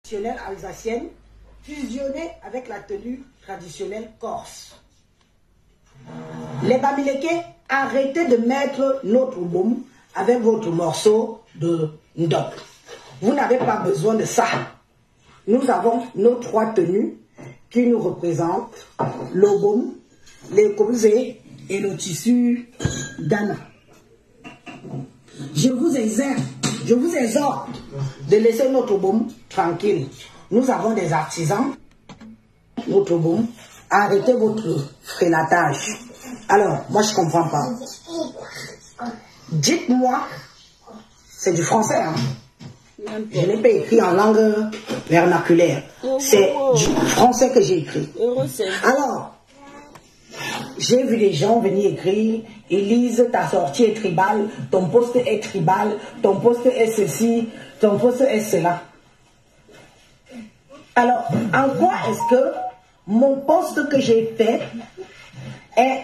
traditionnelle alsacienne fusionnée avec la tenue traditionnelle corse. Les Bamileke, arrêtez de mettre notre boum avec votre morceau de ndop. Vous n'avez pas besoin de ça. Nous avons nos trois tenues qui nous représentent le boum, les kobzé et le tissu d'Anna. Je vous exhorte de laisser notre boum tranquille. Nous avons des artisans, notre boum. Arrêtez votre frénatage. Alors, moi je comprends pas. Dites-moi, c'est du français, hein? Je n'ai pas écrit en langue vernaculaire. C'est du français que j'ai écrit. Alors, j'ai vu des gens venir écrire, ils lisent ta sortie est tribale, ton poste est tribal, ton poste est ceci, ton poste est cela. Alors, en quoi est-ce que mon poste que j'ai fait est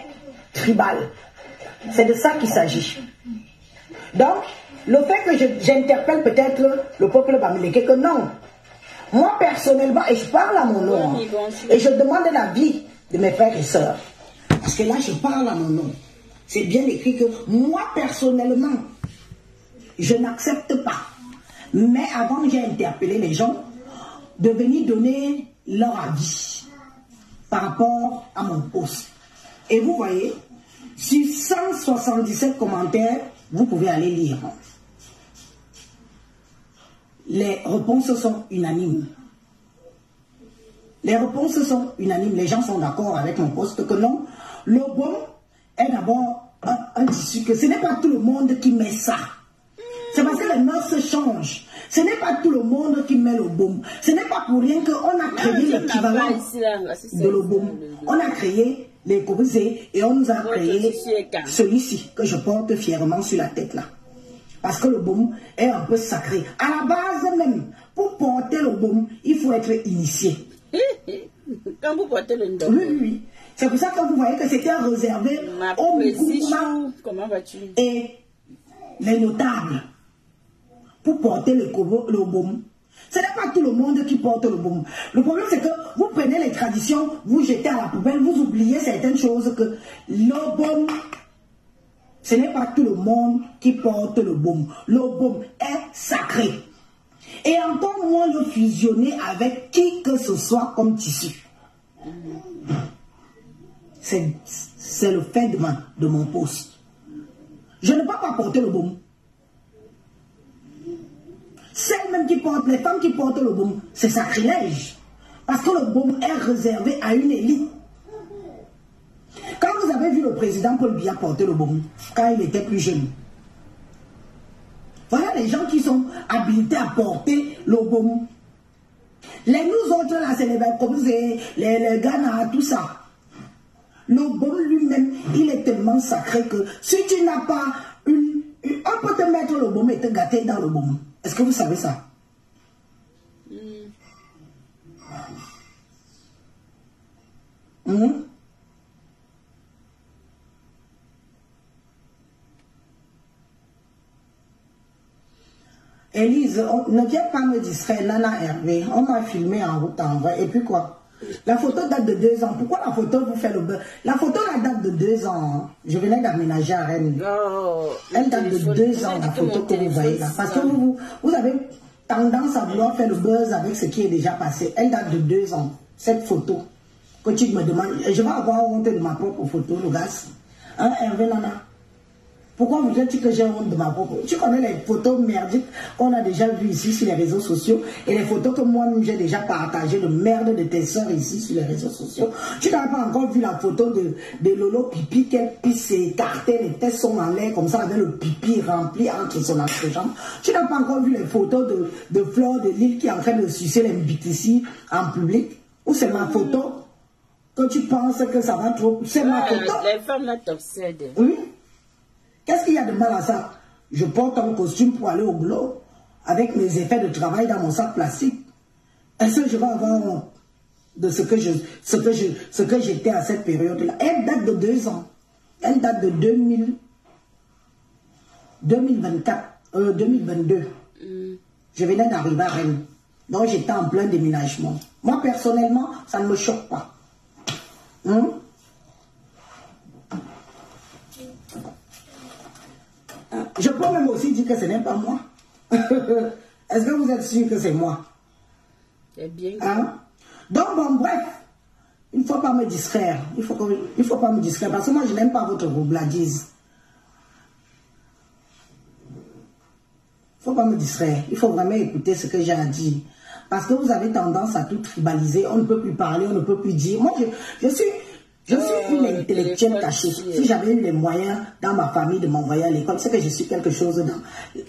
tribal? C'est de ça qu'il s'agit. Donc, le fait que j'interpelle peut-être le peuple bamileke que non. Moi, personnellement, et je parle à mon nom, et je demande l'avis de mes frères et sœurs. Parce que là, je parle à mon nom. C'est bien écrit que moi, personnellement, je n'accepte pas. Mais avant, j'ai interpellé les gens de venir donner leur avis par rapport à mon poste. Et vous voyez, sur 177 commentaires, vous pouvez aller lire. Les réponses sont unanimes. Les réponses sont unanimes. Les gens sont d'accord avec mon poste que non, le bon est d'abord un tissu que ce n'est pas tout le monde qui met ça. C'est parce que les mœurs changent. Ce n'est pas tout le monde qui met le boum. Ce n'est pas pour rien qu'on a créé l'équivalent de le boum. On a créé les kobzé et on nous a créé celui-ci que je porte fièrement sur la tête là. Parce que le boum est un peu sacré. À la base même, pour porter le boum, il faut être initié. Quand vous portez le ndop. Oui, oui. C'est pour ça que vous voyez que c'était réservé aux Moukouma et les notables pour porter le boum. Ce n'est pas tout le monde qui porte le boum. Le problème, c'est que vous prenez les traditions, vous jetez à la poubelle, vous oubliez certaines choses que le boum, ce n'est pas tout le monde qui porte le boum. Le boum est sacré. Et encore moins le fusionner avec qui que ce soit comme tissu. C'est le fait de mon poste. Je ne peux pas porter le boum. Celles même qui portent, les femmes qui portent le boum, c'est sacrilège. Parce que le boum est réservé à une élite. Quand vous avez vu le président Paul Biya porter le boum, quand il était plus jeune, voilà les gens qui sont habilités à porter le boum. Les nous autres là, c'est les Kobzé, les Ghana, tout ça. Le boum lui-même, il est tellement sacré que si tu n'as pas on peut te mettre le boum et te gâter dans le boum. Est-ce que vous savez ça? Élise, ne viens pas me distraire, Nana Hervé. On m'a filmé en route en vrai. Et puis quoi? La photo date de 2 ans. Pourquoi la photo vous fait le beurre? La photo la date de 2 ans. Je venais d'aménager à Rennes. Oh, elle date de 2 ans, la photo que vous voyez là. Parce que vous avez tendance à vouloir faire le buzz avec ce qui est déjà passé. Elle date de 2 ans. Cette photo que tu me demandes. Je vais avoir honte de ma propre photo, le gars. Hein, Hervé Nana? Pourquoi vous dites que j'ai honte de ma propre? Tu connais les photos merdiques qu'on a déjà vues ici sur les réseaux sociaux et les photos que moi-même j'ai déjà partagées de merde de tes soeurs ici sur les réseaux sociaux. Tu n'as pas encore vu la photo de Lolo Pipi, qu'elle puisse s'écarter, les têtes sont en l'air comme ça avec le pipi rempli entre son entrejambe. Tu n'as pas encore vu les photos de Fleur de Lille qui est en train de sucer les ici en public? Ou c'est ma photo que tu penses que ça va trop? C'est ma photo. Les femmes là t'obsèdent. Oui. Qu'est-ce qu'il y a de mal à ça? Je porte un costume pour aller au boulot avec mes effets de travail dans mon sac plastique. Est-ce que je vais avoir honte de ce que j'étais à cette période-là? Elle date de 2 ans. Elle date de 2022. Je venais d'arriver à Rennes. Donc j'étais en plein déménagement. Moi personnellement, ça ne me choque pas. Je peux même aussi dire que ce n'est pas moi. Est-ce que vous êtes sûr que c'est moi? C'est bien. Donc bon, bref, il ne faut pas me distraire. Il faut pas me distraire parce que moi je n'aime pas votre roubladise. Il ne faut pas me distraire. Il faut vraiment écouter ce que j'ai à dire. Parce que vous avez tendance à tout tribaliser. On ne peut plus parler, on ne peut plus dire. Moi, je suis une intellectuelle cachée. Si j'avais eu les moyens dans ma famille de m'envoyer à l'école, c'est que je suis quelque chose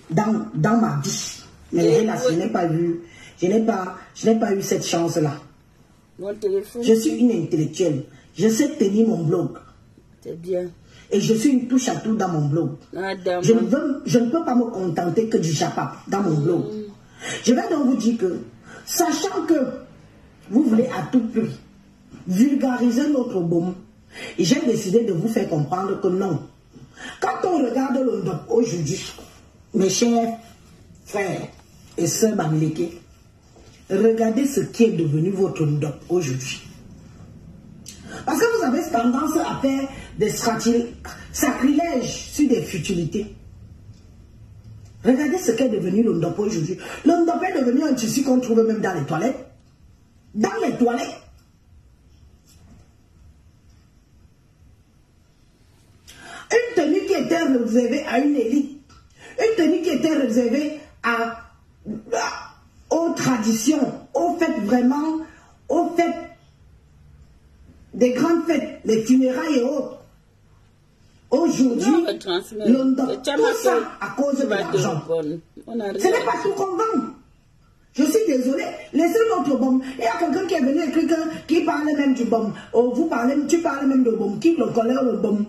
dans ma vie. Mais là, je n'ai pas eu. Je n'ai pas eu cette chance-là. Je suis une intellectuelle. Je sais tenir mon blog. C'est bien. Et je suis une touche à tout dans mon blog. Je ne peux pas me contenter que du japap dans mon blog. Je vais donc vous dire que, sachant que vous voulez à tout prix vulgariser notre baume, j'ai décidé de vous faire comprendre que non. Quand on regarde le Ndop aujourd'hui, mes chers frères et sœurs Bamileke, regardez ce qui est devenu votre Ndop aujourd'hui. Parce que vous avez tendance à faire des sacrilèges sur des futilités. Regardez ce qu'est devenu le Ndop aujourd'hui. Le Ndop est devenu un tissu qu'on trouve même dans les toilettes. Dans les toilettes. Une tenue qui était réservée à une élite. Une tenue qui était réservée aux traditions, aux fêtes vraiment, aux fêtes des grandes fêtes, les funérailles et autres. Aujourd'hui, tout ça à cause de l'argent. Ce n'est pas tout qu'on vend. Je suis désolé. Laissez notre bombe. Il y a quelqu'un qui est venu écrire qui parle même du bombe. Oh, tu parles même de bombe. Qui le connaît le bombe?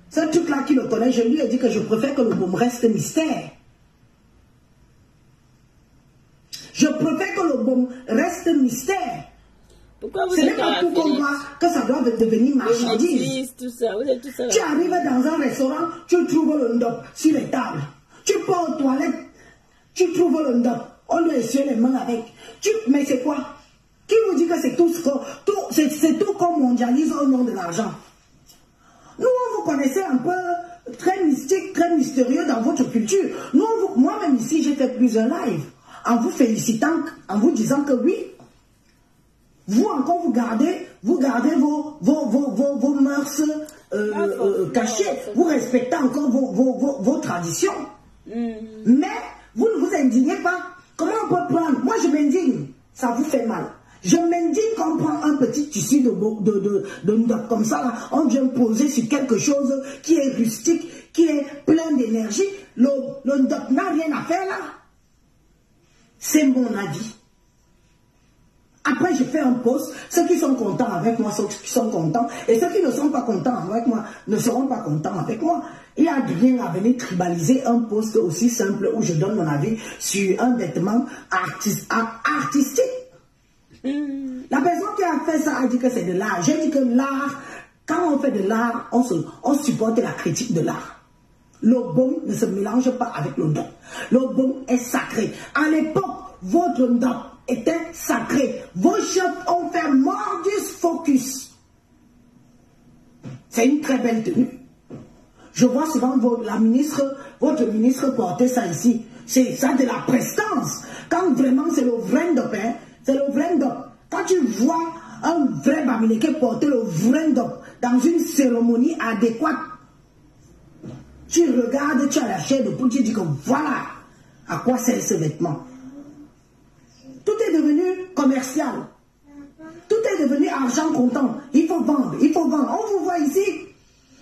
Ce truc-là qui le connaît, je lui ai dit que je préfère que le bombe reste mystère. Je préfère que le bombe reste mystère. Ce n'est pas tout qu'on voit que ça doit devenir marchandise. Tu arrives dans un restaurant, tu trouves le Ndop sur les tables. Tu pars aux toilettes, tu trouves le Ndop. On doit essuyer les mains avec. Mais c'est quoi? Qui nous dit que c'est tout qu'on mondialise au nom de l'argent? Nous, on vous connaissez un peu très mystique, très mystérieux dans votre culture. Moi-même ici, j'ai fait plusieurs lives en vous félicitant, en vous disant que oui, vous encore vous gardez vos mœurs cachées, vous respectez encore vos traditions. Mais vous ne vous indignez pas. Comment on peut prendre? Moi je m'indigne, ça vous fait mal. Je m'indigne qu'on prend un petit tissu de comme ça, là, on vient poser sur quelque chose qui est rustique, qui est plein d'énergie. Le Ndop n'a rien à faire là. C'est mon avis. Après, je fais un post. Ceux qui sont contents avec moi, ceux qui sont contents. Et ceux qui ne sont pas contents avec moi, ne seront pas contents avec moi. Il n'y a rien à venir tribaliser un post aussi simple où je donne mon avis sur un vêtement artistique. La personne qui a fait ça a dit que c'est de l'art. J'ai dit que l'art, quand on fait de l'art, on supporte la critique de l'art. Le baume ne se mélange pas avec le Ndop. Le baume est sacré. À l'époque, votre Ndop était sacré. Vos chefs ont fait Mordus Focus. C'est une très belle tenue. Je vois souvent votre ministre porter ça ici. C'est ça de la prestance. Quand vraiment c'est le vrai Ndop, hein, c'est le vrai Ndop. Quand tu vois un vrai Bamileke porter le vrai Ndop dans une cérémonie adéquate, tu regardes, tu as la chair de poule, tu dis que voilà à quoi sert ce vêtement. Tout est devenu commercial. Tout est devenu argent comptant. Il faut vendre, il faut vendre. On vous voit ici,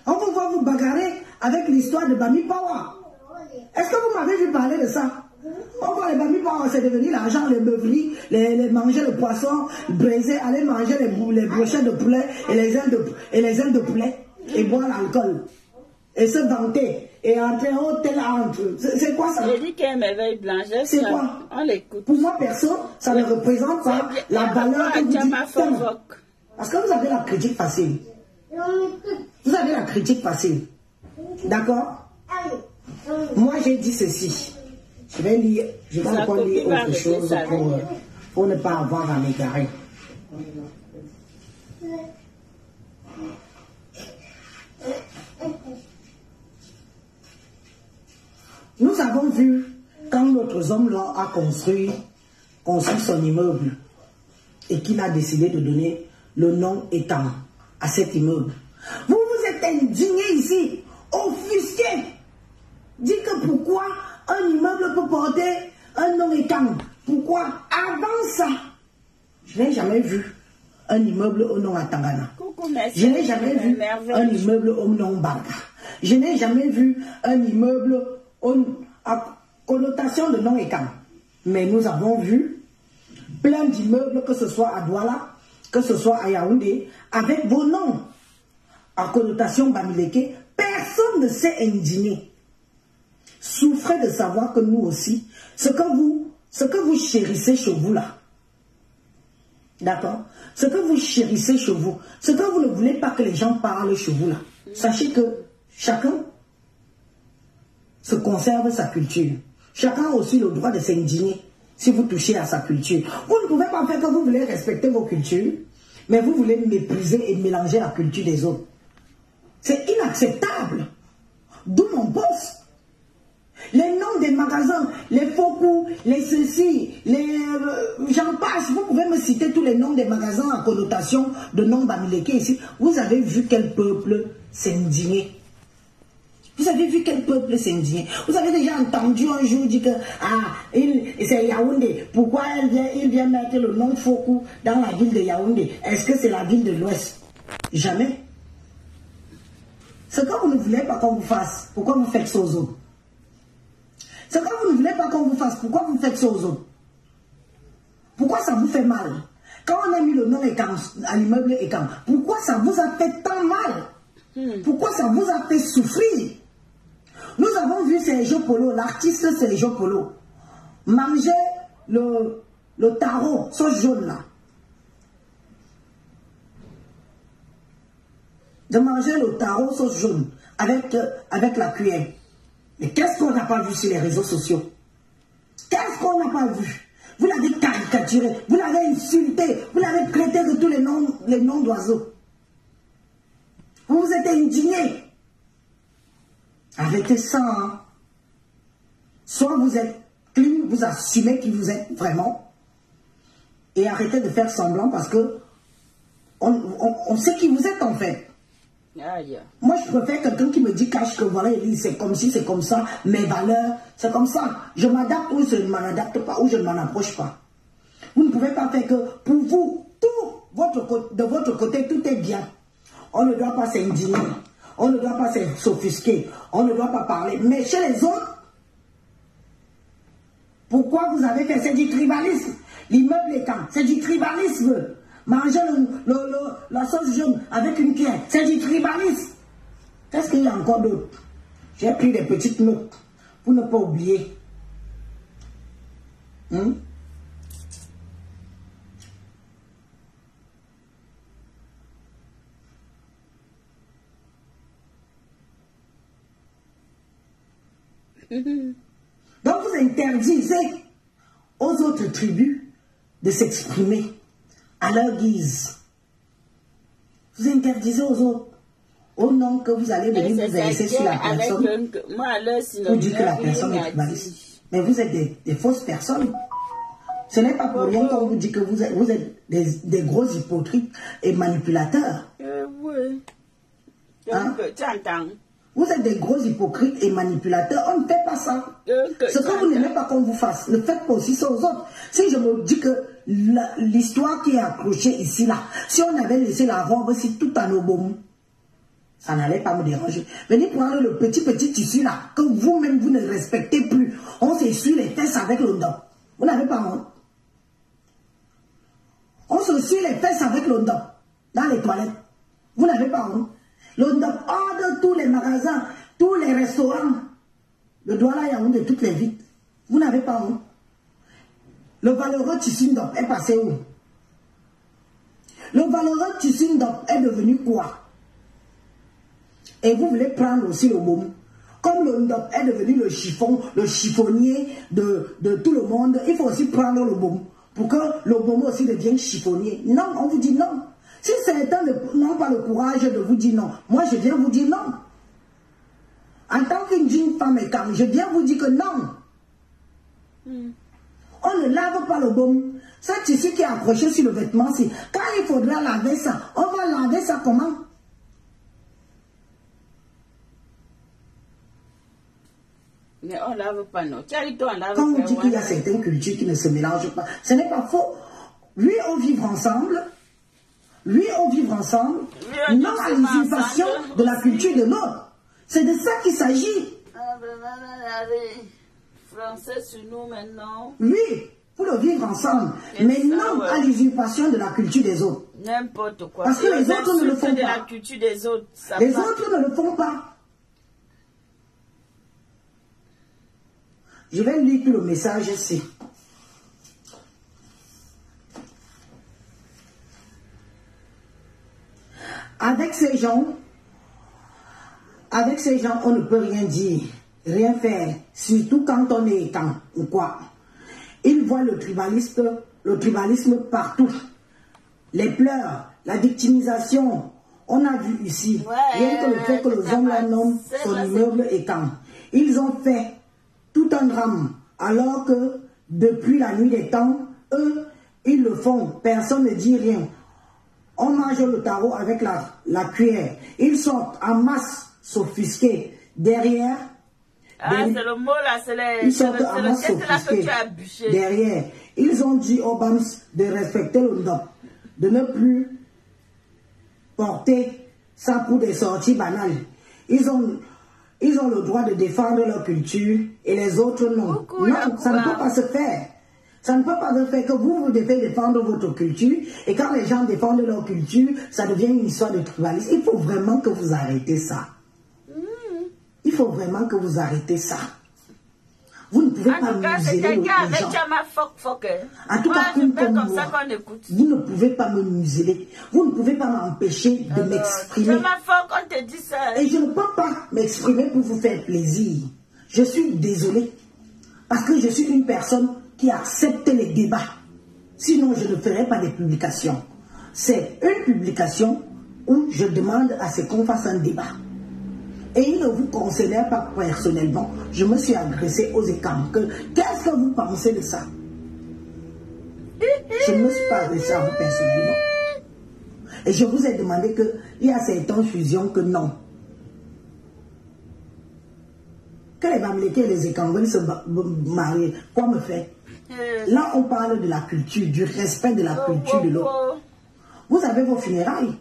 on vous voit vous bagarrer avec l'histoire de Bami Power. Est-ce que vous m'avez vu parler de ça? On voit les Bami Power, c'est devenu l'argent, les beuveries, les manger le poisson, braiser, aller manger les brochettes de poulet et les ailes de poulet et boire l'alcool. Et se vanter. Et entrer en hôtel entre. C'est quoi ça? J'ai dit qu'elle m'éveille blanche. C'est quoi? On l'écoute. Pour moi, perso, ça ne représente pas la valeur que vous dites. Parce que vous avez la critique facile. Vous avez la critique facile. D'accord? Moi, j'ai dit ceci. Je vais encore lire autre chose pour ne pas avoir à m'égarer. Nous avons vu quand notre homme là a construit son immeuble et qu'il a décidé de donner le nom étant à cet immeuble. Vous vous êtes indigné ici, offusqué. Dites que pourquoi un immeuble peut porter un nom étant. Pourquoi avant ça, je n'ai jamais vu un immeuble au nom à Tangana. Je n'ai jamais vu un immeuble au nom Barga. Je n'ai jamais vu un immeuble à connotation de nom étant. Mais nous avons vu plein d'immeubles, que ce soit à Douala, que ce soit à Yaoundé, avec vos noms à connotation Bamileke. Personne ne s'est indigné. Souffrez de savoir que nous aussi, ce que vous chérissez chez vous là, d'accord, ce que vous chérissez chez vous, ce que vous ne voulez pas que les gens parlent chez vous là, sachez que chacun se conserve sa culture. Chacun a aussi le droit de s'indigner si vous touchez à sa culture. Vous ne pouvez pas faire que vous voulez respecter vos cultures, mais vous voulez mépriser et mélanger la culture des autres. C'est inacceptable. D'où mon poste. Les noms des magasins, les faux coups, les ceci, les... j'en passe. Vous pouvez me citer tous les noms des magasins à connotation de nom Bamileke ici. Vous avez vu quel peuple s'indigner. Vous avez vu quel peuple s'indigner. Vous avez déjà entendu un jour dire que c'est Yaoundé. Pourquoi il vient mettre le nom Fokou dans la ville de Yaoundé? Est-ce que c'est la ville de l'Ouest? Jamais. Ce que vous ne voulez pas qu'on vous fasse, pourquoi vous faites ça aux autres? Ce que vous ne voulez pas qu'on vous fasse, pourquoi vous faites ça aux autres? Pourquoi ça vous fait mal? Quand on a mis le nom à l'immeuble Ekan, pourquoi ça vous a fait tant mal? Pourquoi ça vous a fait souffrir? Nous avons vu Sergio Polo, l'artiste Sergio Polo, manger le taro, sauce jaune là. De manger le taro, sauce jaune, avec la cuillère. Mais qu'est-ce qu'on n'a pas vu sur les réseaux sociaux? Qu'est-ce qu'on n'a pas vu? Vous l'avez caricaturé, vous l'avez insulté, vous l'avez traité de tous les noms d'oiseaux. Vous vous êtes indigné. Arrêtez ça. Hein. Soit vous êtes clean, vous assumez qui vous êtes vraiment. Et arrêtez de faire semblant parce que on sait qui vous êtes en fait. Moi, je préfère quelqu'un qui me dit cache que voilà, c'est comme si, c'est comme ça, mes valeurs, c'est comme ça. Je m'adapte ou je ne m'adapte pas, ou je ne m'en approche pas. Vous ne pouvez pas faire que pour vous, de votre côté, tout est bien. On ne doit pas s'indigner, on ne doit pas s'offusquer, on ne doit pas parler. Mais chez les autres, pourquoi vous avez fait? C'est du tribalisme. L'immeuble est quand? C'est du tribalisme. Manger la sauce jaune avec une cuillère, c'est du tribalisme. Qu'est-ce qu'il y a encore d'autre? J'ai pris des petites notes pour ne pas oublier. Donc vous interdisez aux autres tribus de s'exprimer à leur guise. Vous interdisez aux autres, au nom que vous allez venir vous laisser sur la personne pour dire que la personne est tribaliste. Mais vous êtes des fausses personnes. Ce n'est pas pour rien qu'on vous dit que vous êtes des gros hypocrites et manipulateurs. Oui. Hein? Vous êtes des gros hypocrites et manipulateurs. On ne fait pas ça. Ce que vous n'aimez pas qu'on vous fasse, ne faites pas aussi ça aux autres. Si je me dis que l'histoire qui est accrochée ici, là, si on avait laissé la robe ici tout en obom, ça n'allait pas me déranger. Venez prendre le petit tissu là, que vous-même vous ne respectez plus. On s'essuie les fesses avec le dos. Vous n'avez pas honte. On s'essuie les fesses avec le dos dans les toilettes. Vous n'avez pas honte. Le Ndop hors de tous les magasins, tous les restaurants, le Douala Yaoundé de toutes les villes. Vous n'avez pas honte. Le valeureux tissu Ndop est passé où? Le valeureux tissu Ndop est devenu quoi? Et vous voulez prendre aussi le boum. Comme le Ndop est devenu le chiffon, le chiffonnier de tout le monde, il faut aussi prendre le boum. pour que le Bomo aussi devienne chiffonnier. Non, on vous dit non. Si certains n'ont pas le courage de vous dire non, moi je viens vous dire non. En tant qu'une jeune femme et quand je viens vous dire que non. On ne lave pas le baume. Ça tissu qui est accroché sur le vêtement, c'est quand il faudra laver ça, on va laver ça comment? Mais on ne lave pas, non. Quand on dit qu'il y a certaines cultures qui ne se mélangent pas, ce n'est pas faux. Lui, on vit ensemble. Non à l'usurpation de la culture de l'autre. C'est de ça qu'il s'agit. Français sur nous maintenant. Oui, pour le vivre ensemble. Mais ça, non à l'usurpation de la culture des autres. N'importe quoi. Parce que les autres ne le font pas. La culture des autres, les autres ne le font pas. Je vais lire tout le message ici. Avec ces gens, on ne peut rien dire, rien faire, surtout quand on est étant ou quoi. Ils voient le tribalisme partout. Les pleurs, la victimisation, on a vu ici, rien que le fait que les hommes nomment son immeuble étant. Ils ont fait tout un drame, alors que depuis la nuit des temps, eux, ils le font, personne ne dit rien. On mange le tarot avec la cuillère. Ils sont en masse sophistiqués. Derrière, c'est le mot là, c'est ils sont en masse sophistiqués. Derrière, ils ont dit aux BAMS de respecter le NDOP, de ne plus porter ça pour des sorties banales. Ils ont le droit de défendre leur culture et les autres non. Non, ça ne peut pas se faire. Ça ne peut pas se faire que vous devez défendre votre culture et quand les gens défendent leur culture, ça devient une histoire de tribalisme. Il faut vraiment que vous arrêtez ça. Il faut vraiment que vous arrêtez ça. Vous ne pouvez pas museler les gens. En tout cas, comme moi, vous ne pouvez pas me museler. Vous ne pouvez pas m'empêcher de m'exprimer. Et je ne peux pas m'exprimer pour vous faire plaisir. Je suis désolée. Parce que je suis une personne qui accepte les débats. Sinon, je ne ferai pas des publications. C'est une publication où je demande à ce qu'on fasse un débat. Et il ne vous concerne pas personnellement. Je me suis adressé aux écrans. Qu'est-ce que vous pensez de ça? Je ne me suis pas adressé à vous personnellement. Et je vous ai demandé qu'il y a certaines fusions que non. Que les Bamlékés et les Écans veulent se marier, quoi me faire? Là, on parle de la culture, du respect de la culture de l'autre. Vous avez vos funérailles.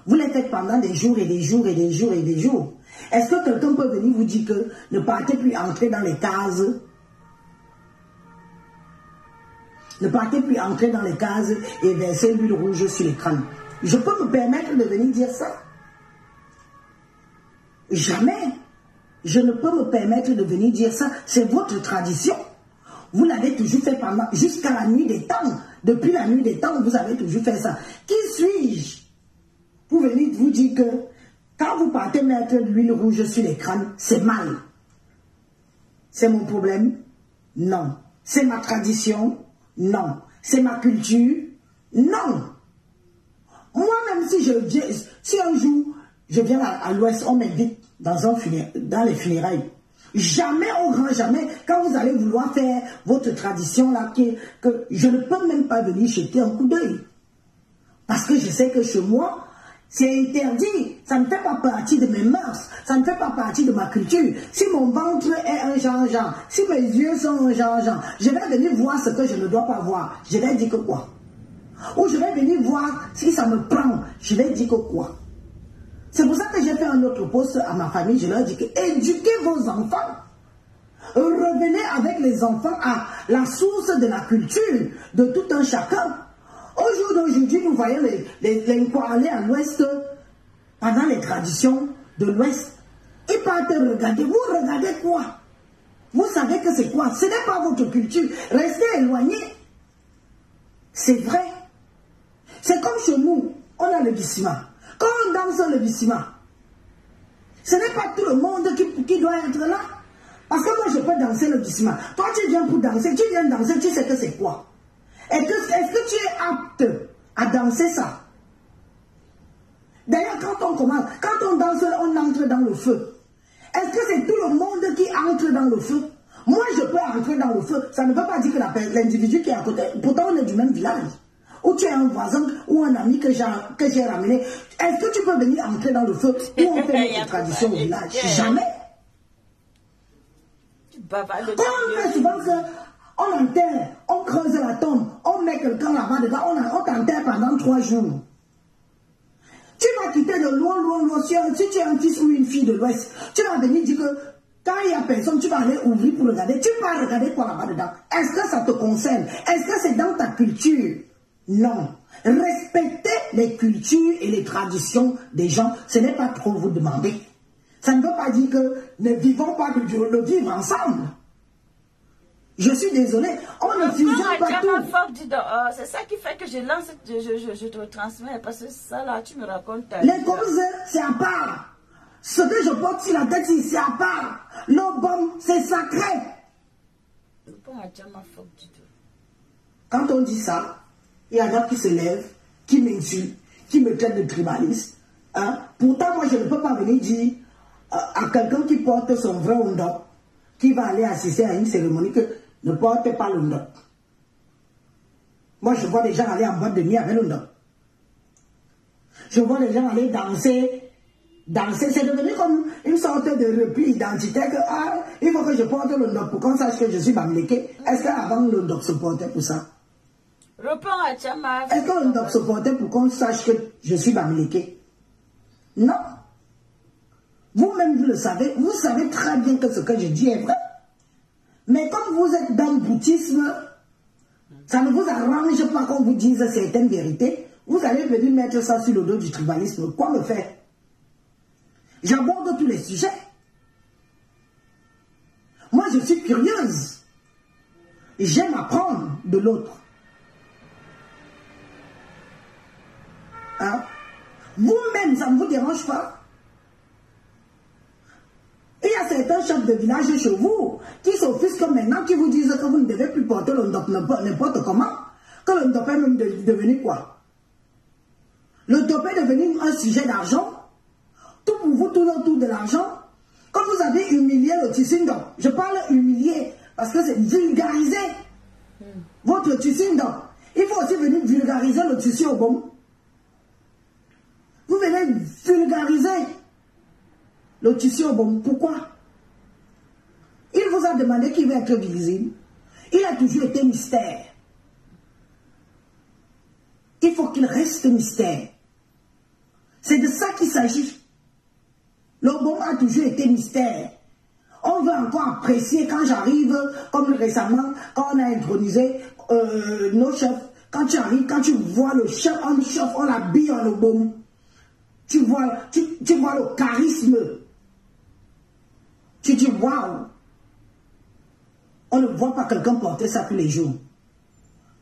Vous les faites pendant des jours et des jours et des jours et des jours. Est-ce que quelqu'un peut venir vous dire que ne partez plus entrer dans les cases? Ne partez plus entrer dans les cases et verser l'huile rouge sur les crânes. Je peux me permettre de venir dire ça? Jamais. Je ne peux me permettre de venir dire ça. C'est votre tradition. Vous l'avez toujours fait jusqu'à la nuit des temps. Depuis la nuit des temps, vous avez toujours fait ça. Qui suis-je pour venir vous dire que quand vous partez mettre de l'huile rouge sur les crânes, c'est mal? C'est mon problème? Non. C'est ma tradition? Non. C'est ma culture? Non. Moi-même, si un jour, je viens à l'ouest, on m'invite dans les funérailles. Jamais, au grand jamais, quand vous allez vouloir faire votre tradition là, que je ne peux même pas venir jeter un coup d'œil. Parce que je sais que chez moi, c'est interdit. Ça ne fait pas partie de mes mœurs. Ça ne fait pas partie de ma culture. Si mon ventre est un genre, si mes yeux sont un genre, je vais venir voir ce que je ne dois pas voir. Je vais dire que quoi? Ou je vais venir voir si ça me prend. Je vais dire que quoi? C'est pour ça que j'ai fait un autre post à ma famille. Je leur dis que éduquez vos enfants. Revenez avec les enfants à la source de la culture de tout un chacun. Au jour d'aujourd'hui, vous voyez les Nkwalé à l'ouest, pendant les traditions de l'ouest, ils partent regarder. Vous regardez quoi? Vous savez que c'est quoi? Ce n'est pas votre culture. Restez éloignés. C'est vrai. C'est comme chez nous, on a le bissima. Quand on danse le bissima, ce n'est pas tout le monde qui doit être là. Parce que moi, je peux danser le bissima. Toi, tu viens pour danser, tu viens danser, tu sais que c'est quoi? Est-ce que tu es apte à danser ça? D'ailleurs, quand on commence, quand on danse, on entre dans le feu. Est-ce que c'est tout le monde qui entre dans le feu? Moi, je peux entrer dans le feu. Ça ne veut pas dire que l'individu qui est à côté, pourtant on est du même village. Ou tu es un voisin ou un ami que j'ai ramené. Est-ce que tu peux venir entrer dans le feu où on fait notre tradition au village? Jamais. Quand on fait souvent qu'on enterre, on creuse la tombe, on met quelqu'un là-bas dedans, on t'enterre pendant 3 jours. Tu vas quitter de loin, si tu es un fils ou une fille de l'Ouest, tu vas venir dire que quand il n'y a personne, tu vas aller ouvrir pour regarder. Tu vas regarder quoi là-bas dedans? Est-ce que ça te concerne? Est-ce que c'est dans ta culture? Non. Respecter les cultures et les traditions des gens, ce n'est pas trop vous demander. Ça ne veut pas dire que ne vivons pas le vivre ensemble. Je suis désolé, on ne fusionne pas tout. C'est ça qui fait que je lance, je te transmets, parce que ça là, tu me racontes. Les causes, c'est à part. Ce que je porte sur la tête, c'est à part. L'obom, c'est sacré. Quand on dit ça, il y en a qui se lèvent, qui m'insultent, qui me traitent de tribaliste. Hein? Pourtant, moi, je ne peux pas venir dire à quelqu'un qui porte son vrai ondop, qui va aller assister à une cérémonie, que ne porte pas l'ondop. Moi, je vois des gens aller en boîte de nuit avec l'ondop. Je vois les gens aller danser. C'est devenu comme une sorte de repli identitaire que il faut que je porte l'ondop pour qu'on sache que je suis bamléké. Est-ce qu'avant l'ondop se portait pour ça? Est-ce que l'ondop se portait pour qu'on sache que je suis bamléké? Non. Vous-même, vous le savez. Vous savez très bien que ce que je dis est vrai. Mais comme vous êtes dans le bouddhisme, ça ne vous arrange pas qu'on vous dise certaines vérités. Vous allez venir mettre ça sur le dos du tribalisme. Quoi me faire? J'aborde tous les sujets. Moi, je suis curieuse. J'aime apprendre de l'autre. Hein? Vous-même, ça ne vous dérange pas? Il y a certains chefs de village chez vous qui s'offusquent maintenant, qui vous disent que vous ne devez plus porter l'ondop n'importe comment. Que l'ondop est même devenu quoi? L'ondop est devenu un sujet d'argent. Tout pour vous tourne autour de l'argent. Quand vous avez humilié le Tshindo, je parle humilié parce que c'est vulgarisé. Votre Tshindo, il faut aussi venir vulgariser le tissu au bon. Vous venez vulgariser le tissu au bon. Pourquoi? Il vous a demandé qu'il veut être visible. Il a toujours été mystère. Il faut qu'il reste mystère. C'est de ça qu'il s'agit. Le bon a toujours été mystère. On veut encore apprécier quand j'arrive, comme récemment, quand on a intronisé nos chefs. Quand tu arrives, quand tu vois le chef, on l'habille en obom. Tu vois le charisme. Tu dis waouh. On ne voit pas quelqu'un porter ça tous les jours.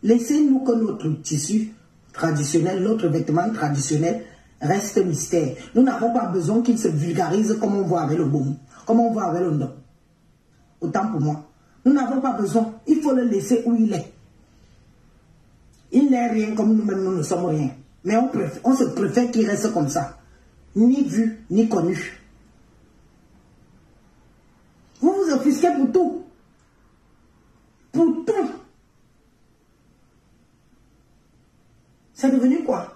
Laissez-nous que notre tissu traditionnel, notre vêtement traditionnel reste mystère. Nous n'avons pas besoin qu'il se vulgarise comme on voit avec le boum, comme on voit avec le ndop. Autant pour moi. Nous n'avons pas besoin. Il faut le laisser où il est. Il n'est rien comme nous-mêmes, nous ne sommes rien. Mais on se préfère qu'il reste comme ça. Ni vu, ni connu. Vous vous offusquez pour tout. Pour tout. C'est devenu quoi?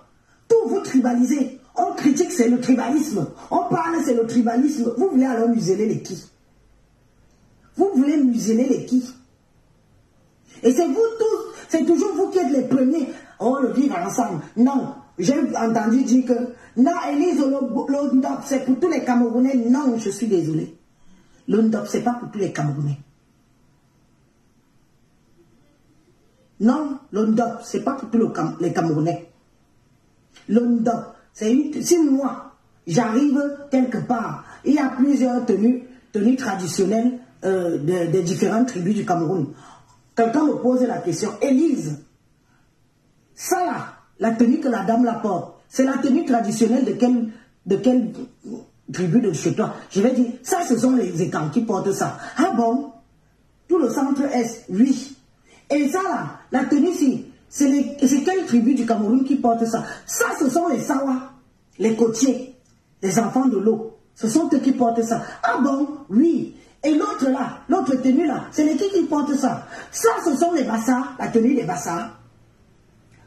Tout vous tribalisez. On critique, c'est le tribalisme. On parle, c'est le tribalisme. Vous voulez alors museler les qui? Vous voulez museler les qui? Et c'est vous tous, c'est toujours vous qui êtes les premiers. On le vivre ensemble. Non, j'ai entendu dire que non, Élise, le ndop, c'est pour tous les Camerounais. Non, je suis désolé. Le ndop, c'est pas pour tous les Camerounais. Non, le ndop, c'est pas pour tous les Camerounais. Le ndop, c'est si moi, j'arrive quelque part, il y a plusieurs tenues traditionnelles des différentes tribus du Cameroun. Quelqu'un me pose la question, Élise, ça là, la tenue que la dame la porte, c'est la tenue traditionnelle de quelle tribu de chez toi? Je vais dire, ça ce sont les Écans qui portent ça. Ah bon? Tout le centre-est, oui. Et ça là, la tenue ici, C'est quelle tribu du Cameroun qui porte ça? Ça, ce sont les Sawa, les côtiers, les enfants de l'eau. Ce sont eux qui portent ça. Ah bon? Oui. Et l'autre là, l'autre tenue là, c'est les qui portent ça? Ça, ce sont les Bassas, la tenue des Bassas.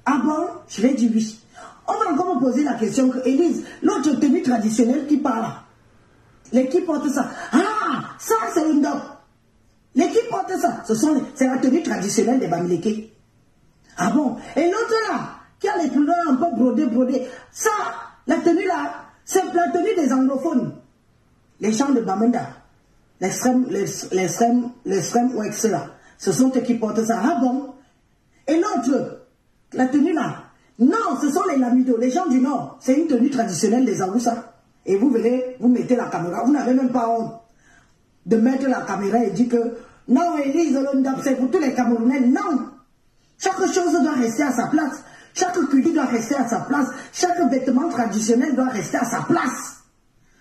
Ah bon? Je vais dire oui. On va encore me poser la question que, Élise, l'autre tenue traditionnelle qui parle, les qui portent ça? Ah, ça c'est une dope. Les qui portent ça, c'est la tenue traditionnelle des Bamileke. Ah bon? Et l'autre là, qui a les couleurs un peu brodées, ça, la tenue là, c'est la tenue des anglophones. Les gens de Bamenda, l'extrême ouest là, ce sont eux qui portent ça. Ah bon? Et l'autre, la tenue là, non, ce sont les Lamido, les gens du Nord. C'est une tenue traditionnelle des Aoussa. Et vous venez, vous mettez la caméra, vous n'avez même pas honte de mettre la caméra et dire que non, Élise, c'est pour tous les Camerounais. Non! Chaque chose doit rester à sa place. Chaque culture doit rester à sa place. Chaque vêtement traditionnel doit rester à sa place.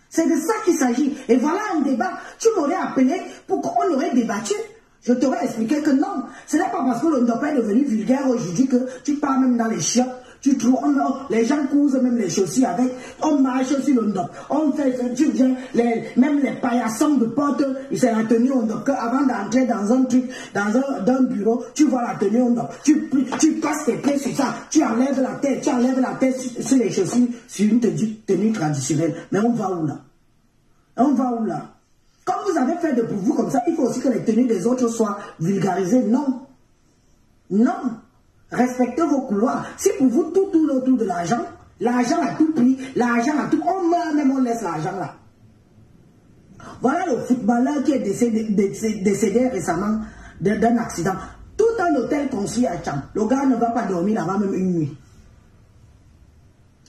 C'est de ça qu'il s'agit. Et voilà un débat. Tu m'aurais appelé pour qu'on aurait débattu. Je t'aurais expliqué que non. Ce n'est pas parce que le Ndop est devenu vulgaire aujourd'hui que tu pars même dans les chiottes. Tu trouves, les gens cousent même les chaussures avec, on marche sur le Ndop. On fait, tu viens, même les paillassons de porte, c'est la tenue au Ndop. Avant d'entrer dans un truc, dans un bureau, tu vois la tenue au Ndop. Tu passes tes pieds sur ça, tu enlèves la tête sur les chaussures, sur une tenue traditionnelle. Mais on va où là? On va où là? Comme vous avez fait de pour vous comme ça, il faut aussi que les tenues des autres soient vulgarisées. Non. Non. Respectez vos couloirs. Si pour vous tout tourne autour de l'argent, l'argent a tout pris, l'argent a tout, on meurt même, on laisse l'argent là. Voilà le footballeur qui est décédé récemment d'un accident. Tout un hôtel construit à Tcham. Le gars ne va pas dormir là-bas même une nuit.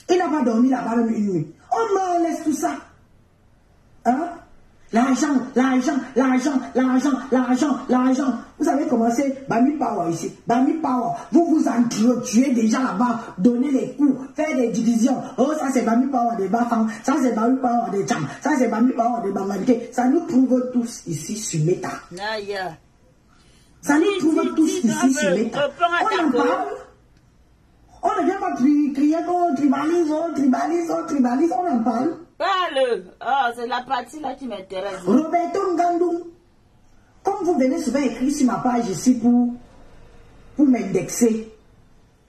Il n'a pas dormi là-bas même une nuit. On meurt, on laisse tout ça. Hein? L'argent, l'argent, l'argent, l'argent, l'argent, l'argent. Vous avez commencé Bami Power ici. Bami Power. Vous vous entretuez déjà là-bas. Donnez les coups. Faire des divisions. Oh, ça c'est Bami Power des Bafang. Ça c'est Bami Power des Tcham. Ça c'est Bami Power des Banganke. Ça nous trouve tous ici sur Meta. Ça nous trouve tous ici sur Meta. On en parle. On ne vient pas crier qu'on tribalise, on en parle. Parle. Ah, c'est la partie là qui m'intéresse. Roberto Ngandou, comme vous venez souvent écrire sur ma page ici pour m'indexer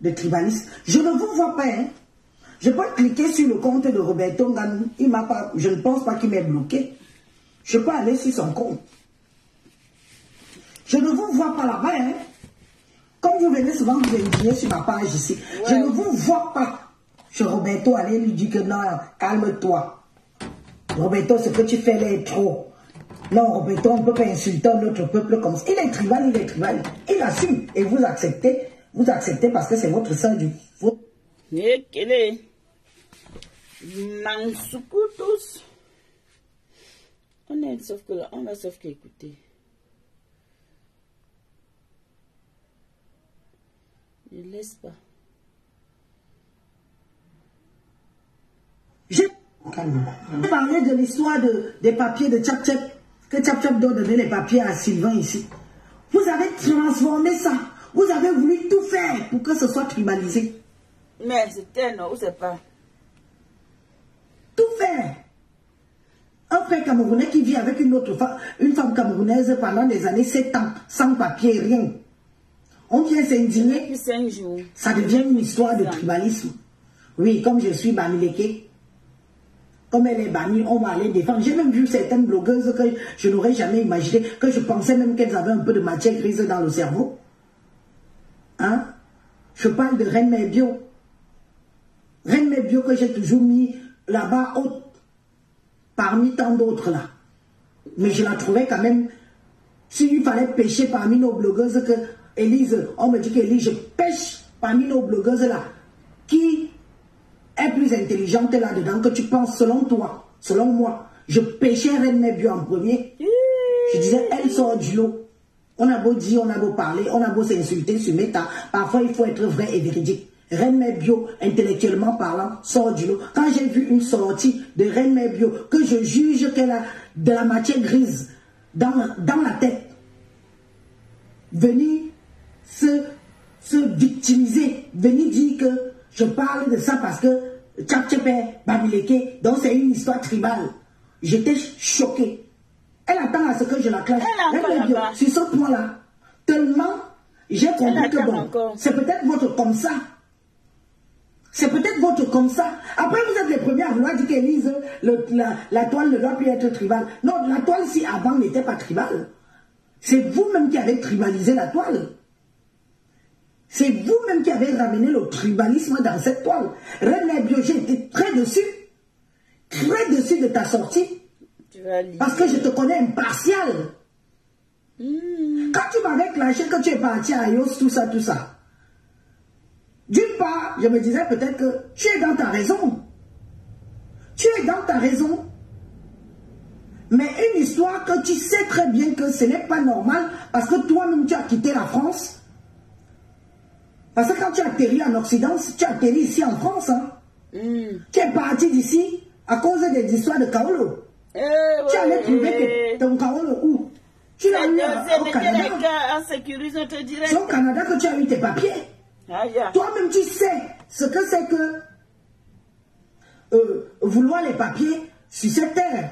de tribalisme, je ne vous vois pas. Hein. Je peux cliquer sur le compte de Roberto Ngandou. Je ne pense pas qu'il m'ait bloqué. Je peux aller sur son compte. Je ne vous vois pas là-bas. Hein. Comme vous venez souvent vous indigner sur ma page ici, ouais. Je ne vous vois pas. Chez Roberto, allez lui dire que non, calme-toi. Roberto, ce que tu fais là est trop. Non, Roberto, on ne peut pas insulter notre peuple comme ça. Il est tribal, il est tribal. Il assume. Et vous acceptez parce que c'est votre sang du faux. Quel est Mansoukoutous. On a sauf que là, on a sauf qu'écouter. Ne laisse pas. J'ai parlé de l'histoire des papiers de Tchap Tchap, que Tchap Tchap doit donner les papiers à Sylvain ici. Vous avez transformé ça. Vous avez voulu tout faire pour que ce soit tribalisé. Mais c'était non, c'est pas. Tout faire. Un frère camerounais qui vit avec une femme camerounaise pendant des années 7 ans, sans papier, rien. On vient s'indigner. Ça devient une histoire de tribalisme. Oui, comme je suis Bamileke, comme elle est Bami, on va aller défendre. J'ai même vu certaines blogueuses que je n'aurais jamais imaginé, que je pensais même qu'elles avaient un peu de matière grise dans le cerveau. Hein? Je parle de Reine Mère Bio. Reine Mère Bio que j'ai toujours mis là-bas haute, parmi tant d'autres là. Mais je la trouvais quand même, s'il fallait pêcher parmi nos blogueuses, que Élise, on me dit qu'Élise, je pêche parmi nos blogueuses là, qui est plus intelligente là-dedans que tu penses selon toi, selon moi. Je pêchais Reine Mère Bio en premier. Je disais, elle sort du lot. On a beau dire, on a beau parler, on a beau s'insulter sur Meta. Parfois, il faut être vrai et véridique. Reine Mère Bio, intellectuellement parlant, sort du lot. Quand j'ai vu une sortie de Reine Mère Bio, que je juge qu'elle a de la matière grise dans la tête, venir se victimiser, venir dire que je parle de ça parce que Tchapchepe, Bamileke, donc c'est une histoire tribale. J'étais choquée. Elle attend à ce que je la classe. Sur ce point-là, tellement j'ai compris que bon, c'est peut-être votre comme ça. C'est peut-être votre comme ça. Après, vous êtes les premiers à vouloir dire qu'Élise, la toile ne doit plus être tribale. Non, la toile, si avant, n'était pas tribale. C'est vous-même qui avez tribalisé la toile. C'est vous-même qui avez ramené le tribalisme dans cette toile. René Bio, j'ai été très dessus de ta sortie. Parce que je te connais impartial. Quand tu m'avais clashé, que tu es parti à Ios, tout ça. D'une part, je me disais peut-être que tu es dans ta raison. Tu es dans ta raison. Mais une histoire que tu sais très bien que ce n'est pas normal parce que toi-même tu as quitté la France. Parce que quand tu atterris en Occident, tu atterris ici en France. Hein. Tu es parti d'ici à cause des histoires de Kaolo. Tu allais trouver ton Kaolo où? Tu l'as eu au Canada. C'est au Canada que tu as eu tes papiers. Toi-même tu sais ce que c'est que vouloir les papiers sur cette terre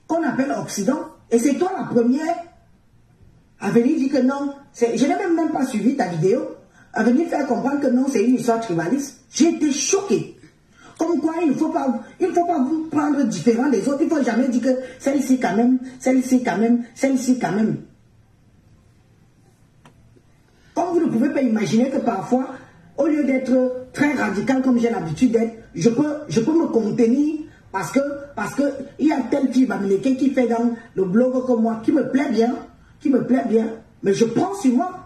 qu'on appelle Occident. Et c'est toi la première à venir dire que non. Je n'ai même pas suivi ta vidéo. À venir faire comprendre que non, c'est une histoire tribaliste. J'ai été choqué. Comme quoi, il ne faut pas vous prendre différent des autres. Il ne faut jamais dire que celle-ci quand même, celle-ci quand même, celle-ci quand même. Comme vous ne pouvez pas imaginer que parfois, au lieu d'être très radical comme j'ai l'habitude d'être, je peux me contenir parce que il y a telle fille Bamileke qui fait dans le blog comme moi, qui me plaît bien, mais je prends sur moi.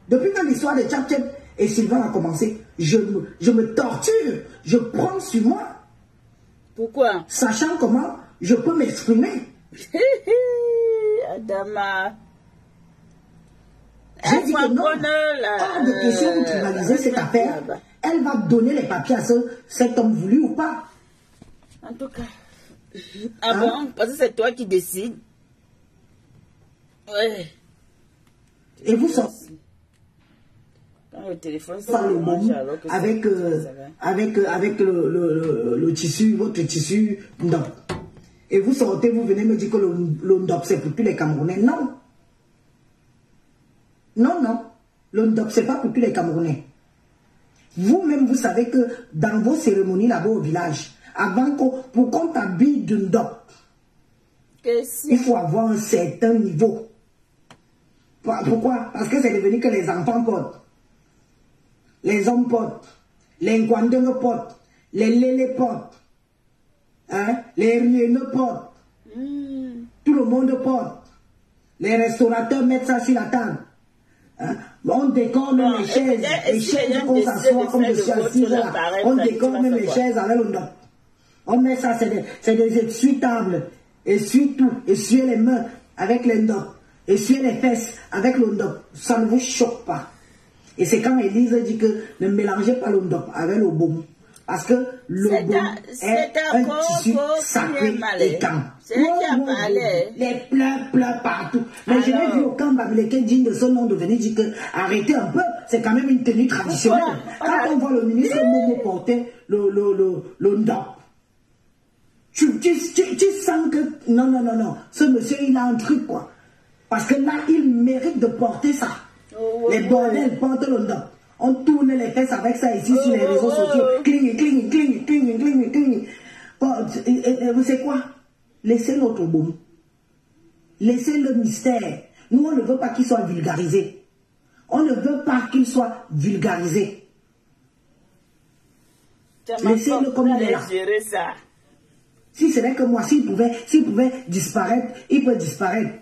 Depuis que l'histoire de Tchapchep et Sylvain a commencé, je me torture, je prends sur moi. Pourquoi? Sachant comment je peux m'exprimer. Adama. J'ai dit que non, hors de question de tribaliser cette affaire, elle va donner les papiers à cet homme voulu ou pas. En tout cas. Ah bon? Parce que c'est toi qui décides. Ouais. Et vous sortez. Quand le téléphone avec le tissu, votre tissu ndop. Et vous sortez, vous venez me dire que le ndop c'est pour tous les Camerounais. Non. Non. Le ndop c'est pas pour tous les Camerounais. Vous-même, vous savez que dans vos cérémonies là-bas au village, pour qu'on t'habille de ndop, il faut avoir un certain niveau. Pourquoi? Parce que c'est devenu que les enfants portent. Les hommes portent, les Ngwandeng portent, les Lélé portent, hein? Les Rieneux portent, tout le monde porte. Les restaurateurs mettent ça sur la table. Hein? On décore même les chaises qu'on s'assoit comme je suis assis là. On décore même les chaises avec le ndop. On met ça, c'est des essuie-tables, essuie tout, essuie les mains avec les ndop, essuie les fesses avec le ndop. Ça ne vous choque pas. Et c'est quand Élise dit que ne mélangez pas le ndop avec le baume. Parce que le baume est un tissu sacré et calme. Les pleurs partout. Mais je n'ai vu aucun Bamileke digne de ce nom de venir dire que arrêtez un peu, c'est quand même une tenue traditionnelle. Quand on voit le ministre Momo porter le ndop, tu sens que non, ce monsieur il a un truc quoi. Parce que là il mérite de porter ça. Les bordels portent le ndop. On tourne les fesses avec ça ici sur les réseaux sociaux. Cling. Vous savez quoi? Laissez notre baume. Laissez le mystère. Nous, on ne veut pas qu'il soit vulgarisé. On ne veut pas qu'il soit vulgarisé. Laissez-le comme il est là. Si ce n'est que moi, s'il pouvait disparaître, il peut disparaître.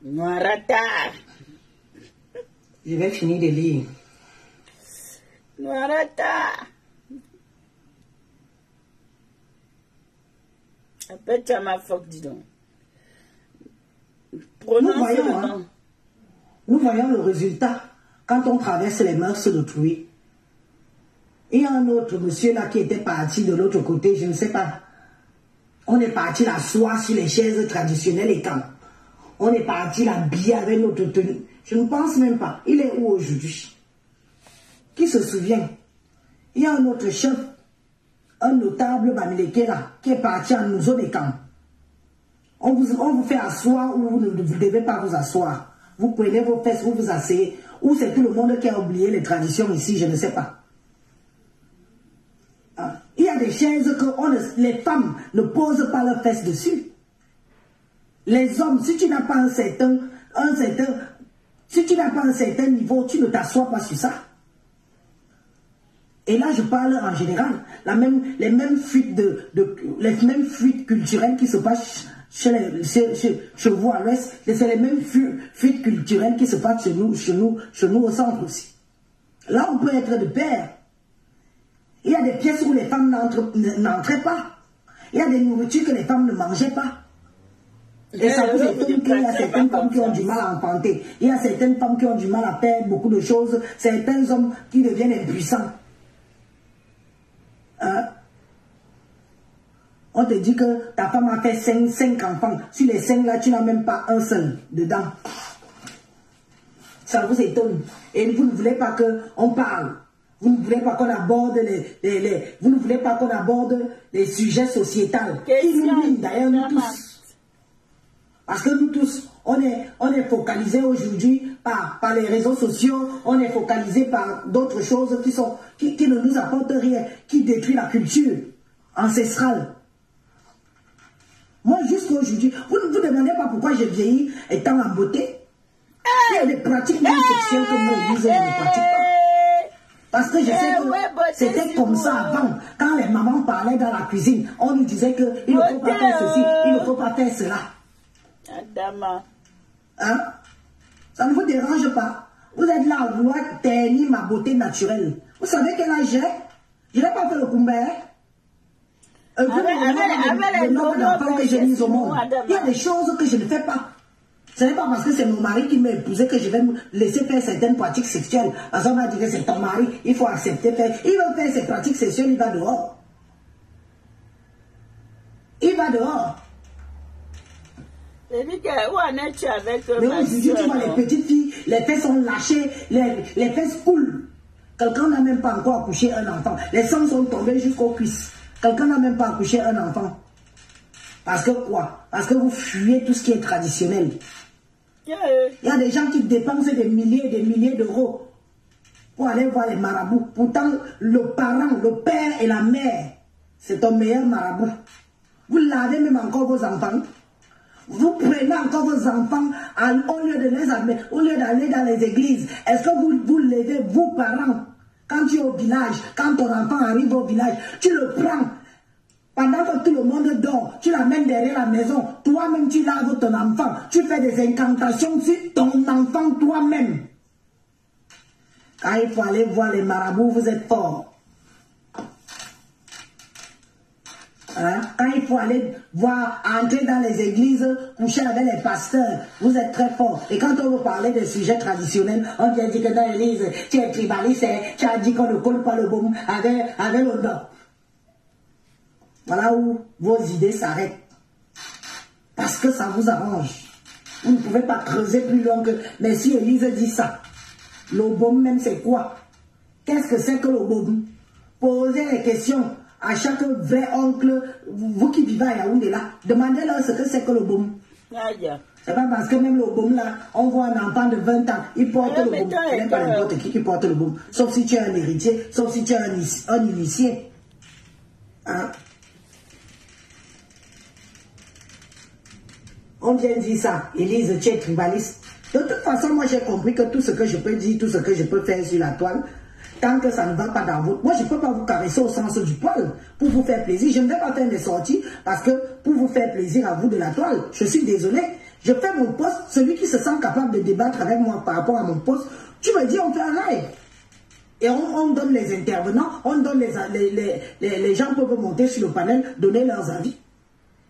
Noirata. Je vais finir de lire. Noirata. Appelle ma foc, dis donc. Nous voyons le résultat quand on traverse les mœurs d'autrui. Il y a un autre monsieur là qui était parti de l'autre côté, je ne sais pas. On est parti l'asseoir sur les chaises traditionnelles et quand on est parti l'habiller avec notre tenue. Je ne pense même pas. Il est où aujourd'hui? Qui se souvient? Il y a un autre chef, un notable Bamileke là, qui est parti en nous et quand. On vous fait asseoir ou vous ne devez pas vous asseoir. Vous prenez vos fesses, vous vous asseyez. Ou c'est tout le monde qui a oublié les traditions ici, je ne sais pas. Il y a des chaises que les femmes ne posent pas leurs fesses dessus. Les hommes, si tu n'as pas un certain niveau, tu ne t'assois pas sur ça. Et là, je parle en général. Les mêmes fuites culturelles qui se passent chez vous à l'ouest, c'est les mêmes fuites culturelles qui se passent chez nous au centre aussi. Là, on peut être de pair. Il y a des pièces où les femmes n'entraient pas. Il y a des nourritures que les femmes ne mangeaient pas. Et ça vous étonne qu'il y a certaines femmes qui ont du mal à enfanter. Il y a certaines femmes qui ont du mal à faire beaucoup de choses. Certains hommes qui deviennent impuissants. On te dit que ta femme a fait 5 enfants. Sur les 5 là, tu n'as même pas un seul dedans. Ça vous étonne. Et vous ne voulez pas qu'on parle. Vous ne voulez pas qu'on aborde vous ne voulez pas qu'on aborde les sujets sociétaux qui nous minent d'ailleurs nous tous. Parce que nous tous, on est focalisés aujourd'hui par les réseaux sociaux, on est focalisés par d'autres choses qui ne nous apportent rien, qui détruisent la culture ancestrale. Moi, jusqu'à aujourd'hui, vous ne vous demandez pas pourquoi j'ai vieilli étant en beauté. Il y a des pratiques non sexuelles que moi, je ne pratique pas. Parce que je sais que c'était comme ça avant. Quand les mamans parlaient dans la cuisine, on nous disait qu'il ne faut pas faire ceci, il ne faut pas faire cela. Hein? Ça ne vous dérange pas? Vous êtes là à vouloir ternir ma beauté naturelle. Vous savez quel âge j'ai? Je n'ai pas fait le combat. Le nombre d'enfants que j'ai mis au monde. Il y a des choses que je ne fais pas. Ce n'est pas parce que c'est mon mari qui m'a épousé que je vais me laisser faire certaines pratiques sexuelles. Parce qu'on m'a dit que c'est ton mari, il faut accepter faire. Il veut faire ses pratiques sexuelles, il va dehors. Il va dehors. Mais aujourd'hui, tu vois les petites filles, les fesses sont lâchées, les fesses coulent. Quelqu'un n'a même pas encore accouché un enfant. Les sangs sont tombés jusqu'aux cuisses. Quelqu'un n'a même pas accouché un enfant. Parce que quoi? Parce que vous fuyez tout ce qui est traditionnel. Il y a des gens qui dépensent des milliers et des milliers d'euros pour aller voir les marabouts. Pourtant, le parent, le père et la mère, c'est ton meilleur marabout. Vous lavez même encore vos enfants. Vous prenez encore vos enfants au lieu d'aller dans les églises. Est-ce que vous levez, vous parents, quand tu es au village, quand ton enfant arrive au village, tu le prends. Pendant que tout le monde dort, tu l'amènes derrière la maison. Toi-même, tu laves ton enfant. Tu fais des incantations sur ton enfant toi-même. Quand il faut aller voir les marabouts, vous êtes forts. Hein? Quand il faut aller entrer dans les églises, coucher avec les pasteurs, vous êtes très forts. Et quand on veut parler des sujets traditionnels, on vient dire que dans l'église, tu es tribaliste, tu as dit qu'on ne colle pas le baume avec le dos. Voilà où vos idées s'arrêtent. Parce que ça vous arrange. Vous ne pouvez pas creuser plus loin que... Mais si Élise dit ça, le baume même c'est quoi? Qu'est-ce que c'est que le baume? Posez les questions à chaque vrai oncle, vous qui vivez à Yaoundé là, demandez-leur ce que c'est que le baume. C'est pas parce que même le baume là, on voit un enfant de 20 ans, il porte le baume. Il n'est pas n'importe qui porte le baume. Sauf si tu es un héritier, sauf si tu es un initié. Hein? On vient dire ça, Élise, tu es tribaliste. De toute façon, moi j'ai compris que tout ce que je peux dire, tout ce que je peux faire sur la toile, tant que ça ne va pas dans votre... Moi je ne peux pas vous caresser au sens du poil pour vous faire plaisir. Je ne vais pas faire mes sorties parce que pour vous faire plaisir à vous de la toile, je suis désolé. Je fais mon poste, celui qui se sent capable de débattre avec moi par rapport à mon poste, tu me dis on fait un live. Et on donne les intervenants, on donne les gens peuvent monter sur le panel, donner leurs avis.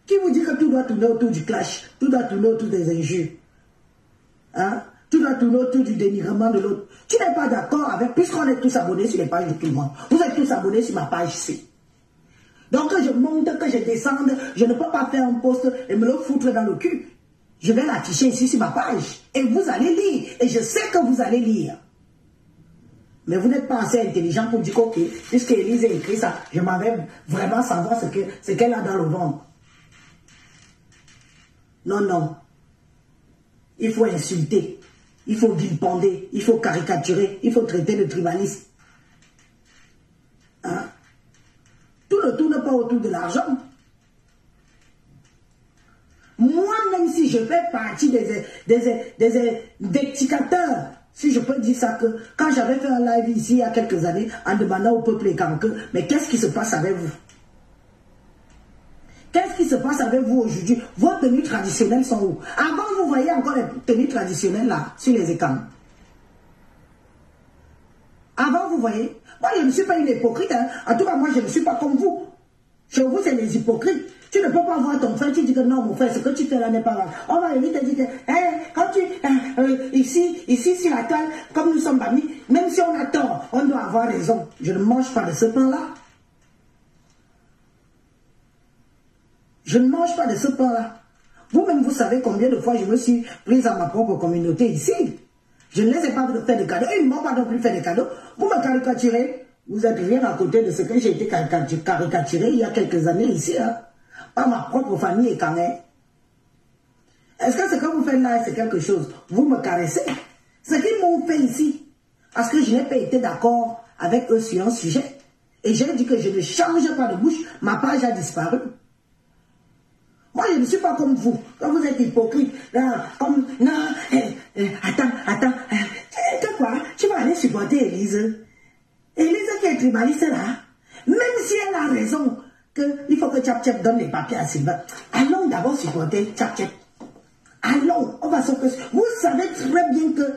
Qui vous dit que tout doit tourner autour du clash, tout doit tourner autour des injures? Hein? Tu dois tourner autour du dénigrement de l'autre. Tu n'es pas d'accord avec, puisqu'on est tous abonnés sur les pages de tout le monde. Vous êtes tous abonnés sur ma page ici. Donc que je monte, que je descende, je ne peux pas faire un post et me le foutre dans le cul. Je vais l'afficher ici sur ma page. Et vous allez lire. Et je sais que vous allez lire. Mais vous n'êtes pas assez intelligent pour dire ok, puisque Élise a écrit ça, je m'en vais vraiment savoir ce qu'elle a dans le ventre. Non, non. Il faut insulter. Il faut vilipender. Il faut caricaturer. Il faut traiter de tribaliste. Hein? Tout ne tourne pas autour de l'argent. Moi, même si je fais partie des dictateurs, si je peux dire ça, que quand j'avais fait un live ici il y a quelques années, en demandant au peuple écanqué, mais qu'est-ce qui se passe avec vous? Qu'est-ce qui se passe avec vous aujourd'hui? Vos tenues traditionnelles sont où? Avant, vous voyez encore les tenues traditionnelles là, sur les écrans. Avant, vous voyez. Moi, je ne suis pas une hypocrite. Hein. En tout cas, moi, je ne suis pas comme vous. Chez vous, c'est les hypocrites. Tu ne peux pas voir ton frère, tu dis que non, mon frère, ce que tu fais là n'est pas grave. On va vite te dire que, quand tu, ici, sur la toile, comme nous sommes amis, même si on a tort, on doit avoir raison. Je ne mange pas de ce pain-là. Je ne mange pas de ce pain-là. Vous-même, vous savez combien de fois je me suis prise à ma propre communauté ici. Je ne les ai pas fait de cadeaux. Ils ne m'ont pas non plus fait de cadeaux. Vous me caricaturez. Vous êtes rien à côté de ce que j'ai été caricaturé il y a quelques années ici. Hein, par ma propre famille et quand même. Est-ce que ce que vous faites là, c'est quelque chose? Vous me caressez. Ce qu'ils m'ont fait ici. Parce que je n'ai pas été d'accord avec eux sur un sujet. Et j'ai dit que je ne change pas de bouche. Ma page a disparu. Moi, je ne suis pas comme vous. Quand vous êtes hypocrite, là, comme, non, attends, que quoi? Tu vas aller supporter Élise. Élise qui est tribaliste là, même si elle a raison qu'il faut que Tchap Tchap donne les papiers à Sylvain, allons d'abord supporter Tchap Tchap. Allons, on va s'occuper. Vous savez très bien que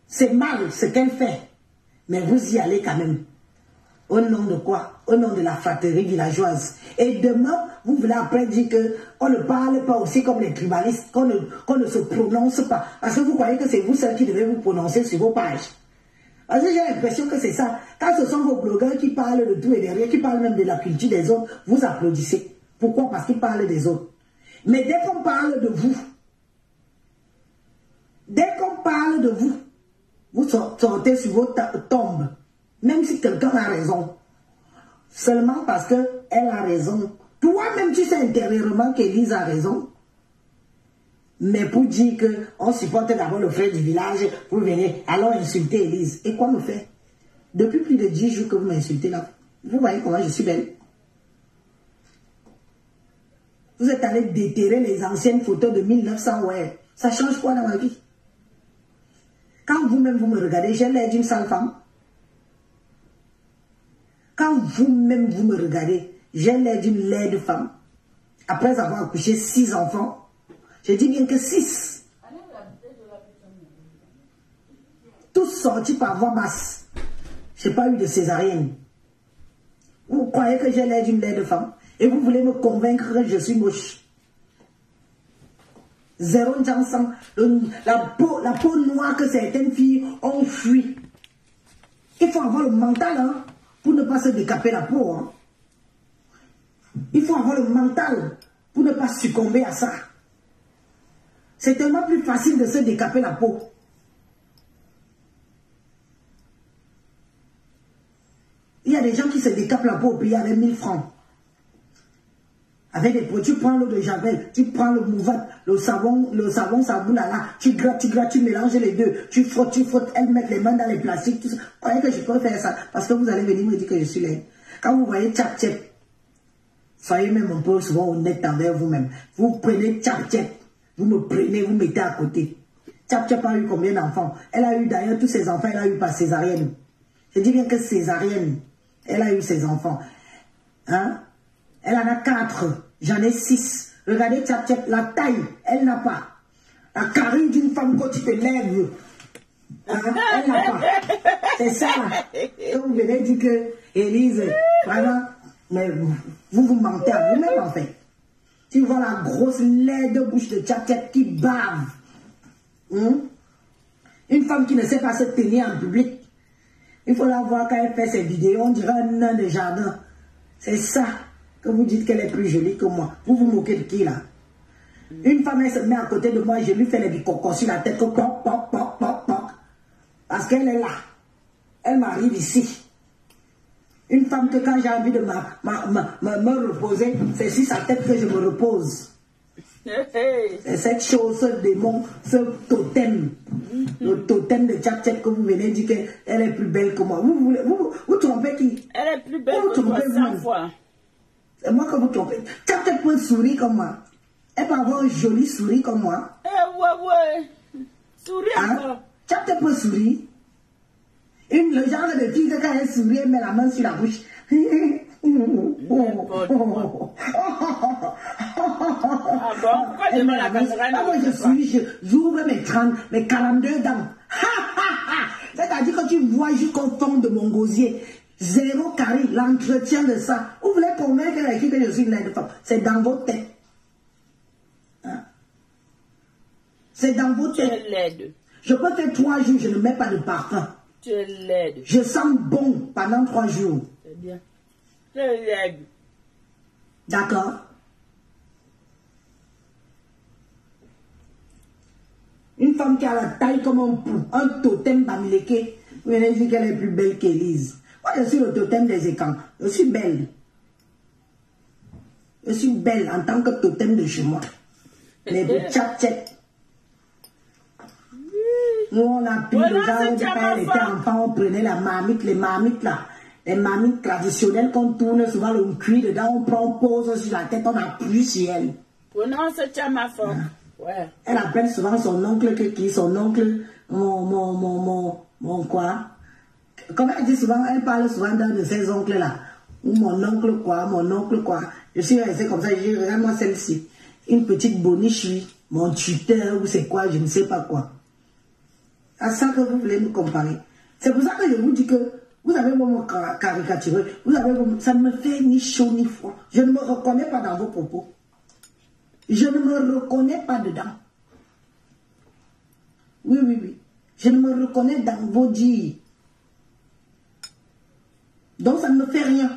c'est mal ce qu'elle fait, mais vous y allez quand même. Au nom de quoi? Au nom de la fraternité villageoise. Et demain, vous voulez après dire qu'on ne parle pas aussi comme les tribalistes, qu'on ne se prononce pas. Parce que vous croyez que c'est vous seul qui devez vous prononcer sur vos pages. Parce que j'ai l'impression que c'est ça. Quand ce sont vos blogueurs qui parlent de tout et de rien, qui parlent même de la culture des autres, vous applaudissez. Pourquoi? Parce qu'ils parlent des autres. Mais dès qu'on parle de vous, vous sortez sur vos tombes. Même si quelqu'un a raison. Seulement parce qu'elle a raison. Toi-même, tu sais intérieurement qu'Élise a raison. Mais pour dire qu'on supporte d'abord le frère du village, vous venez, allons insulter Élise. Et quoi me fait? Depuis plus de 10 jours que vous m'insultez là. Vous voyez comment je suis belle. Vous êtes allé déterrer les anciennes photos de 1900, ouais. Ça change quoi dans ma vie? Quand vous-même vous me regardez, j'ai l'air d'une sale femme. Quand vous-même vous me regardez, j'ai l'air d'une laide femme. Après avoir accouché 6 enfants, je dis bien que 6. Tous sortis par voie basse. Je n'ai pas eu de césarienne. Vous croyez que j'ai l'air d'une laide femme? Et vous voulez me convaincre que je suis moche? Zéro sang, la peau noire que certaines filles ont fui. Il faut avoir le mental, hein, pour ne pas se décaper la peau. Hein. Il faut avoir le mental pour ne pas succomber à ça. C'est tellement plus facile de se décaper la peau. Il y a des gens qui se décapent la peau au prix avec 1000 francs. Avec des produits, tu prends l'eau de Javel, tu prends le mouvat, le savon là, tu grattes, tu mélanges les deux, tu frottes, elles mettent les mains dans les plastiques, tout ça. Vous croyez que je peux faire ça? Parce que vous allez venir me dire que je suis laide. Quand vous voyez Tchap Tchap, soyez même un peu souvent honnête envers vous-même. Vous prenez Tchap Tchap, vous me prenez, vous mettez à côté. Tchap Tchap a eu combien d'enfants? Elle a eu d'ailleurs tous ses enfants, elle a eu par césarienne. Je dis bien que césarienne, elle a eu ses enfants. Hein? Elle en a 4, j'en ai 6. Regardez Tchap Tchap, la taille, elle n'a pas. La carrure d'une femme quand tu te lèves, hein, elle n'a pas. C'est ça. Et vous venez dire que Élise, vraiment, mais vous mentez à vous-même en fait. Tu vois la grosse laide bouche de Tchap Tchap qui bave. Une femme qui ne sait pas se tenir en public. Il faut la voir quand elle fait ses vidéos, on dirait un nain de jardin. C'est ça que vous dites qu'elle est plus jolie que moi. Vous vous moquez de qui là? Une femme, elle se met à côté de moi et je lui fais les bicocos sur la tête. Poc, poc, poc, poc, poc. Parce qu'elle est là. Elle m'arrive ici. Une femme que quand j'ai envie de me reposer, c'est sur sa tête que je me repose. C'est cette chose, ce démon, ce totem. Le totem de Tchap-Tchap que vous venez dire qu'elle est plus belle que moi. Vous trompez qui? Elle est plus belle que toi 100 fois. C'est moi que vous trompez. Tchap-Tchap peut sourire comme moi. Elle peut avoir un joli sourire comme moi. Ouais. Sourire encore. Tchap-Tchap peut sourire. Le genre de fille que quand elle sourit, elle met la main sur la bouche. Elle met la main. Moi je souris, j'ouvre mes 42 dents. C'est-à-dire que tu vois jusqu'au fond de mon gosier. 0 carré, l'entretien de ça. Vous voulez convaincre les filles que je suis une laide femme. C'est dans vos têtes. C'est dans vos têtes. Tu es laide. Je peux faire 3 jours, je ne mets pas de parfum. Tu es laide. Je sens bon pendant 3 jours. C'est bien. Tu es laide. D'accord. Une femme qui a la taille comme un pou, un totem bamileke, vous venez dire qu'elle est plus belle qu'Élise. Moi, je suis le totem des écrans. Je suis belle. Je suis belle en tant que totem de chez moi. Les petits tchap-tchap. Nous, on a pris le genre, quand elle était enfant, on prenait la marmite, les marmites là. Les marmites traditionnelles qu'on tourne souvent le cuir dedans, on prend, on pose sur la tête, on appuie sur elle. Prenons ce tchama fort. Ouais. Elle appelle souvent son oncle qui, son oncle, mon quoi. Comme elle dit souvent, elle parle souvent d'un de ses oncles là. Ou mon oncle quoi. Je suis restée comme ça, je dis, regarde-moi celle-ci. Une petite boniche, mon tuteur, ou c'est quoi, je ne sais pas quoi. À ça que vous voulez nous comparer. C'est pour ça que je vous dis que vous avez vraiment caricaturé. Ça ne me fait ni chaud ni froid. Je ne me reconnais pas dans vos propos. Je ne me reconnais pas dedans. Oui. Je ne me reconnais dans vos dires. Donc ça ne me fait rien.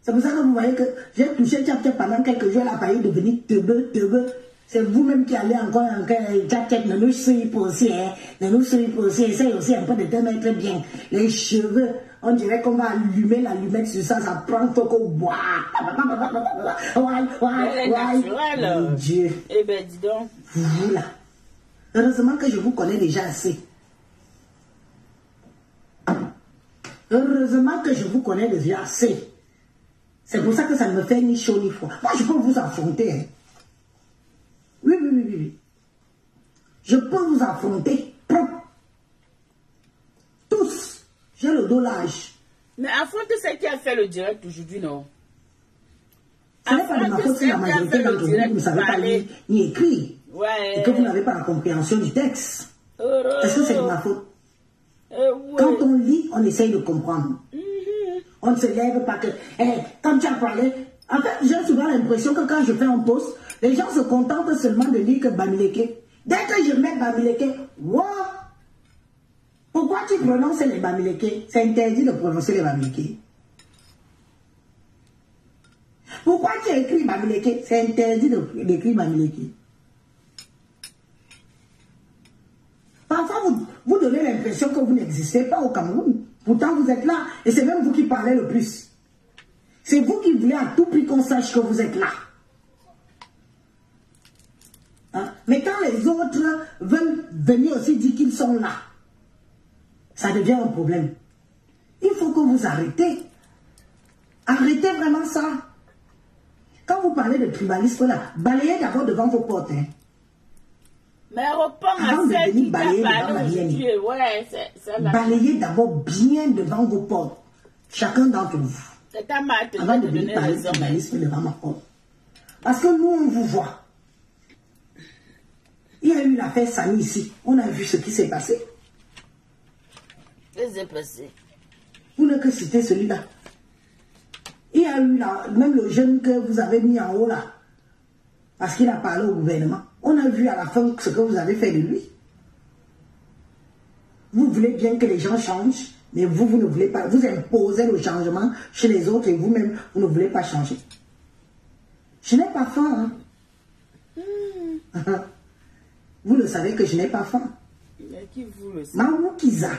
C'est pour ça que vous voyez que j'ai touché Tchap-Tchap pendant quelques jours, elle a failli devenir teubeux. C'est vous-même qui allez encore Tchap-Tchap, ne nous soyez pas aussi, hein. Ne nous soyez pas aussi, essaye aussi un peu de te mettre bien. Les cheveux, on dirait qu'on va allumer l'allumette sur ça, ça prend faut qu'on boit. Elle est naturelle. Mon Dieu. Eh ben dis donc. Vous là. Heureusement que je vous connais déjà assez. Heureusement que je vous connais déjà assez. C'est pour ça que ça ne me fait ni chaud ni froid. Moi, je peux vous affronter. Hein. Oui. Je peux vous affronter. Tous. J'ai le dos large. Mais affronte celle qui a fait le direct aujourd'hui, non? Ce n'est pas de ma faute si la majorité d'entre vous ne savez pas lire ni écrire. Ouais. Et que vous n'avez pas la compréhension du texte. Est-ce que c'est de ma faute? Ouais. Quand on lit, on essaye de comprendre. On ne se lève pas que... quand tu as parlé... En fait, j'ai souvent l'impression que quand je fais un post, les gens se contentent seulement de lire que Bamileke. Dès que je mets Bamileke, wow! Pourquoi tu prononces les Bamileke? C'est interdit de prononcer les Bamileke. Pourquoi tu écris Bamileke? C'est interdit d'écrire Bamileke. Parfois, vous donnez l'impression que vous n'existez pas au Cameroun. Pourtant, vous êtes là. Et c'est même vous qui parlez le plus. C'est vous qui voulez à tout prix qu'on sache que vous êtes là. Hein? Mais quand les autres veulent venir aussi dire qu'ils sont là, ça devient un problème. Il faut que vous arrêtez. Arrêtez vraiment ça. Quand vous parlez de tribalisme là, balayez d'abord devant vos portes. Hein. Mais reprends à celle qui t'a parlé aujourd'hui. Ouais, c'est la... Balayez d'abord bien devant vos portes. Chacun d'entre vous. Avant de venir parler de tribalisme devant ma porte. Parce que nous, on vous voit. Il y a eu l'affaire Sani ici. On a vu ce qui s'est passé. Qu'est-ce qui s'est passé? Vous n'avez que citer celui-là. Il y a eu même le jeune que vous avez mis en haut là. Parce qu'il a parlé au gouvernement. On a vu à la fin ce que vous avez fait de lui. Vous voulez bien que les gens changent, mais vous ne voulez pas. Vous imposez le changement chez les autres et vous-même, vous ne voulez pas changer. Je n'ai pas faim. Hein? Vous le savez que je n'ai pas faim. Qui vous le savez? Maman Kiza.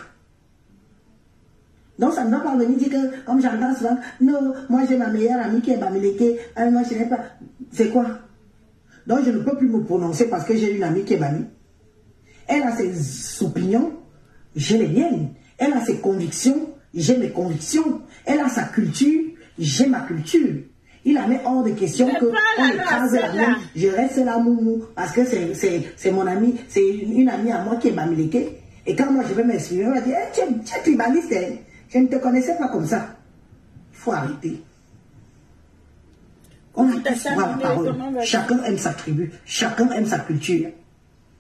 Donc ça ne va pas venir dire que, comme j'entends souvent, non, moi j'ai ma meilleure amie qui est Bamileke, moi je n'ai pas. C'est quoi? Donc je ne peux plus me prononcer parce que j'ai une amie qui est Bami. Elle a ses opinions, j'ai les miennes. Elle a ses convictions, j'ai mes convictions. Elle a sa culture, j'ai ma culture. Il en est hors de question qu'on écrase la mienne. Je reste là, moumou, parce que c'est mon ami, c'est une amie à moi qui est Bamileke. Et quand moi je vais m'exprimer, on va dire, hey, tu es tribaliste, hein? Je ne te connaissais pas comme ça. Il faut arrêter. On a tous droit à la parole. Chacun aime sa tribu, chacun aime sa culture.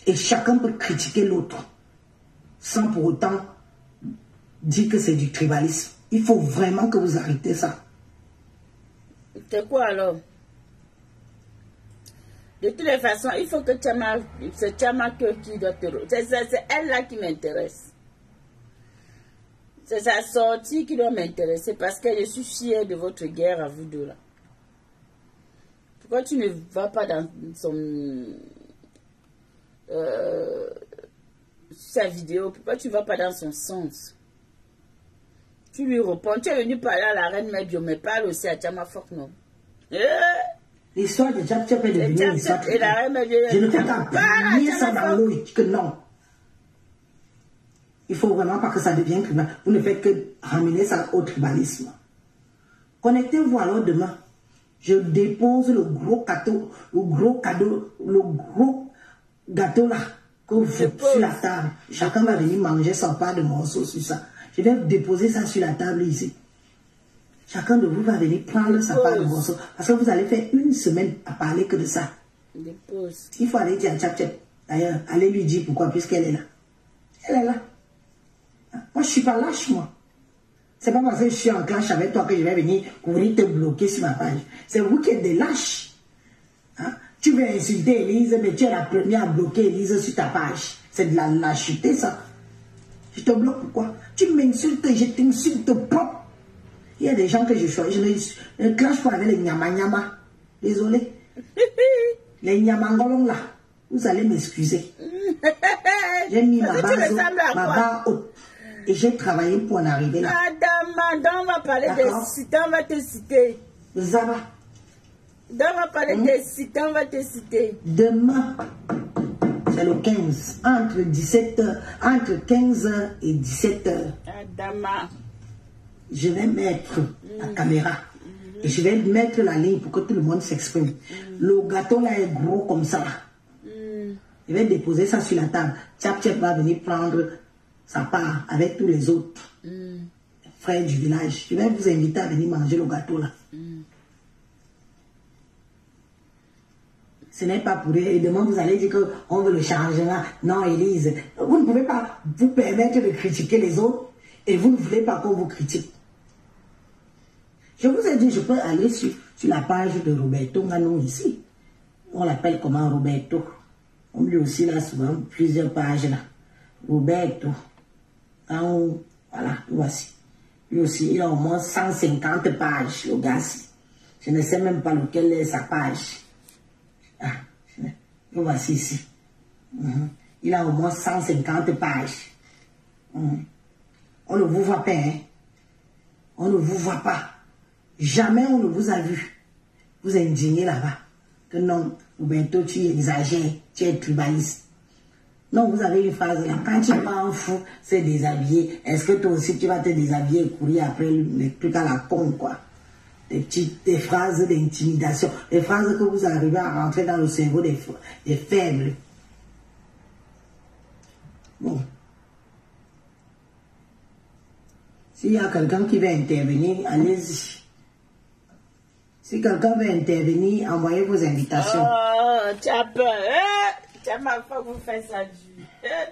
Et chacun peut critiquer l'autre. Sans pour autant dire que c'est du tribalisme. Il faut vraiment que vous arrêtez ça. C'est quoi alors? De toutes les façons, il faut que c'est Tchama qui doit te... C'est elle-là qui m'intéresse. C'est sa sortie qui doit m'intéresser parce que je suis fière de votre guerre à vous deux là. Pourquoi tu ne vas pas dans sa vidéo? Pourquoi tu ne vas pas dans son sens? Tu lui réponds. Tu es venu parler à la reine Medjo, mais parle aussi à Tchama Fok, non? L'histoire de Tchap Tchap est devenue une histoire. Je ne peux pas nier ça dans l'eau que non. Il faut vraiment pas que ça devienne tribal. Vous ne faites que ramener ça au tribalisme. Connectez-vous alors demain. Je dépose le gros gâteau, le gros gâteau là, que vous faites sur la table. Chacun va venir manger son part de morceaux sur ça. Je vais déposer ça sur la table ici. Chacun de vous va venir prendre sa part de morceaux. Parce que vous allez faire une semaine à parler que de ça. Dépose. Il faut aller dire à Tchap Tchap. D'ailleurs, allez lui dire pourquoi, puisqu'elle est là. Elle est là. Moi, je ne suis pas lâche, moi. C'est pas parce que je suis en clash avec toi que je vais venir te bloquer sur ma page. C'est vous qui êtes des lâches. Hein? Tu veux insulter Élise, mais tu es la première à bloquer Élise sur ta page. C'est de la lâcheté, ça. Je te bloque pourquoi? Tu m'insultes, je t'insulte pas. Il y a des gens que je choisis. Je ne clash pas avec les nyama-nyama. Désolé. Les nyamangolons là. Vous allez m'excuser. J'ai mis ma barre haute. Et j'ai travaillé pour en arriver là. Madame, on va parler des sites, on va te citer. Ça va. On va parler des sites, on va te citer. Demain, c'est le 15, entre 15h et 17h. Adama. Je vais mettre la caméra. Et je vais mettre la ligne pour que tout le monde s'exprime. Le gâteau là est gros comme ça. Je vais déposer ça sur la table. Tchap Tchap va venir prendre sa part avec tous les autres frères du village. Je vais vous inviter à venir manger le gâteau là. Ce n'est pas pour rien. Et demain, vous allez dire qu'on veut le changement. Non, Élise, vous ne pouvez pas vous permettre de critiquer les autres et vous ne voulez pas qu'on vous critique. Je vous ai dit, je peux aller sur la page de Roberto Ngano ici. On l'appelle comment Roberto? On lui aussi là souvent plusieurs pages là. Roberto. En haut, voilà, voici. Lui aussi, il a au moins 150 pages, le gars. Je ne sais même pas lequel est sa page. Ah, le voici ici. Il a au moins 150 pages. On ne vous voit pas, hein. On ne vous voit pas. Jamais on ne vous a vu. Vous indignez là-bas. Que non, Roberto, tu exagères, tu es tribaliste. Non, vous avez une phrase là. Quand tu vas en fou, c'est déshabillé. Est-ce que toi aussi tu vas te déshabiller et courir après les trucs à la con, quoi? Des phrases d'intimidation. Des phrases que vous arrivez à rentrer dans le cerveau des faibles. Bon. S'il y a quelqu'un qui veut intervenir, allez-y. Si quelqu'un veut intervenir, envoyez vos invitations. Oh, tu as peur, hein? Tu as ma foi, vous faites ça du.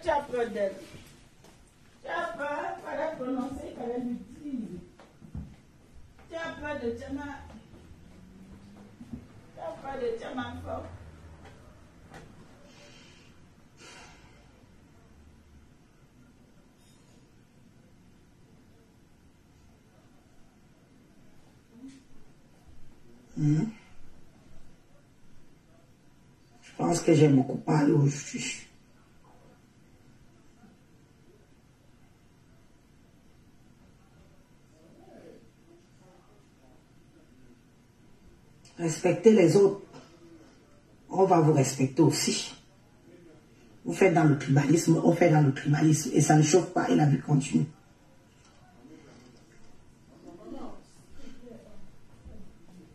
Tu as peur d'elle. Tu as peur, il fallait prononcer, il fallait lui dire. Tu as peur de Tchama. Tu as peur de Tchama Fok. Je pense que j'ai beaucoup parlé aujourd'hui. Respectez les autres. On va vous respecter aussi. Vous faites dans le tribalisme, on fait dans le tribalisme. Et ça ne chauffe pas et la vie continue.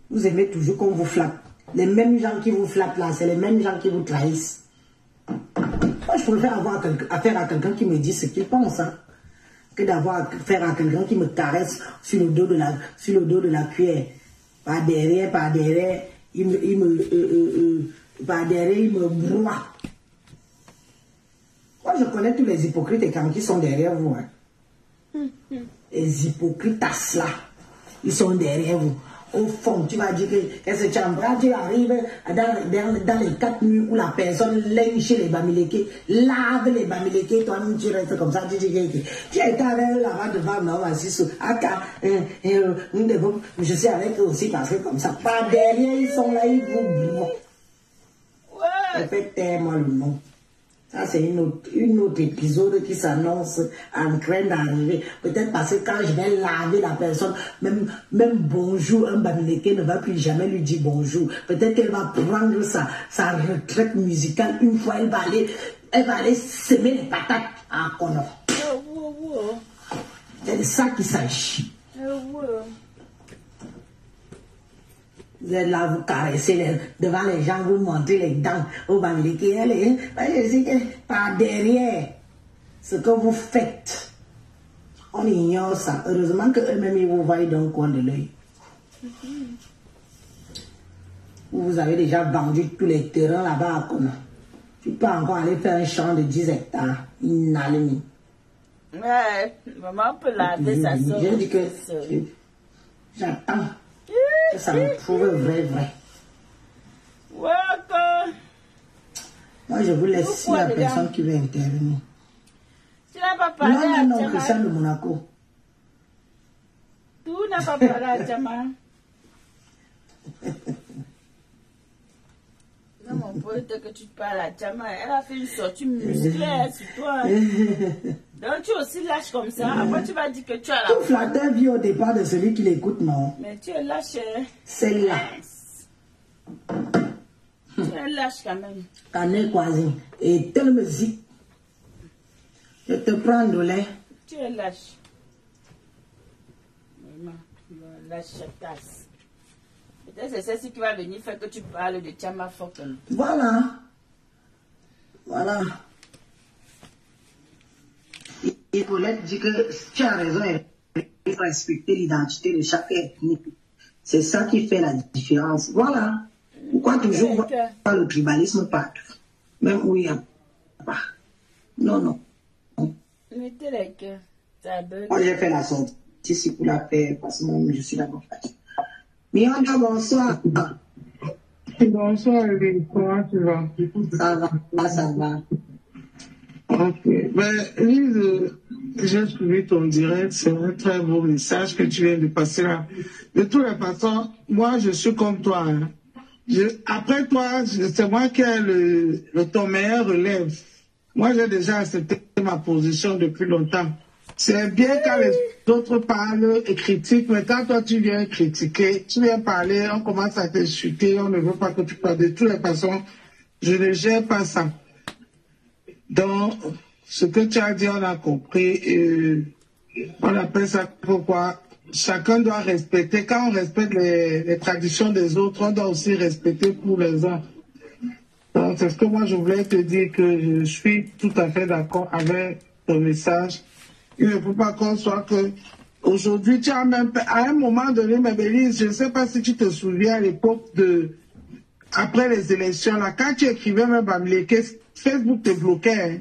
Vous aimez toujours qu'on vous flatte. Les mêmes gens qui vous flattent là, c'est les mêmes gens qui vous trahissent. Moi, je préfère avoir affaire à quelqu'un qui me dit ce qu'il pense, hein, que d'avoir affaire à quelqu'un qui me caresse sur le dos de la cuillère. Par derrière, il me broie. Moi, je connais tous les hypocrites et quand qui sont derrière vous. Hein. Les hypocrites là, ils sont derrière vous. Au fond, tu vas dire que tu arrives dans les 4 nuits où la personne lèche les bamileke, lave les bamileke, toi-même tu restes comme ça, tu dis que tu es avec là-bas devant, non, je suis avec eux aussi parce que comme ça, pas derrière, ils sont là, ils vous. Ouais. Répétez-moi le nom. Ça, c'est une autre épisode qui s'annonce en train d'arriver. Peut-être parce que quand je vais laver la personne, même bonjour, un bamileke ne va plus jamais lui dire bonjour. Peut-être qu'elle va prendre sa retraite musicale. Une fois, elle va aller semer les patates à Kono. C'est de ça qu'il s'agit. Vous êtes là, vous caressez devant les gens, vous montrez les dents au bamileke. Je sais que par derrière, ce que vous faites, on ignore ça. Heureusement qu'eux-mêmes, ils vous voient d'un coin de l'œil. Vous avez déjà vendu tous les terrains là-bas à Kona. Tu peux encore aller faire un champ de 10 hectares. Inalimi. Ouais, maman peut laver sa soeur. Je dis que j'attends. Que ça me prouve vrai. Ouais, moi, je vous laisse si la personne qui veut intervenir. Tu n'as pas parlé à Tchama. Non, Christian de Monaco. Tu n'as pas parlé à Tchama. Non, mon pote, que tu te parles à Tchama, elle a fait une sortie musclée sur toi. Donc tu es aussi lâche comme ça. Après tu vas dire que tu as la... Tout flatteur vit au départ de celui qui l'écoute, non? Mais tu es lâche. C'est là. Tu es lâche quand même. Canet Kwasi. Et telle musique. Je te prends de lait. Tu es lâche. Maman, lâche tasse. Peut-être c'est celle-ci qui va venir faire que tu parles de Tchama Fokken. Voilà. Et Paulette dit que tu as raison, il faut respecter l'identité de chaque ethnie. C'est ça qui fait la différence. Voilà. Pourquoi toujours voir le tribalisme partout? Même où il n'y a pas. Non. Mettez les cœurs. Moi, j'ai fait la sortie ici pour la paix parce que moi, je suis d'abord fatiguée. Mionda, bonsoir. Bonsoir, Elie. Comment tu vas? Ça va. Ok. Ben, Lise, j'ai suivi ton direct. C'est un très beau message que tu viens de passer là. De toutes les façons, moi, je suis comme toi. Hein. Après toi, c'est moi qui ai ton meilleur relève. Moi, j'ai déjà accepté ma position depuis longtemps. C'est bien quand les autres parlent et critiquent, mais quand toi tu viens critiquer, tu viens parler, on commence à t'insulter, on ne veut pas que tu parles. De toutes les façons, je ne gère pas ça. Donc, ce que tu as dit, on a compris. On appelle ça pourquoi chacun doit respecter. Quand on respecte les traditions des autres, on doit aussi respecter pour les uns. Donc, c'est ce que moi je voulais te dire, que je suis tout à fait d'accord avec ton message. Il ne faut pas qu'on soit que... Aujourd'hui, tu as même... À un moment donné, ma Bélise, je ne sais pas si tu te souviens à l'époque après les élections, là, quand tu écrivais même Bamileke, Facebook te bloquait.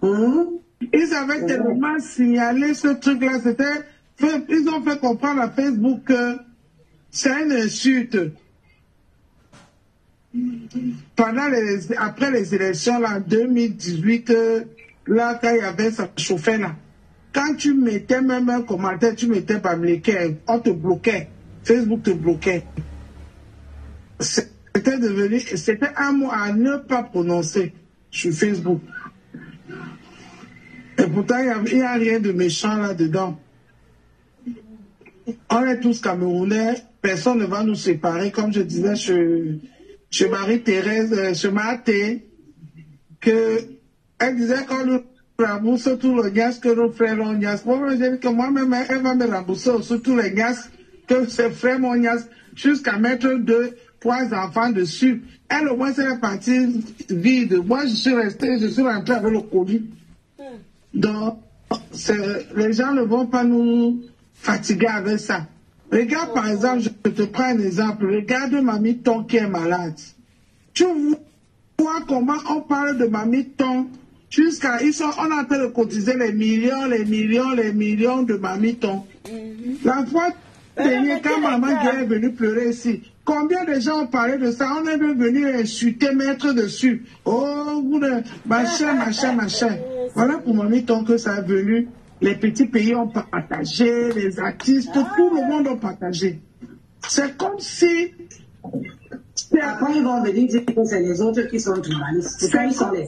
Hein? Ils avaient tellement signalé ce truc-là. Ils ont fait comprendre à Facebook que c'est une insulte. Après les élections, là, en 2018, là, quand il y avait ça chauffait là, quand tu mettais même un commentaire, tu mettais Bamileke, on te bloquait. Facebook te bloquait. c'était un mot à ne pas prononcer sur Facebook. Et pourtant, il n'y a rien de méchant là-dedans. On est tous Camerounais, personne ne va nous séparer, comme je disais chez Marie-Thérèse, chez Mathé, elle disait qu'on nous rembourse tout le gaz que nos frères ont gaz. Moi, je dis que moi-même, elle va me rembourser aussi tous les gaz que ses frères ont gaz, jusqu'à mettre 2, 3 enfants dessus. Elle, au moins, c'est la partie vide. Moi, je suis rentré avec le colis. Donc, les gens ne vont pas nous fatiguer avec ça. Regarde, par exemple, je te prends un exemple. Regarde Mamie Ton qui est malade. Tu vois comment on parle de Mamie Ton jusqu'à... on est en train de cotiser les millions de Mamie Ton. La fois dernière, quand Maman Guerre est venue pleurer ici, combien de gens ont parlé de ça? On est venu insulter, mettre dessus. Oh, machin. Voilà pour Mamie Ton que ça est venu. Les petits pays ont partagé, les artistes, tout le monde a partagé. C'est comme si... Après, ils vont venir dire que c'est les autres qui sont tribalistes. Ils sont les...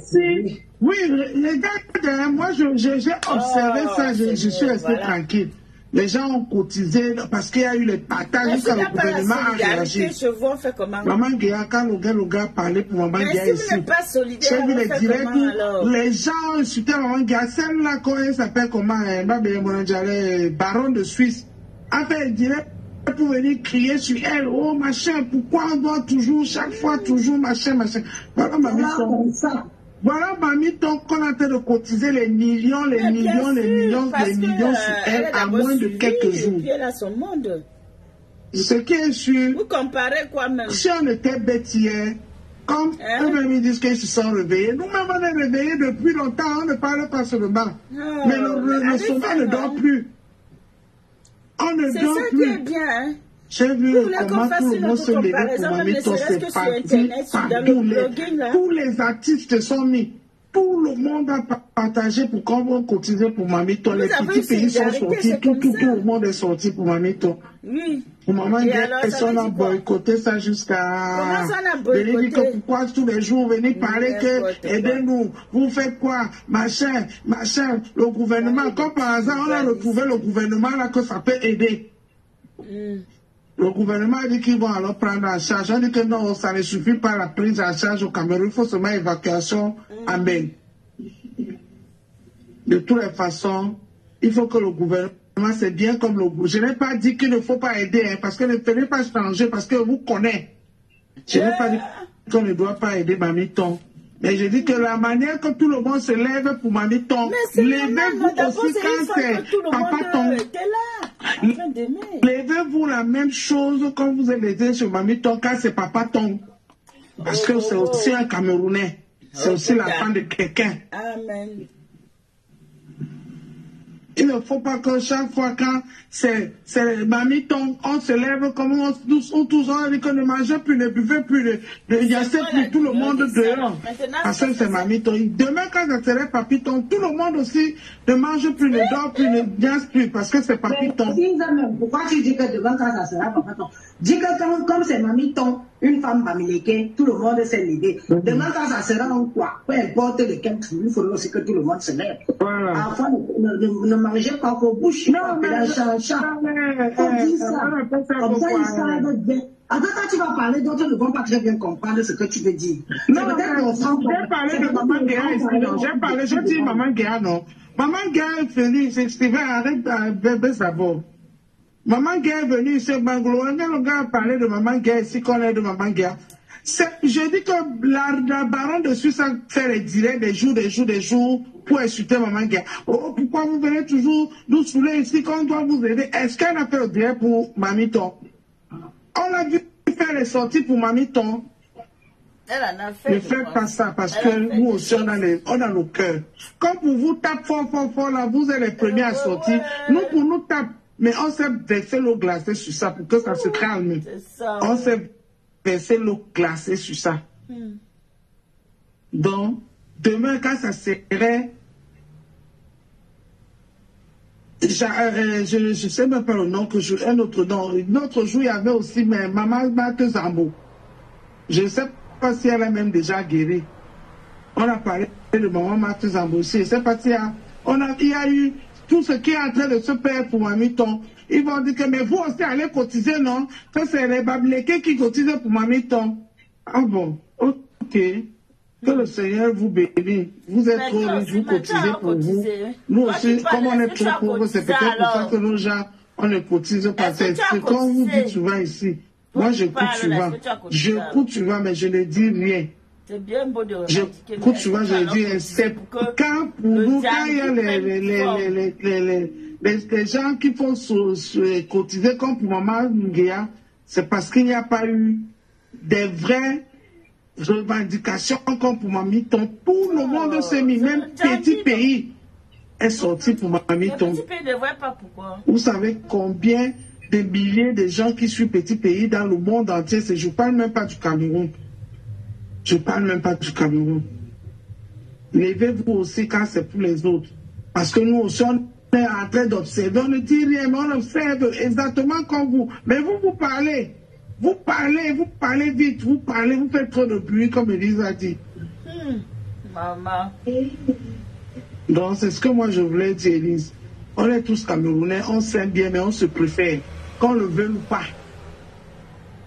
Oui, les gars, moi, j'ai observé ça, je suis resté tranquille. Les gens ont cotisé parce qu'il y a eu les partages quand le gouvernement a réagi. Maman Guéa, quand le gars parlait pour Maman Guéa ici, j'ai vu les directs où les gens ont insulté Maman Guéa. Celle-là, elle s'appelle comment? Baron de Suisse. A fait un direct pour venir crier sur elle. Oh machin, pourquoi on doit toujours, chaque fois, toujours machin. Voilà, Voilà, Mamie Ton qu'on a en train de cotiser les millions sur elle à moins de quelques jours. Ce qui est sûr, vous comparez quoi même? Si on était bêtes hier, comme eux-mêmes ils disent qu'ils se sont réveillés, nous-mêmes on est réveillés depuis longtemps, on ne parle pas seulement. Mais le sommeil ne dort plus. On ne dort plus. C'est ça qui est bien, hein? J'ai vu comment tout le monde se levait pour Mamie Ton, c'est parti partout. Tous les artistes sont mis. Tout le monde a partagé pour qu'on va cotiser pour Mamie Ton. Les petits pays sont sortis. Tout le monde est sorti pour Mamie Ton. Oui. Pour Maman Guerre, personne n'a boycotté ça jusqu'à... Comment ça n'a boycotté? Pourquoi tous les jours venir parler que aidez-nous, vous faites quoi, machin, le gouvernement. Comme par hasard, on a retrouvé le gouvernement là que ça peut aider. Le gouvernement a dit qu'ils vont alors prendre en charge. On dit que non, ça ne suffit pas la prise en charge au Cameroun. Il faut seulement évacuation en bain. De toutes les façons, il faut que le gouvernement, c'est bien comme le gouvernement. Je n'ai pas dit qu'il ne faut pas aider, hein, parce que ne venez pas changer, parce que vous connaissez. Je n'ai pas dit qu'on ne doit pas aider Mamie Ton. Mais je dis que la manière que tout le monde se lève pour Mamie Ton, levez-vous aussi quand c'est Papa Ton. Levez-vous la même chose quand vous êtes levé sur Mamie Ton quand c'est Papa Ton. Parce que c'est aussi un Camerounais. C'est aussi la femme de quelqu'un. Amen. Il ne faut pas que chaque fois quand c'est Mamie Ton, on se lève comme on tous on dit qu'on ne mangeait plus, ne buvait plus, ne yassait plus tout le monde dehors. Parce que c'est Mamie Ton. Demain quand ça serait Papi Ton, tout le monde aussi ne mange plus, ne dort plus, ne yasse plus parce que c'est Papi Ton. Pourquoi tu dis que demain quand ça sera Papa Ton? Dis que comme c'est Mamie Ton, une femme bamileke, tout le monde s'est levé. Demain quand ça sera en quoi? Peu importe de quel trou, il faudra aussi que tout le monde se lève. Enfin, ne mangez pas qu'au bouche. Non, mais on dit ça. Comme ça, ils savent bien. Attends, quand tu vas parler, d'autres ne vont pas très bien comprendre ce que tu veux dire. Non, j'ai parlé de Maman Guéa ici, non. Je dis Maman Guéa, non. Maman Guéa est venue, c'est Steven, arrête bébé d'abord. Maman Guéa est venue ici au Banglo. Le gars a parlé de Maman Guéa ici, qu'on est de Maman Guéa. Je dis que la baronne de Suisse a fait les directs des jours pour insulter Maman Guéa. Oh, pourquoi vous venez toujours nous saouler ici quand on doit vous aider? Est-ce qu'elle a fait le direct pour Mamie Ton? On l'a vu faire les sorties pour Mamie Ton. Elle en a fait. Ne faites pas ça parce que nous aussi on a nos cœurs. Comme pour vous tape fort là, vous êtes les premiers à sortir. Nous pour nous tape, mais on s'est versé l'eau glacée sur ça pour que ça se calme. On s'est versé l'eau glacée sur ça. Donc, demain quand ça serait, je ne sais même pas le nom que un autre nom. Un autre jour, il y avait aussi Maman Marthe Zambo. Je ne sais pas si elle a même déjà guéri. On a parlé de maman Marthe Zambossi. Je ne sais pas si il y a eu tout ce qui est en train de se faire pour Mamiton. Ils vont dire que, mais vous aussi allez cotiser, non? Que c'est les Bablékés qui cotisent pour Mamiton. Ah bon, ok. Que le Seigneur vous bénisse. Vous êtes trop riches, vous cotisez pour vous. Nous aussi, comme on est trop pauvres, c'est peut-être pour ça que nos gens, on ne cotise pas. C'est comme vous dites souvent ici. Moi, j'écoute souvent. J'écoute souvent, mais je ne dis rien. C'est bien beau de j'écoute souvent, je dis, c'est quand pour nous, quand il y a les gens qui font cotiser comme pour Maman Nguea, c'est parce qu'il n'y a pas eu des vraies revendications comme pour Mamiton. Tout le monde s'est mis, même petit pays est sorti pour Mamiton. Petit pays ne voit pas pourquoi. Vous savez combien de milliers de gens qui suivent petit pays dans le monde entier, je ne parle même pas du Cameroun. Je ne parle même pas du Cameroun. Levez-vous aussi quand c'est pour les autres. Parce que nous aussi, on est en train d'observer. On ne dit rien, mais on observe exactement comme vous. Mais vous parlez. Vous parlez vite. Vous parlez, vous faites trop de bruit, comme Elise a dit. Maman. Donc, c'est ce que moi je voulais dire, Elise. On est tous Camerounais, on s'aime bien, mais on se préfère. Qu'on le veuille ou pas.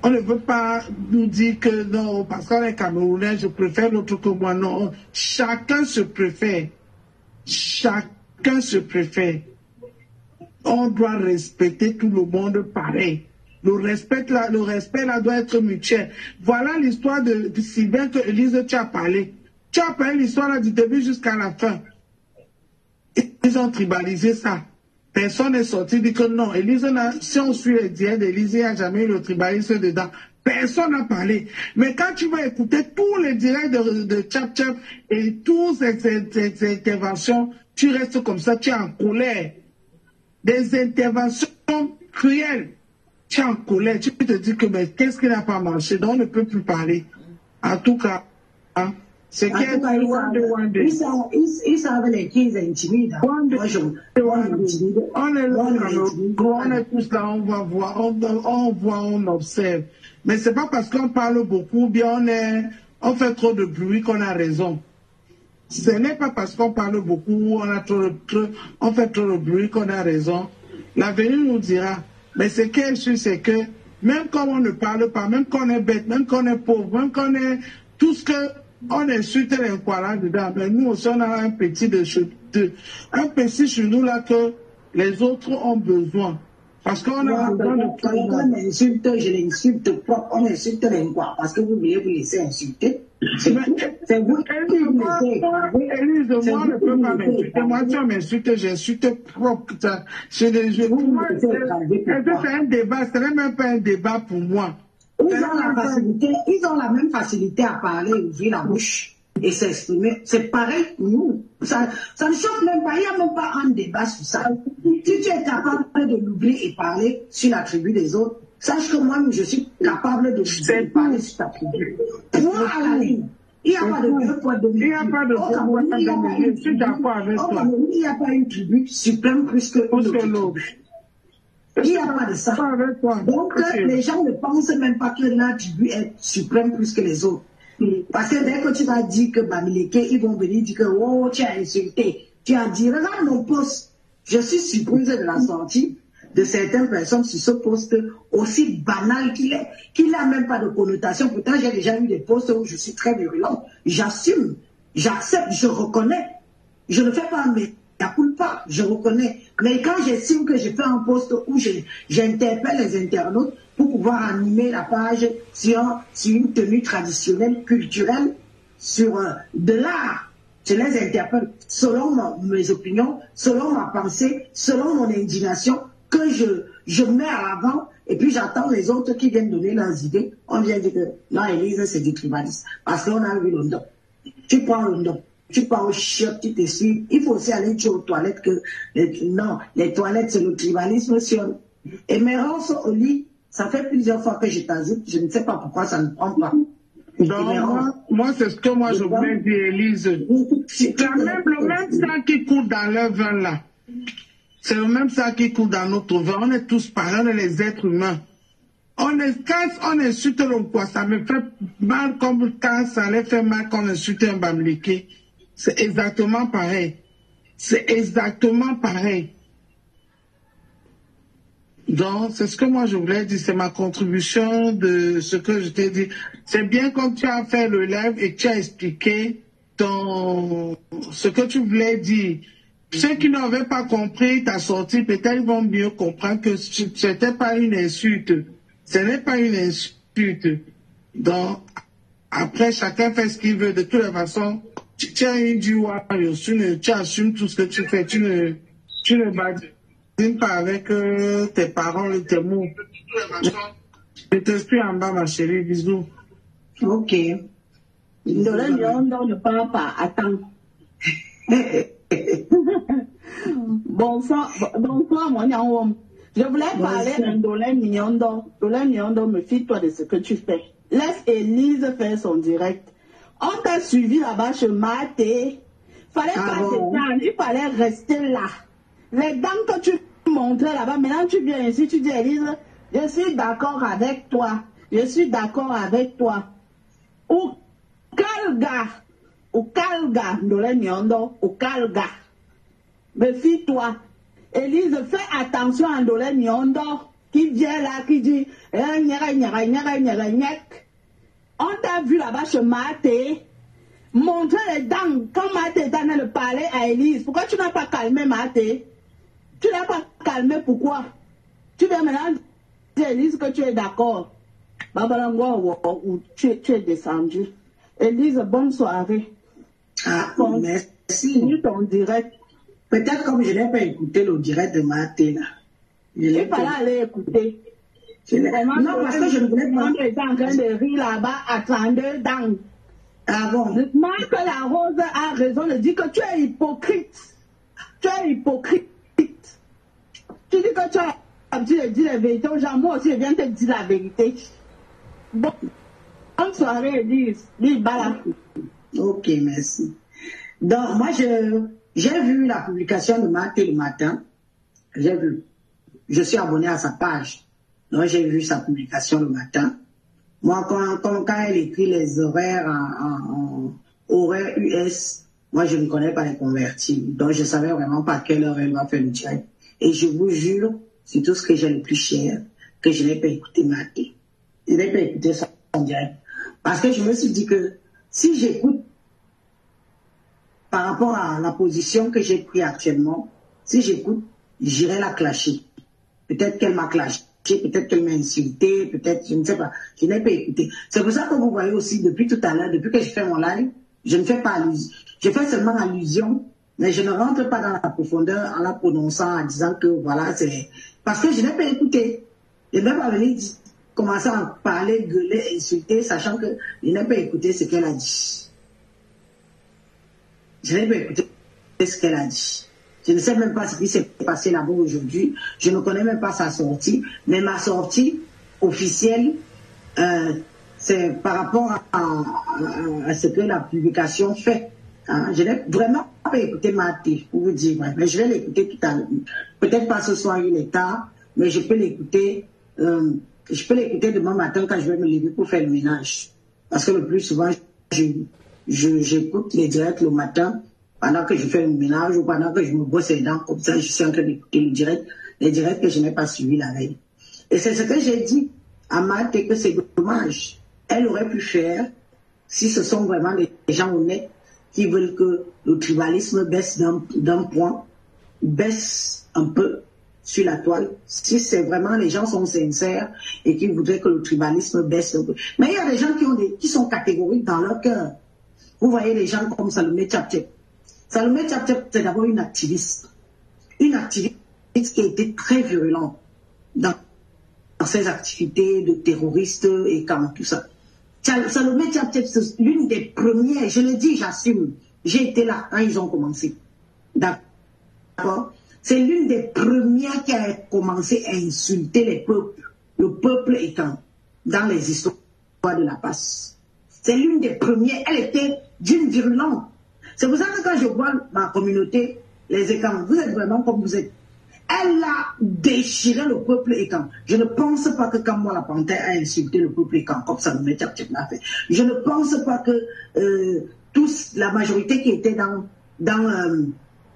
On ne veut pas nous dire que non, parce qu'on est Camerounais, je préfère l'autre que moi. Non, chacun se préfère. Chacun se préfère. On doit respecter tout le monde pareil. Le respect là doit être mutuel. Voilà l'histoire de Sylvain que Elise, tu as parlé. Tu as parlé l'histoire là du début jusqu'à la fin. Ils ont tribalisé ça. Personne n'est sorti dit que non. Elise, si on suit les dires d'Elise, il n'y a jamais eu le tribalisme dedans. Personne n'a parlé. Mais quand tu vas écouter tous les directs de Chap Chap et toutes ces interventions, tu restes comme ça, tu es en colère. Des interventions cruelles. Tu es en colère. Tu te dis que mais qu'est-ce qui n'a pas marché? Donc on ne peut plus parler. En tout cas, hein, c'est qu'il y a ils savent les qu'ils intimident. On est tous là, on va voir, on voit, on observe. Mais c'est pas parce qu'on parle beaucoup, bien on fait trop de bruit qu'on a raison. Ce n'est pas parce qu'on parle beaucoup, on fait trop de bruit qu'on a raison. L'avenir nous dira. Mais ce qui est sûr, c'est que même quand on ne parle pas, même qu'on est bête, même qu'on est pauvre, même qu'on est tout ce que on insulte les Nkwara dedans, mais nous aussi on a un petit chez nous là que les autres ont besoin. Parce qu'on a besoin de quand on m'insulte, je l'insulte pas, on insulte les Nkwara parce que vous voulez vous laisser insulter. C'est vous qui vous laissez. Élise, moi je ne peux pas m'insulter. Moi tu m'insultes, j'insulte propre. C'est un débat, ce n'est même pas un débat pour moi. Ils ont la même facilité à parler, ouvrir la bouche et s'exprimer. C'est pareil pour nous. Ça ne choque même pas. Il n'y a même pas un débat sur ça. Si tu es capable de l'ouvrir et parler sur la tribu des autres, sache que moi, je suis capable de parler sur ta tribu. Moi, à la ligne, il n'y a pas de deux poids de mesure. Il n'y a pas de deux poids de mesure. Je suis d'accord avec toi. Il n'y a pas une tribu suprême plus que l'autre. Il n'y a pas de ça. Donc, les gens ne pensent même pas que la tribu est suprême plus que les autres. Parce que dès que tu vas dire que Bamileke, ils vont venir dire que oh, tu as insulté. Tu as dit, regarde mon poste. Je suis surprise de la sortie de certaines personnes sur ce poste aussi banal qu'il est, qu'il n'a même pas de connotation. Pourtant, j'ai déjà eu des postes où je suis très virulente. J'assume, j'accepte, je reconnais. Je ne fais pas mes pas, je reconnais. Mais quand j'estime que je fais un poste où j'interpelle les internautes pour pouvoir animer la page sur une tenue traditionnelle, culturelle, sur de l'art, je les interpelle selon mes opinions, selon ma pensée, selon mon indignation, que je mets à l'avant, et puis j'attends les autres qui viennent donner leurs idées. On vient dire que non, Elise, c'est du tribalisme. Parce qu'on a vu London. Tu prends London. Tu pars au chiottes, tu te suis. Il faut aussi aller aux toilettes que non, les toilettes c'est le tribalisme sur. Et mes rançons au lit, ça fait plusieurs fois que je t'ajoute, je ne sais pas pourquoi ça ne prend pas. Donc, moi c'est ce que moi je voulais dire, Elise. C'est le même sang qui coule dans leur vin là. C'est le même sang qui coule dans notre vin. On est tous pareils, on est les êtres humains. Quand on insulte le poids, ça me fait mal comme quand ça allait faire mal quand on insulte un bamléké. C'est exactement pareil. C'est exactement pareil. Donc, c'est ce que moi je voulais dire, c'est ma contribution de ce que je t'ai dit. C'est bien quand tu as fait le live et tu as expliqué ce que tu voulais dire. Ceux qui n'avaient pas compris ta sortie, peut-être ils vont mieux comprendre que ce n'était pas une insulte. Ce n'est pas une insulte. Donc, après, chacun fait ce qu'il veut. De toutes les façons, tu as une joie, tu assumes tout ce que tu fais. Tu ne badines pas avec tes paroles et tes mots. Je te suis en bas, ma chérie. Bisous. Ok. Ne parle pas. Attends. Bonsoir, mon Nyangom. Je voulais parler à Ndolé Nyondo. Ndolé Nyondo, me fie-toi de ce que tu fais. Laisse Élise faire son direct. On t'a suivi là-bas chez Maté. Fallait pas t'étendre, il fallait rester là. Les dents que tu montrais là-bas, maintenant tu viens ici, tu dis Élise, je suis d'accord avec toi. Je suis d'accord avec toi. Ou Kalga. Ou Kalga, Ndolé Nyondo, ou Kalga. Méfie-toi. Élise, fais attention à Ndolé Nyondo qui vient là, qui dit on t'a vu là-bas chez Maté, montrer les dents quand Maté est en train de parler à Élise. Pourquoi tu n'as pas calmé Maté? Tu n'as pas calmé, pourquoi? Tu viens maintenant dire à Élise que tu es d'accord. Babalango, tu es descendu. Élise, bonne soirée. Ah, merci. Ton direct. Peut-être comme je n'ai pas écouté le direct de Maté là. Il fallait aller écouter. Non, parce que je ne voulais pas. On est en train de rire là-bas à 32 dents. Ah bon? Marc la Rose a raison de dire que tu es hypocrite. Tu es hypocrite. Tu dis que tu as l'habitude de dire la vérité aux gens. Moi aussi, je viens te dire la vérité. Bon, bonne soirée, Elise. Ok, merci. Donc, moi, j'ai vu la publication de Maté le matin. J'ai vu. Je suis abonné à sa page. Donc, j'ai vu sa publication le matin. Moi, quand elle écrit les horaires en horaire US, moi, je ne connais pas les convertis. Donc, je ne savais vraiment pas à quelle heure elle va faire le direct. Et je vous jure, c'est tout ce que j'ai le plus cher, que je n'ai pas écouté Maté. Je n'ai pas écouté son direct. Parce que je me suis dit que si j'écoute par rapport à la position que j'ai prise actuellement, si j'écoute, j'irai la clasher. Peut-être qu'elle m'a clashé, peut-être qu'elle m'a insulté, peut-être, je ne sais pas. Je n'ai pas écouté. C'est pour ça que vous voyez aussi, depuis tout à l'heure, depuis que je fais mon live, je ne fais pas allusion. Je fais seulement allusion, mais je ne rentre pas dans la profondeur en la prononçant, en disant que voilà, c'est... Parce que je n'ai pas écouté. Je n'ai pas venir commencer à parler, gueuler, insulter, sachant que je n'ai pas écouté ce qu'elle a dit. Je n'ai pas écouté ce qu'elle a dit. Je ne sais même pas ce qui s'est passé là-bas aujourd'hui. Je ne connais même pas sa sortie. Mais ma sortie officielle, c'est par rapport à ce que la publication fait. Hein. Je n'ai vraiment pas écouté Maté, pour vous dire. Mais je vais l'écouter tout à l'heure. Peut-être pas ce soir, il est tard, mais je peux l'écouter. Je peux l'écouter demain matin quand je vais me lever pour faire le ménage. Parce que le plus souvent, j'écoute les directs le matin pendant que je fais le ménage ou pendant que je me brosse les dents. Comme ça, je suis en train d'écouter les directs que je n'ai pas suivis la veille. Et c'est ce que j'ai dit à Maté, que c'est dommage. Elle aurait pu faire, si ce sont vraiment des gens honnêtes qui veulent que le tribalisme baisse d'un point, baisse un peu sur la toile, si c'est vraiment les gens sont sincères et qui voudraient que le tribalisme baisse un peu. Mais il y a des gens qui sont catégoriques dans leur cœur. Vous voyez les gens comme Salomé Tchaptchep. Salomé Tchaptchep, c'est d'abord une activiste qui a été très virulente dans ses activités de terroriste et comme tout ça. Salomé Tchaptchep, c'est l'une des premières, je le dis, j'assume, j'ai été là quand ils ont commencé. D'accord? C'est l'une des premières qui a commencé à insulter les peuples, le peuple étant dans les histoires de la passe. C'est l'une des premières, elle était d'une virulence. C'est pour ça que quand je vois ma communauté, les écrans, vous êtes vraiment comme vous êtes. Elle a déchiré le peuple écan. Je ne pense pas que Kamoa la Panthère a insulté le peuple écan comme ça le Tchap l'a fait. Je ne pense pas que tous, la majorité qui était dans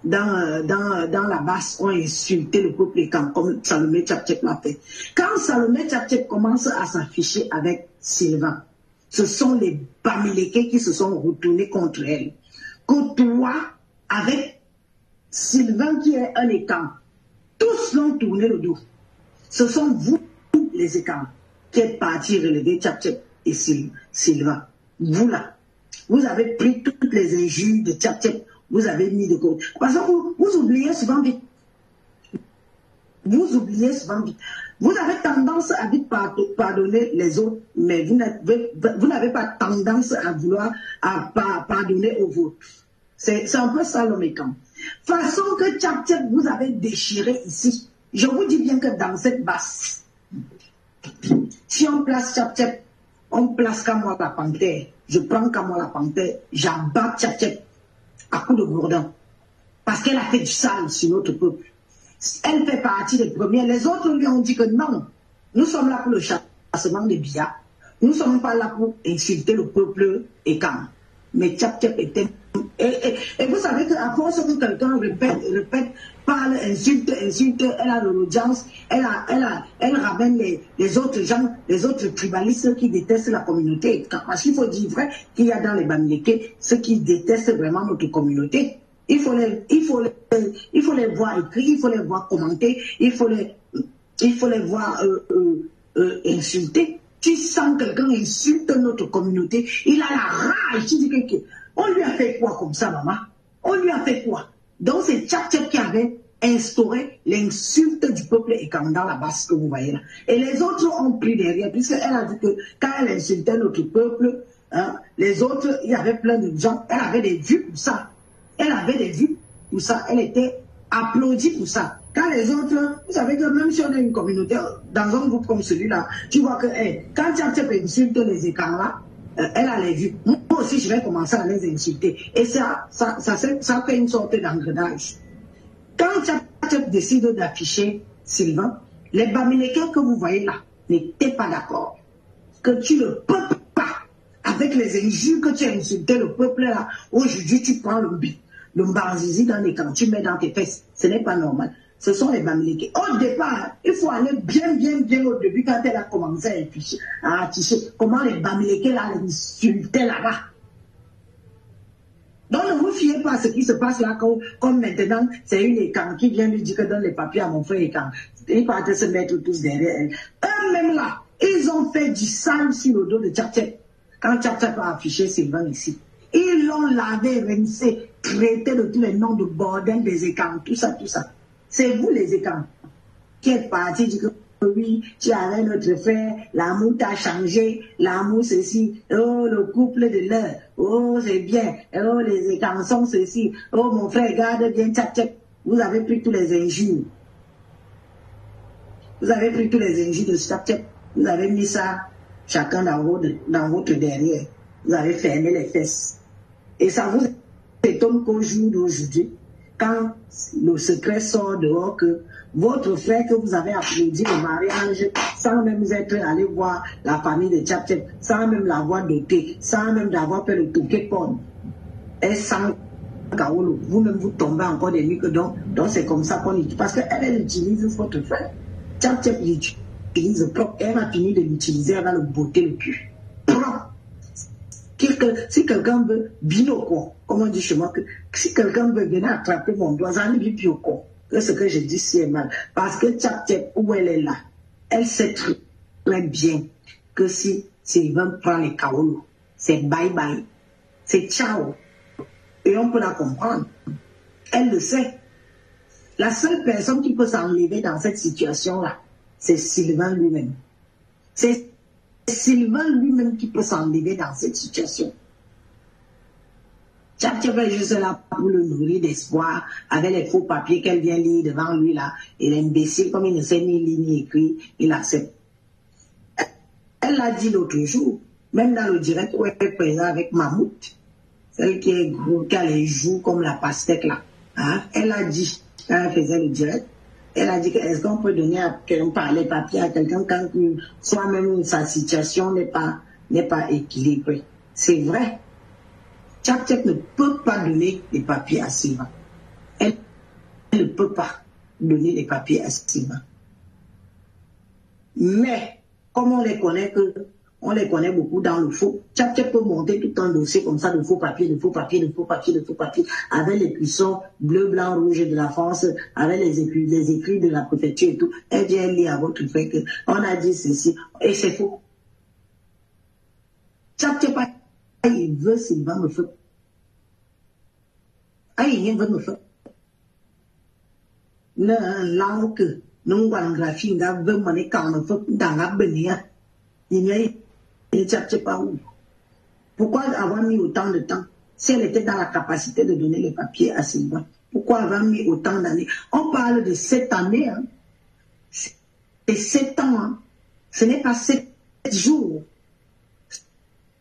la base ont insulté le peuple écan comme Salomé Tchap l'a fait. Quand Salomé Tchap commence à s'afficher avec Sylvain, ce sont les Bamileke qui se sont retournés contre elle. Que toi, avec Sylvain qui est un écan, tous l'ont tourné le dos. Ce sont vous, les écans, qui êtes partis relever Tchap et Sylvain. Vous là, vous avez pris toutes les injures de Tchap, vous avez mis de côté. Parce que vous oubliez souvent vite. Vous oubliez souvent vite. Vous avez tendance à vite pardonner les autres, mais vous n'avez pas tendance à vouloir pardonner aux vôtres. C'est un peu ça l'homme écan. Façon que Tchap vous avez déchiré ici. Je vous dis bien que dans cette base, si on place Tchap, on place Kamoa la Panthère. Je prends Kamoa la Panthère, j'abatte Tchap à coups de gourdin. Parce qu'elle a fait du sale sur notre peuple. Elle fait partie des premières. Les autres lui ont dit que non, nous sommes là pour le chassement des billards. Nous ne sommes pas là pour insulter le peuple écan. Mais Tchap était... Et vous savez qu'à force que quelqu'un répète, parle, insulte, elle a de l'audience, elle ramène les autres gens, les autres tribalistes qui détestent la communauté. Parce qu'il faut dire vrai qu'il y a dans les Bamileke ceux qui détestent vraiment notre communauté. Il faut les voir écrire, il faut les voir commenter, il faut les voir insulter. Tu sens quelqu'un insulte notre communauté, il a la rage, tu dis que on lui a fait quoi comme ça, maman? On lui a fait quoi? Donc c'est Tchap qui avait instauré l'insulte du peuple écan dans la base que vous voyez là. Et les autres ont pris derrière, puisqu'elle a dit que quand elle insultait notre peuple, hein, les autres, il y avait plein de gens, elle avait des vues pour ça. Elle avait des vues pour ça, elle était applaudie pour ça. Quand les autres, vous savez que même si on a une communauté, dans un groupe comme celui-là, tu vois que quand Tchap insulte les écans là, elle a les vues. Moi aussi, je vais commencer à les insulter. Et ça fait une sorte d'engrenage. Quand Tchap décide d'afficher Sylvain, les Bamileke que vous voyez là n'étaient pas d'accord. Que tu ne peux pas, avec les injures que tu as insulté le peuple là, aujourd'hui tu prends le mbarzizi dans les camps, tu mets dans tes fesses. Ce n'est pas normal. Ce sont les Bamileke. Au départ, il faut aller bien au début quand elle a commencé à afficher comment les Bamileke là l'insultaient là-bas. Donc ne vous fiez pas à ce qui se passe là comme maintenant, c'est une écan qui vient lui dire que donne les papiers à mon frère écan. Ils partent se mettre tous derrière elle. Eux-mêmes là, ils ont fait du sale sur le dos de Tchap. Quand Tchap a affiché Sylvain ici, ils l'ont lavé, rincé, traité de tous les noms de bordel des écans, tout ça. C'est vous les écans qui êtes partis dire que oui, tu avais notre frère, l'amour t'a changé, l'amour ceci, oh le couple de l'heure, oh c'est bien, oh les écans sont ceci, oh mon frère garde bien Tchap. Vous avez pris tous les injures. Vous avez pris tous les injures de Tchap. Vous avez mis ça chacun dans votre derrière. Vous avez fermé les fesses. Et ça vous étonne qu'au jour d'aujourd'hui, quand le secret sort dehors que votre frère que vous avez applaudi le mariage, sans même être allé voir la famille de Tchap, sans même l'avoir doté, sans même d'avoir fait le touquet porn, et sans Kaolo, vous-même vous tombez encore des nuits que donc c'est comme ça qu'on utilise. Parce qu'elle utilise votre frère. Tchap l'utilise propre, elle a fini de l'utiliser, elle va le botter le cul. Propre. Si quelqu'un veut binoko, comme on dit chez moi, que si quelqu'un veut venir attraper mon doigt, ça ne dit au corps. Que ce que je dis, c'est mal. Parce que Tchap, où elle est là, elle sait très bien que si Sylvain prend les kaolo, c'est bye bye. C'est ciao. Et on peut la comprendre. Elle le sait. La seule personne qui peut s'enlever dans cette situation-là, c'est Sylvain lui-même. C'est Sylvain lui-même qui peut s'enlever dans cette situation. Tchap est juste là pour le nourrir d'espoir, avec les faux papiers qu'elle vient lire devant lui là. Et l'imbécile, comme il ne sait ni lire ni écrire, il accepte. Elle l'a dit l'autre jour, même dans le direct où elle est présente avec Mammouth, celle qui est gros, qui a les joues comme la pastèque là. Hein? Elle a dit, quand elle faisait le direct, Elle a dit que est-ce qu'on peut donner à quelqu'un, parler papier à quelqu'un quand soi-même sa situation n'est pas équilibrée. C'est vrai. Tchap Tchap ne peut pas donner les papiers à Sylvain. Elle ne peut pas donner les papiers à Sylvain. Mais, comme on les connaît beaucoup dans le faux, Tchap Tchap peut monter tout un dossier comme ça de faux papiers, avec les cuissons bleu, blanc, rouge de la France, avec les écrits de la préfecture et tout. Elle dit, elle lit à votre fait que on a dit ceci, et c'est faux. Tchap Tchap, il veut Sylvain me fait. Il veut me faire. Langue, non, graphie, n'a veut m'en quand me fait dans la benia. Il Tchap Tchap pas où. Pourquoi avoir mis autant de temps? Si elle était dans la capacité de donner les papiers à Sylvain, pourquoi avoir mis autant d'années? On parle de 7 années, hein. C'est 7 ans, hein. Ce n'est pas 7 jours.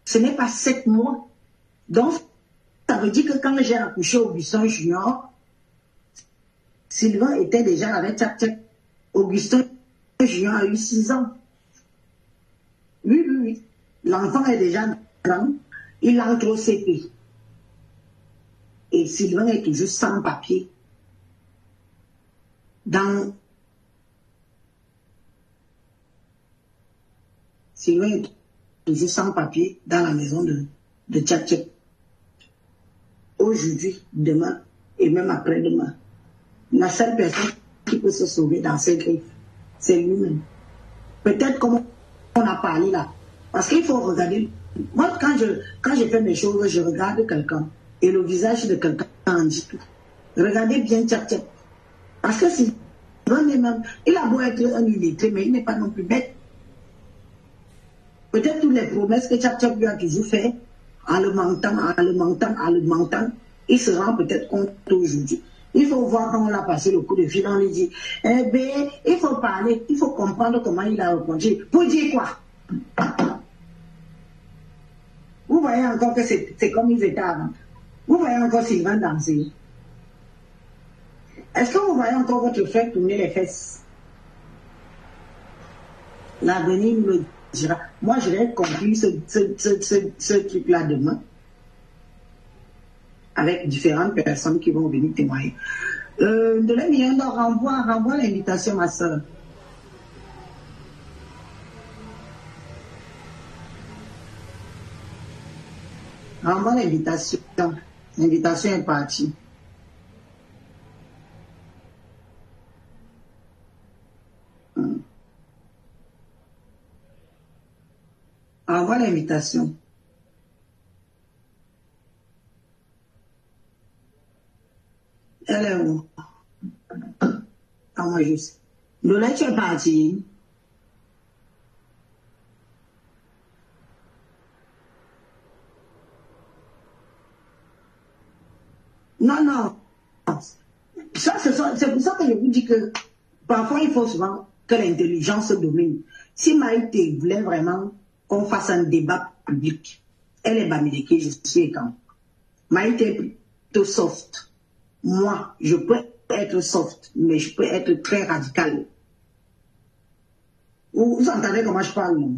Ce n'est pas 7 mois. Donc, ça veut dire que quand j'ai accouché Augustin Junior, Sylvain était déjà avec Tchap Tchap. Augustin Junior a eu 6 ans. Oui. L'enfant est déjà grand. Il entre au CP. Et Sylvain est toujours sans papier. Sylvain est toujours sans papier dans la maison de Tchap Tchap. Aujourd'hui, demain et même après-demain. La seule personne qui peut se sauver dans ces griffes, c'est lui-même. Peut-être comme on a parlé là. Parce qu'il faut regarder. Moi, quand je fais mes choses, je regarde quelqu'un. Et le visage de quelqu'un en dit tout. Regardez bien Tchap Tchap. Parce que si il a beau être un illettré, mais il n'est pas non plus bête. Peut-être toutes les promesses que Tchap Tchap lui a toujours fait, en le mentant, il se rend peut-être compte aujourd'hui. Il faut voir quand on a passé le coup de fil, on lui dit, eh bien, il faut parler, il faut comprendre comment il a répondu. Pour dire quoi? Vous voyez encore que c'est comme ils étaient avant. Vous voyez encore Sylvain danser. Est-ce que vous voyez encore votre frère tourner les fesses? L'avenir nous le dira. Moi, je vais conclure ce truc-là demain avec différentes personnes qui vont venir témoigner. De la mienne, renvoie l'invitation, ma soeur. Renvoie l'invitation. L'invitation est partie. Renvoie l'invitation. Elle est où? Ah, moi, je sais. De là, tu es parti. Non. C'est pour ça que je vous dis que parfois, il faut souvent que l'intelligence domine. Si Maïté voulait vraiment qu'on fasse un débat public, elle est Bamileke, je suis quand. Maïté est plutôt soft. Moi, je peux être soft, mais je peux être très radical. Vous entendez comment je parle, non?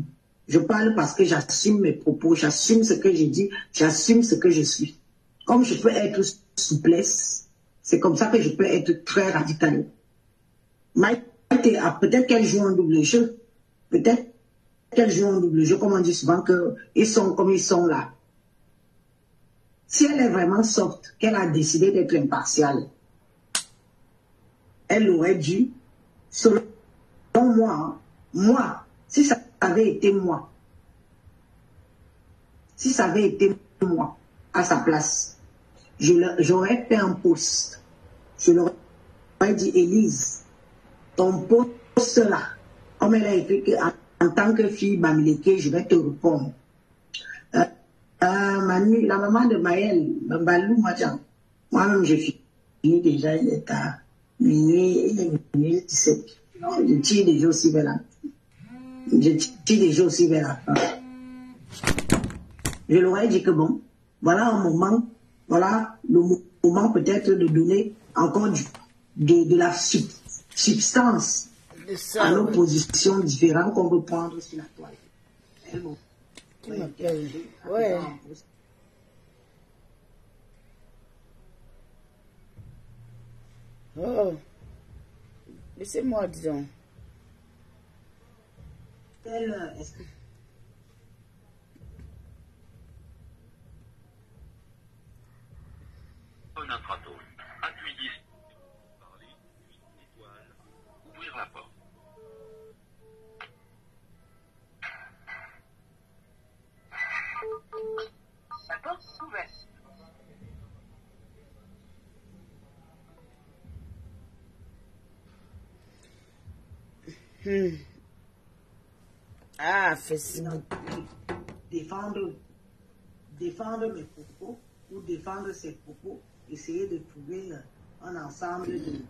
Je parle parce que j'assume mes propos, j'assume ce que je dis, j'assume ce que je suis. Comme je peux être souplesse, c'est comme ça que je peux être très radical. Maïté, peut-être qu'elle joue en double jeu, peut-être qu'elle joue en double jeu, comme on dit souvent qu'ils sont comme ils sont là. Si elle est vraiment soft, qu'elle a décidé d'être impartiale, elle aurait dû, selon moi, si ça avait été moi, à sa place, j'aurais fait un post. Je leur aurais dit, Élise, ton post là, comme elle a écrit en tant que fille Bamileke, je vais te répondre. La maman de Maël, Bambalou, moi-même j'ai fini déjà, il est à minuit 17. Je tire déjà aussi vers la fin. Je leur ai dit que bon, voilà un moment, voilà le moment peut-être de donner encore de la suite. substances à nos positions différentes qu'on peut prendre sur la toile. Elles vont. Ouais. Oh. Laissez-moi, disons. Est-ce que un atratome. Appuyez sur parler, étoile, ouvrir la porte. La porte ouverte. Ah, Facebook. Défendre mes propos ou défendre ses propos, essayer de trouver un ensemble, de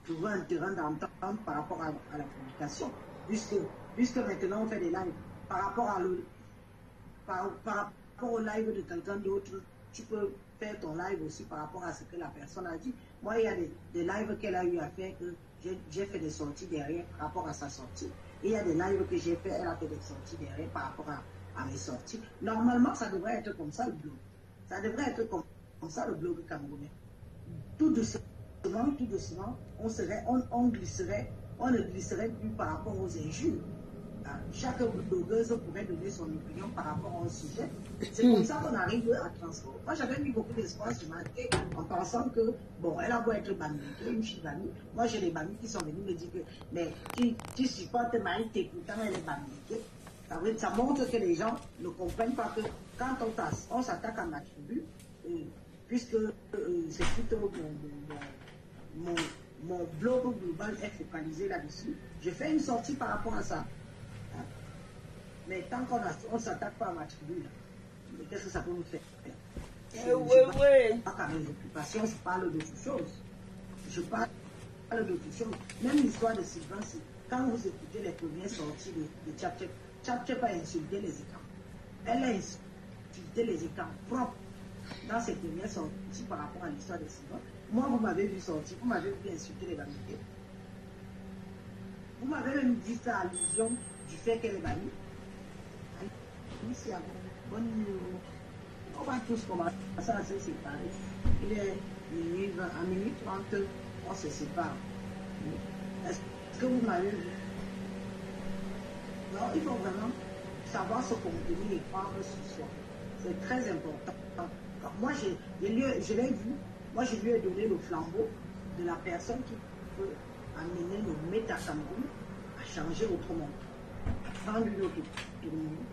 trouver un terrain d'entente par rapport à la publication. Puisque maintenant on fait des lives, par rapport au live de quelqu'un d'autre, tu peux faire ton live aussi par rapport à ce que la personne a dit. Moi, il y a des lives qu'elle a eu à faire que j'ai fait des sorties derrière par rapport à sa sortie. Et il y a des lives que j'ai fait, elle a fait des sorties derrière par rapport à mes sorties. Normalement, ça devrait être comme ça le blog. Ça devrait être comme ça le blog camerounais. Tout doucement, on ne glisserait plus par rapport aux injures. Chaque blogueuse pourrait donner son opinion par rapport à un sujet. C'est comme ça qu'on arrive à transformer. Moi, j'avais mis beaucoup d'espoir ce matin en pensant que, bon, elle a beau être banniquée, une fille bannie. Moi, j'ai des bannis qui sont venus me dire que, mais tu supportes Maïté, pourtant elle est banniquée. Ça montre que les gens ne comprennent pas que quand on s'attaque à ma tribu, puisque c'est plutôt mon blog global est focalisé là-dessus, je fais une sortie par rapport à ça. Mais tant qu'on ne s'attaque pas à ma tribu, qu'est-ce que ça peut nous faire? Oui. Pas mes occupations, je parle d'autres choses. Même l'histoire de Sylvain, quand vous écoutez les premières sorties de Tchap a insulté les écrans. Elle a insulté les écrans propres dans ses premières sorties par rapport à l'histoire de Sylvain. Moi, vous m'avez vu sortir, vous m'avez vu insulter les bannités. Vous m'avez même dit ça à allusion du fait qu'elle est bannie. Ici, on va tous commencer à se séparer. Il est à minuit 30, on se sépare. Est-ce que vous m'avez vu? Non, il faut vraiment savoir se contenir et prendre sur soi. C'est très important. Moi, je l'ai vu. Moi, je lui ai donné le flambeau de la personne qui peut amener nos méta-Cameroun à changer autrement. Prendre une autre tournure.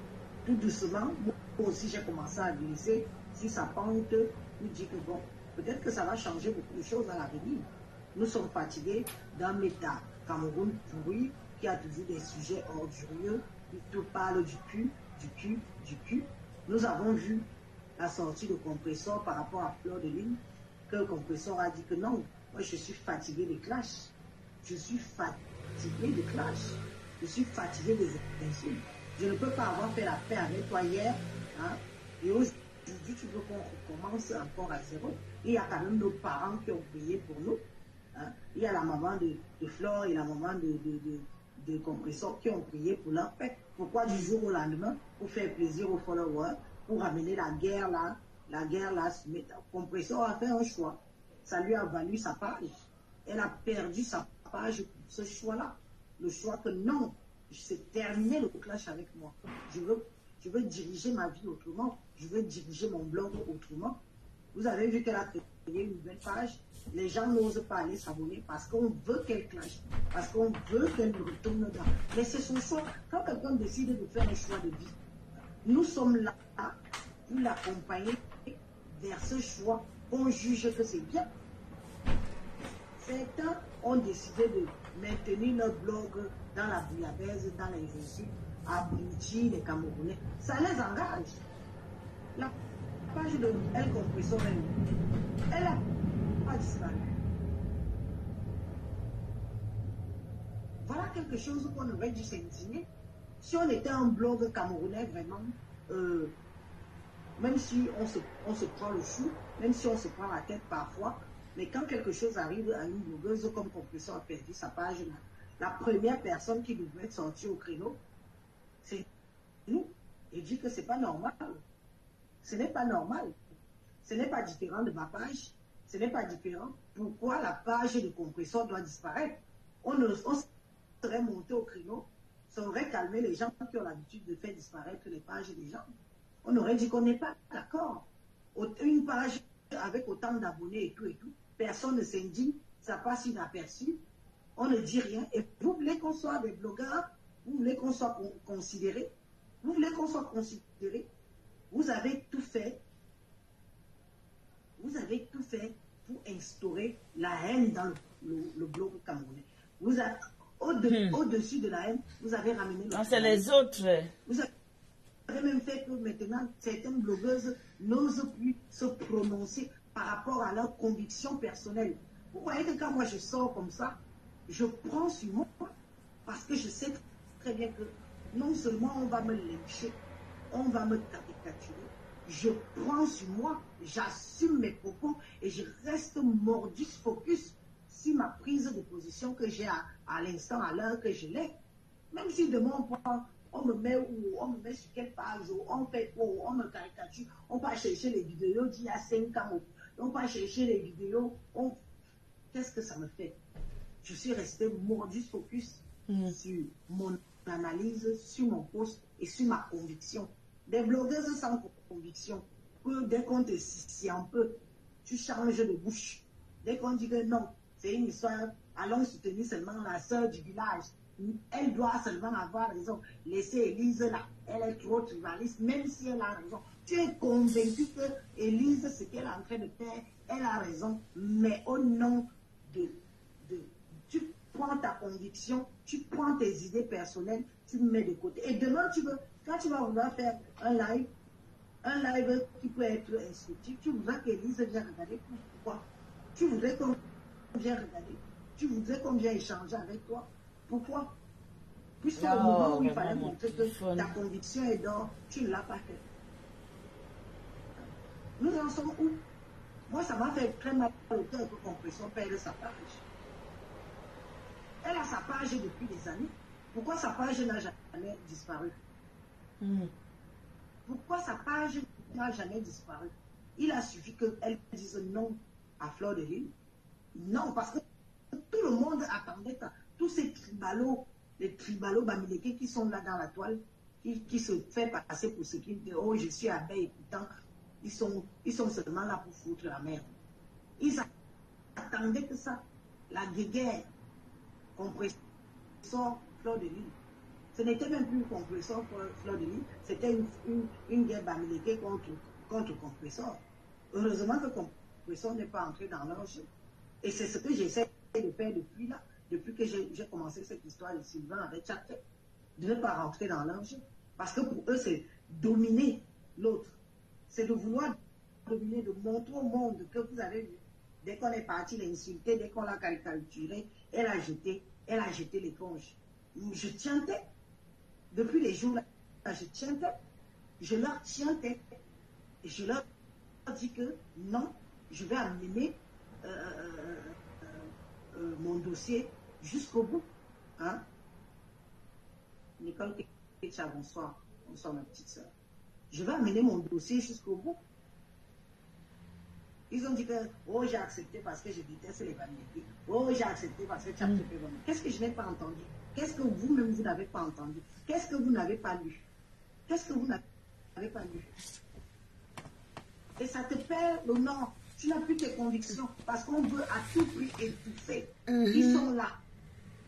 Tout doucement, moi aussi j'ai commencé à glisser sur sa pente pour dire que bon, peut-être que ça va changer beaucoup de choses à l'avenir. Nous sommes fatigués d'un méta Cameroun pourri qui a toujours des sujets ordurieux, qui tout parle du cul. Nous avons vu la sortie de Compressor par rapport à Fleur de Lune, que Compressor a dit que non, moi je suis fatigué des clashs. Je suis fatigué des clashs. Je suis fatigué des insultes. Je ne peux pas avoir fait la paix avec toi hier. Hein, et aujourd'hui, tu veux qu'on recommence encore à zéro. Il y a quand même nos parents qui ont prié pour nous. Hein. Il y a la maman de Flore et la maman de Compressor qui ont prié pour leur paix. Pourquoi du jour au lendemain, pour faire plaisir aux followers, pour amener la guerre là, Compressor a fait un choix. Ça lui a valu sa page. Elle a perdu sa page pour ce choix-là. Le choix que non, c'est terminé le clash avec moi. Je veux diriger ma vie autrement. Je veux diriger mon blog autrement. Vous avez vu qu'elle a créé une nouvelle page. Les gens n'osent pas aller s'abonner parce qu'on veut qu'elle clash. Parce qu'on veut qu'elle retourne dans. Mais c'est son choix. Quand quelqu'un décide de faire un choix de vie, nous sommes là pour l'accompagner vers ce choix. On juge que c'est bien. Certains ont décidé de maintenir leur blog dans la bouillabaisse, dans les insultes, à abrutir les Camerounais. Ça les engage. La page de Elle Compressor, elle a pas disparu. Voilà quelque chose qu'on aurait dû s'indigner. Si on était un blog camerounais vraiment, même si on se prend le chou, même si on se prend la tête parfois, Mais quand quelque chose arrive à une blogueuse comme Compressor a perdu sa page, la première personne qui devrait sortir au créneau, c'est nous. Et dit que c'est pas normal. Ce n'est pas normal. Ce n'est pas différent de ma page. Ce n'est pas différent. Pourquoi la page de Compressor doit disparaître? On serait monté au créneau, ça aurait calmé les gens qui ont l'habitude de faire disparaître les pages des gens. On aurait dit qu'on n'est pas d'accord. Une page avec autant d'abonnés et tout, personne ne s'indigne, ça passe inaperçu, on ne dit rien. Et vous voulez qu'on soit des blogueurs, vous voulez qu'on soit considérés, vous voulez qu'on soit considérés, vous avez tout fait pour instaurer la haine dans le blog camerounais. Vous avez, au-dessus de la haine, vous avez ramené le... Non, c'est les autres. Vous avez même fait que maintenant, certaines blogueuses n'osent plus se prononcer par rapport à leurs convictions personnelles. Vous voyez que quand moi je sors comme ça, je prends sur moi, parce que je sais très bien que non seulement on va me lyncher, on va me caricaturer, je prends sur moi, j'assume mes propos et je reste mordus focus sur ma prise de position que j'ai à l'instant, à l'heure que je l'ai. Même si demain on me met sur quelle page, on fait quoi, on me caricature, on va chercher les vidéos d'il y a 5 ans, on va chercher les vidéos, qu'est-ce que ça me fait? Je suis resté mordus focus sur mon analyse, sur mon post et sur ma conviction. Des blogueuses sans conviction, que dès qu'on te scie un peu, tu changes de bouche. Dès qu'on dit que non, c'est une histoire, allons soutenir seulement la sœur du village. Elle doit seulement avoir raison. Laissez Élise là. Elle est trop tribaliste, même si elle a raison. Tu es convaincu que Élise, ce qu'elle est en train de faire, elle a raison. Mais au nom tu prends ta conviction, tu prends tes idées personnelles, tu me mets de côté. Et demain, quand tu vas vouloir faire un live qui peut être instructif, tu voudras qu'Élise vienne regarder. Pourquoi? Tu voudrais qu'on vienne regarder. Tu voudrais qu'on vienne échanger avec toi. Pourquoi? Puisqu'au moment où il fallait montrer que ta conviction est d'or, tu ne l'as pas fait. Nous en sommes où? Moi, ça m'a fait très mal au cœur que Compressor perde sa page. Elle a sa page depuis des années. Pourquoi sa page n'a jamais disparu? Pourquoi sa page n'a jamais disparu? Il a suffi qu'elle dise non à Fleur de Lys. Non, parce que tout le monde attendait tous ces tribalos, les tribalos bamileke qui sont là dans la toile, qui se fait passer pour ce qui dit, oh, je suis abeille, et pourtant, ils sont seulement là pour foutre la merde. Ils attendaient que ça, la guerre, Compressor, Fleur de Lys. Ce n'était même plus Compressor, Fleur de Lys, c'était une guerre bamileke contre Compressor. Heureusement que Compressor n'est pas entré dans leur jeu. Et c'est ce que j'essaie de faire depuis que j'ai commencé cette histoire de Sylvain avec Tchaktek, de ne pas rentrer dans leur jeu. Parce que pour eux, c'est dominer l'autre. C'est de vouloir dominer, de montrer au monde que vous avez vu. Dès qu'on est parti l'insulter, dès qu'on l'a caricaturé, elle a jeté l'éponge. Je tiens tête. Depuis les jours là, je tiens tête. Je leur tiens tête. Et je leur dis que non, je vais amener mon dossier jusqu'au bout. Hein? Nicole Ketcha, bonsoir. Bonsoir ma petite soeur. Je vais amener mon dossier jusqu'au bout. Ils ont dit que, oh, j'ai accepté parce que je déteste les vanité. Oh, j'ai accepté parce que tu as fait bon. Qu'est-ce que je n'ai pas entendu? Qu'est-ce que vous-même, vous n'avez pas entendu? Qu'est-ce que vous n'avez pas lu? Qu'est-ce que vous n'avez pas lu? Et ça te perd le nord. Tu n'as plus tes convictions parce qu'on veut à tout prix étouffer. Ils sont là,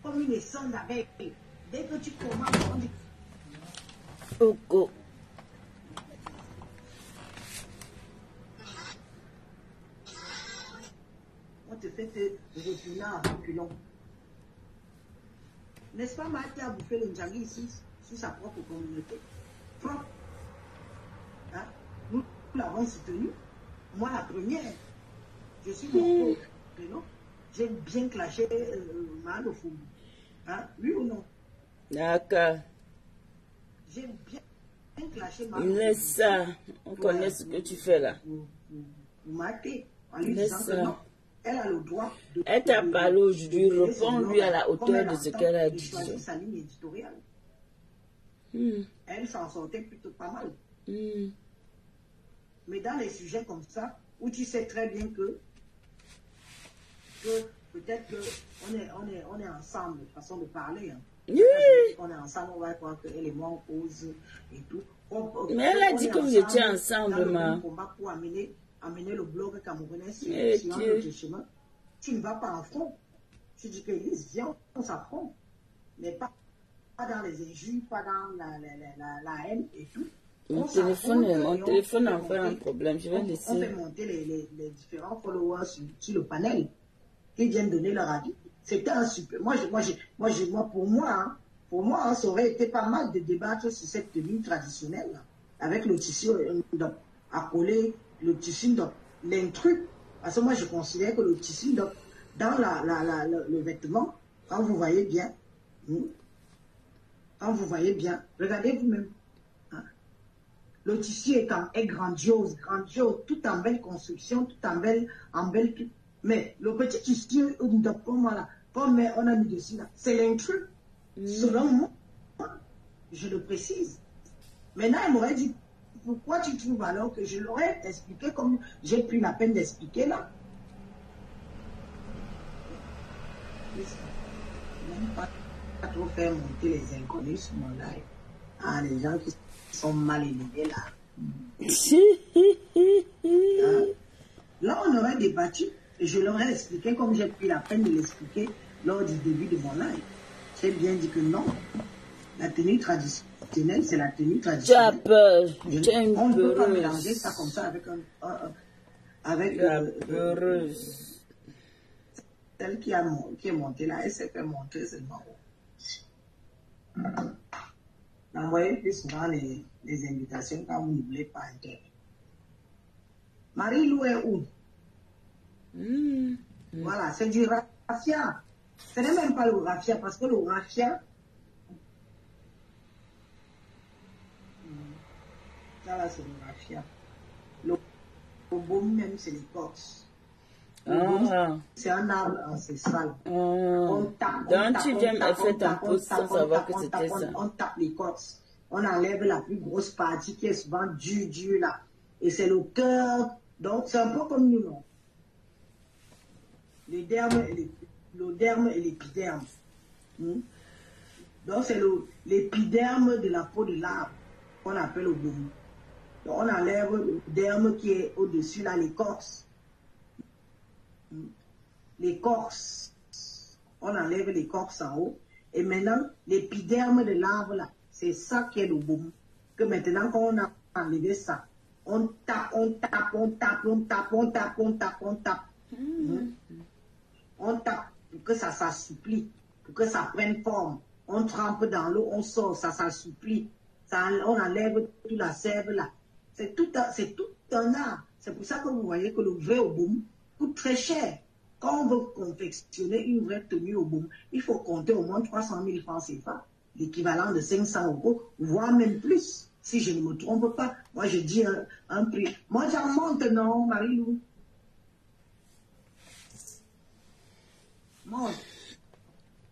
comme une essence d'abeille. Dès que tu commences, on dit... Oko. On te fait te retourner en reculons. N'est-ce pas Marthe qui a bouffé le Ndjagi ici, sur sa propre communauté? Propre. Hein? Nous l'avons soutenu. Moi, la première, je suis mon prénom. J'ai bien clashé Malofoum. Hein? Oui ou non? D'accord. J'ai bien clashé Il laisse ça. On connaît ce que tu fais là. Vous matez en lui Laisse disant que ça. non. Elle a le droit de... Elle t'a parlé aujourd'hui, réponds-lui à la hauteur de ce qu'elle a de dit. choisir sa ligne éditoriale. Elle s'en sortait plutôt pas mal. Mais dans les sujets comme ça, où tu sais très bien que peut-être qu'on est ensemble, façon de parler. Hein. Oui. On est ensemble, on va croire qu'elle et moi on cause et tout. Mais elle a dit que vous étiez ensemble, ma. Pour amener le blog camerounais sur le chemin. Tu ne vas pas en front. Tu dis que Elise, viens, on s'affronte. Mais pas dans les injures, pas dans la haine et tout. Mon téléphone a fait un problème. Je vais laisser. On fait monter les différents followers sur le panel qui viennent donner leur avis. C'était un super. Pour moi, ça aurait été pas mal de débattre sur cette tenue traditionnelle là, avec le tissu accolé, le tissu l'intrus. Parce que moi, je considère que le tissu dans le vêtement, quand vous voyez bien, regardez vous-même. Hein, le tissu est grandiose, tout en belle construction, tout en belle. Mais le petit tissu, comme on a mis dessus là, c'est l'intrus. Selon moi, je le précise. Maintenant, elle m'aurait dit, pourquoi tu trouves alors que je l'aurais expliqué comme j'ai pris la peine d'expliquer là. Même pas trop faire monter les inconnus sur mon live. Ah, les gens qui sont mal élevés là. Hein? Là, on aurait débattu et je l'aurais expliqué comme j'ai pris la peine de l'expliquer lors du début de mon live. J'ai bien dit que non. La tenue traditionnelle, c'est la tenue traditionnelle. Tu as peur. On ne peut pas mélanger ça comme ça avec celle qui est montée là. Elle s'est fait montrer seulement. Envoyez plus souvent les invitations quand vous ne voulez pas entrer. Marie-Lou est où? Voilà, c'est du raffia. Ce n'est même pas le raffia, parce que le raffia, ça là c'est le raffia. Le baume même c'est l'écorce. C'est un arbre ancestral. On tape, tu viens faire un post sans savoir que c'était ça. On tape l'écorce. On enlève la plus grosse partie qui est souvent dure là. Et c'est le cœur. Donc c'est un peu comme nous, non? Le derme et l'épiderme. Donc c'est l'épiderme de la peau de l'arbre qu'on appelle le baume. Donc on enlève le derme qui est au-dessus là, l'écorce. L'écorce. On enlève l'écorce en haut. Et maintenant, l'épiderme de l'arbre là, c'est ça qui est le baume. Que maintenant qu'on a enlevé ça, on tape. On tape pour que ça s'assouplit, pour que ça prenne forme. On trempe dans l'eau, on sort, ça s'assouplit. On enlève toute la sève là. C'est tout un art. C'est pour ça que vous voyez que le vrai oboum coûte très cher. Quand on veut confectionner une vraie tenue oboum, il faut compter au moins 300 000 francs CFA, l'équivalent de 500 €, voire même plus. Si je ne me trompe pas, moi je dis un prix. Moi j'en monte, non, Marie-Lou?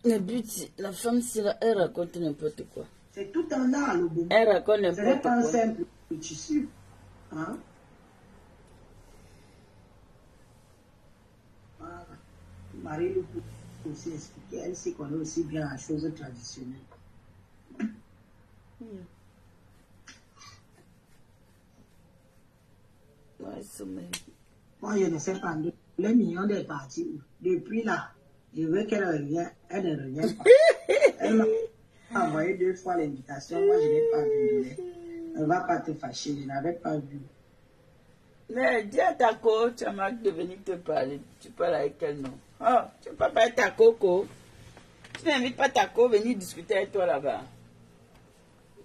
Le but, la femme, elle raconte n'importe quoi. C'est tout un art, le boum. Elle raconte n'importe quoi. Ce n'est pas un simple tissu. Hein? Voilà. Marie-Lou peut aussi expliquer. Elle sait qu'on est aussi bien la chose traditionnelle. Moi, je ne sais pas. Les millions des parties. Depuis là, je veux qu'elle revienne. Elle ne revient pas. Elle m'a envoyé 2 fois l'invitation. Moi, je n'ai pas vu. Elle ne va pas te fâcher. Je n'avais pas vu. Mais dis à ta coach, tu as de venir te parler. Tu parles avec elle, non? Oh, tu ne peux pas parler ta coco. Tu n'invites pas ta co venir discuter avec toi là-bas.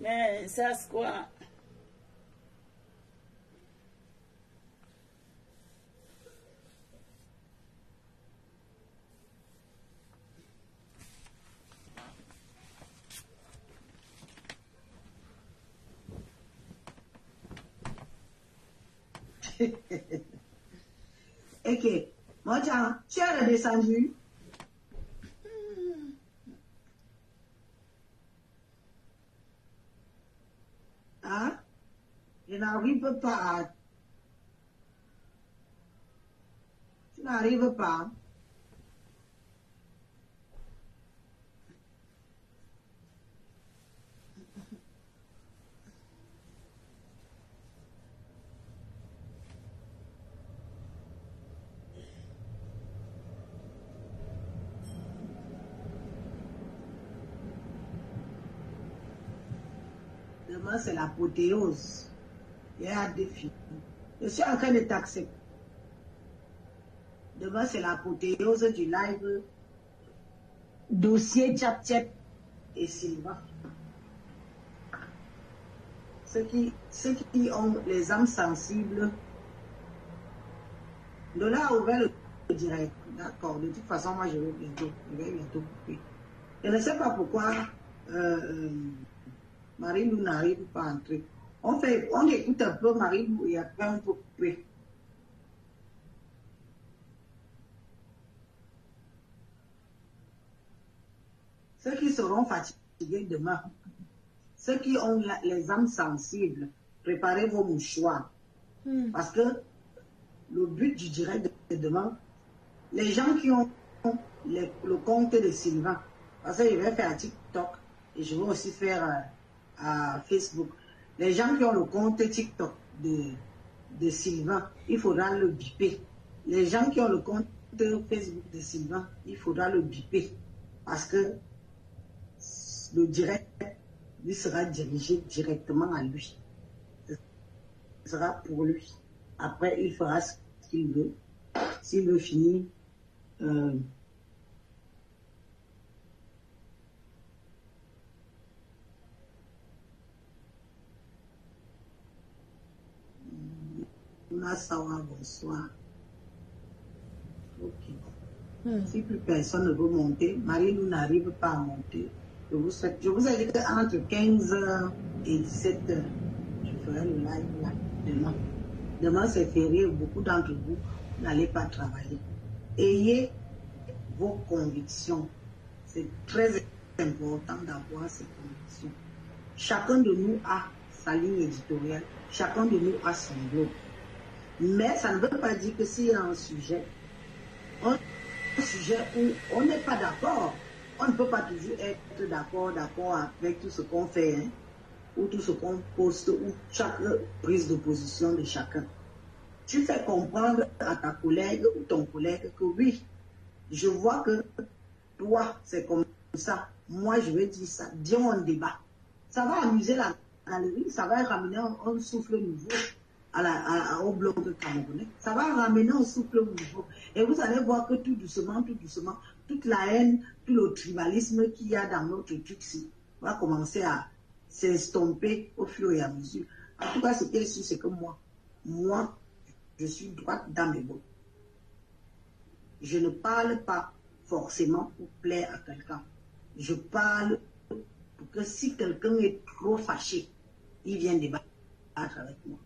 Mais ça, c'est quoi? Et que Moi, tiens, tu es redescendu. Hein? Je n'arrive pas. Tu n'arrives pas. Demain, c'est l'apothéose. Il y a des filles. Je suis en train de t'accepter. Demain, c'est l'apothéose du live. Dossier Tchap et Sylvain. Ceux qui ont les âmes sensibles. De là, ouvert le direct. D'accord. De toute façon, moi, je vais bientôt couper. Je ne sais pas pourquoi Marie-Lou n'arrive pas à entrer. On écoute un peu Marie-Lou et après on peut couper. Ceux qui seront fatigués demain, ceux qui ont les âmes sensibles, préparez vos mouchoirs. Parce que le but du direct de demain, les gens qui ont le compte de Sylvain, parce que je vais faire un TikTok et je vais aussi faire à Facebook. Les gens qui ont le compte TikTok de Sylvain, il faudra le biper. Les gens qui ont le compte Facebook de Sylvain, il faudra le biper. Parce que le direct lui sera dirigé directement à lui. Ce sera pour lui. Après, il fera ce qu'il veut. S'il veut finir, Sawa, bonsoir. Ok. Si plus personne ne veut monter, Marie-Lou n'arrive pas à monter. Je vous ai dit qu'entre 15h et 17h, je ferai le live là, demain. Demain, c'est férié. Beaucoup d'entre vous n'allez pas travailler. Ayez vos convictions. C'est très important d'avoir ces convictions. Chacun de nous a sa ligne éditoriale. Chacun de nous a son blog. Mais ça ne veut pas dire que s'il y a un sujet où on n'est pas d'accord, on ne peut pas toujours être d'accord avec tout ce qu'on fait, hein, ou tout ce qu'on poste, ou chaque prise de position de chacun. Tu fais comprendre à ta collègue ou ton collègue que oui, je vois que toi, c'est comme ça, moi je vais dire ça, disons un débat. Ça va amuser la galerie, ça va ramener un souffle nouveau au blog camerounais. Ça va ramener un souffle nouveau. Et vous allez voir que tout doucement, toute la haine, tout le tribalisme qu'il y a dans notre truc va commencer à s'estomper au fur et à mesure. En tout cas, ce qui est sûr, c'est que moi, je suis droite dans mes bottes. Je ne parle pas forcément pour plaire à quelqu'un. Je parle pour que si quelqu'un est trop fâché, il vient débattre avec moi.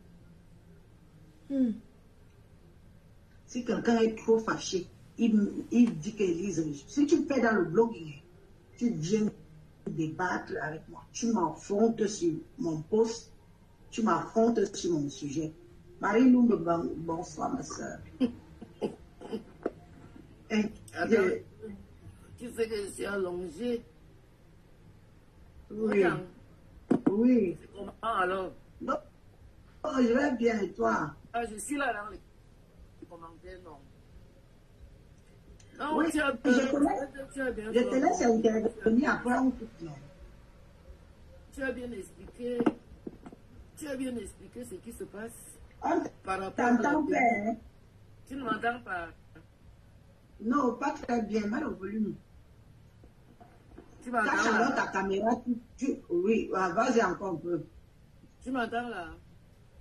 Si quelqu'un est trop fâché, il dit qu'Élise, si tu fais dans le blogging, tu viens débattre avec moi. Tu m'affrontes sur mon post, tu m'affrontes sur mon sujet. Marie-Lou, bonsoir ma soeur. Tu fais que je suis allongée. Oui. Oui. Comment alors? Non, je vais bien et toi? Ah, je suis là dans les commentaires, non. Non, Oui, tu as je te laisse intervenir après on coupe. Tu as bien expliqué. Tu as bien expliqué ce qui se passe. Par rapport à t'entends pas, hein? Tu ne m'entends pas? Non, pas très bien, mal au volume. Tu m'entends Cache alors là? ta caméra, oui, vas-y encore un peu. Tu m'entends là?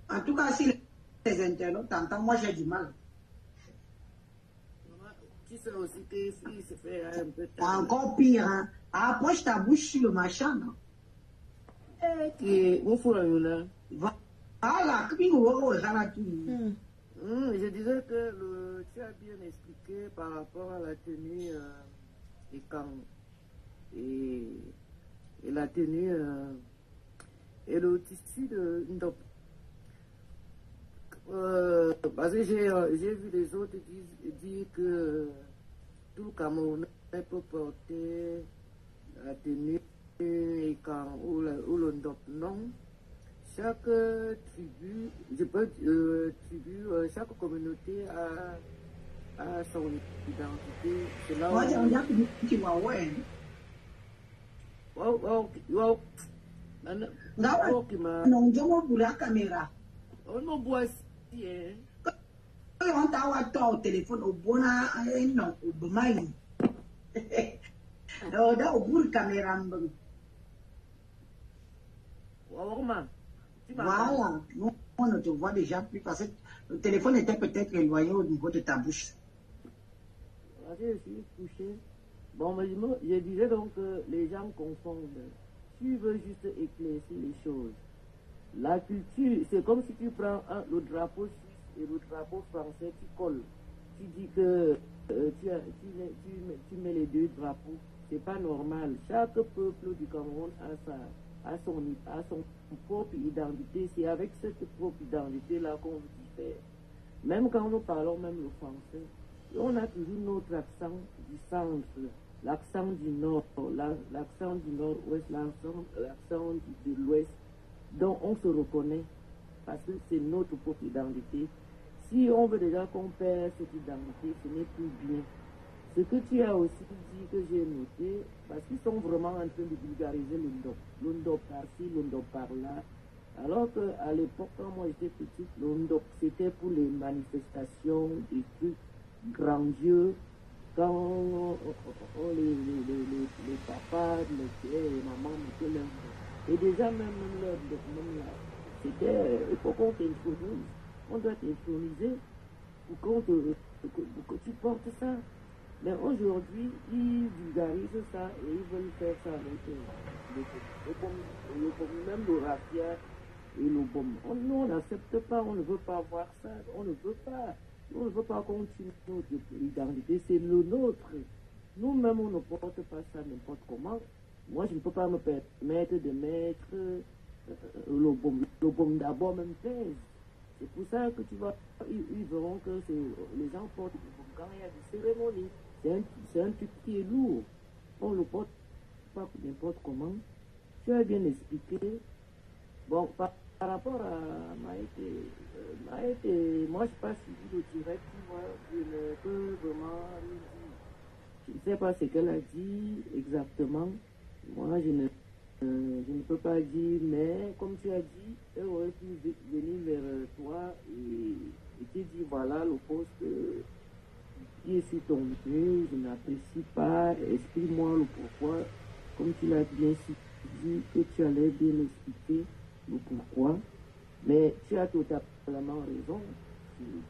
En tout cas, si les internautes t'entendent, moi j'ai du mal. Tu sais aussi que il se fait un peu tard. Encore pire, hein? Approche ta bouche sur le machin, non? Et où faut là? Voilà, je disais que Tu tu as bien expliqué par rapport à la tenue et quand et la tenue et le tissu de Ndop. Parce que j'ai vu les autres dire que tout le Camerounais peut porter la tenue et quand ou le Ndop. Non. Chaque tribu, chaque communauté a son identité. C'est là Moi, on a dit que tu vas ouais. Wow. Non, je m'en la caméra. On me voit si, hein. On t'a au téléphone au bon non, au Bomaï. Là, au bout de caméra. Voilà, nous, on ne te voit déjà plus parce que le téléphone était peut-être éloigné au niveau de ta bouche. Je suis couché. Bon, mais je disais donc que les gens confondent. Tu veux juste éclaircir les choses. La culture, c'est comme si tu prends le drapeau suisse et le drapeau français, tu colles. Tu dis que tu mets les deux drapeaux. C'est pas normal. Chaque peuple du Cameroun a son propre identité. C'est avec cette propre identité-là qu'on diffère. Même quand nous parlons même le français, on a toujours notre accent du centre, l'accent du nord, l'accent du nord-ouest, l'accent de l'ouest, dont on se reconnaît parce que c'est notre propre identité. Si on veut déjà qu'on perd cette identité, ce n'est plus bien. Ce que tu as aussi dit que j'ai noté, parce qu'ils sont vraiment en train de vulgariser le Ndop. Le Ndop par-ci, le Ndop par-là. Alors qu'à l'époque, quand moi j'étais petite, le Ndop c'était pour les manifestations, des trucs grandiose quand les papas, les mamans mettaient leur dos. Et déjà même leur dos, là, c'était, il faut qu'on t'introduise. On doit t'introniser pour que tu portes ça. Mais aujourd'hui, ils vulgarisent ça et ils veulent faire ça avec le baume, même le raffia et le baume. Nous, on n'accepte pas, on ne veut pas voir ça, on ne veut pas. On ne veut pas continuer notre identité, c'est le nôtre. Nous-mêmes, on ne porte pas ça n'importe comment. Moi, je ne peux pas me permettre de mettre le baume. Le baume d'abord même pèse. C'est pour ça que tu vois, ils verront que les gens portent du baume quand il y a des cérémonies. C'est un truc qui est lourd. On ne le porte pas n'importe comment. Tu as bien expliqué. Bon, par rapport à Maïté, moi je n'ai pas suivi le direct, moi, je ne peux vraiment rien dire. Je ne sais pas ce qu'elle a dit exactement. Moi, je ne peux pas dire, mais comme tu as dit, elle aurait pu venir vers toi et te dire, voilà le poste qui est sur ton mur, je n'apprécie pas, explique-moi le pourquoi. Comme tu l'as bien dit, que tu allais bien expliquer le pourquoi. Mais tu as totalement raison.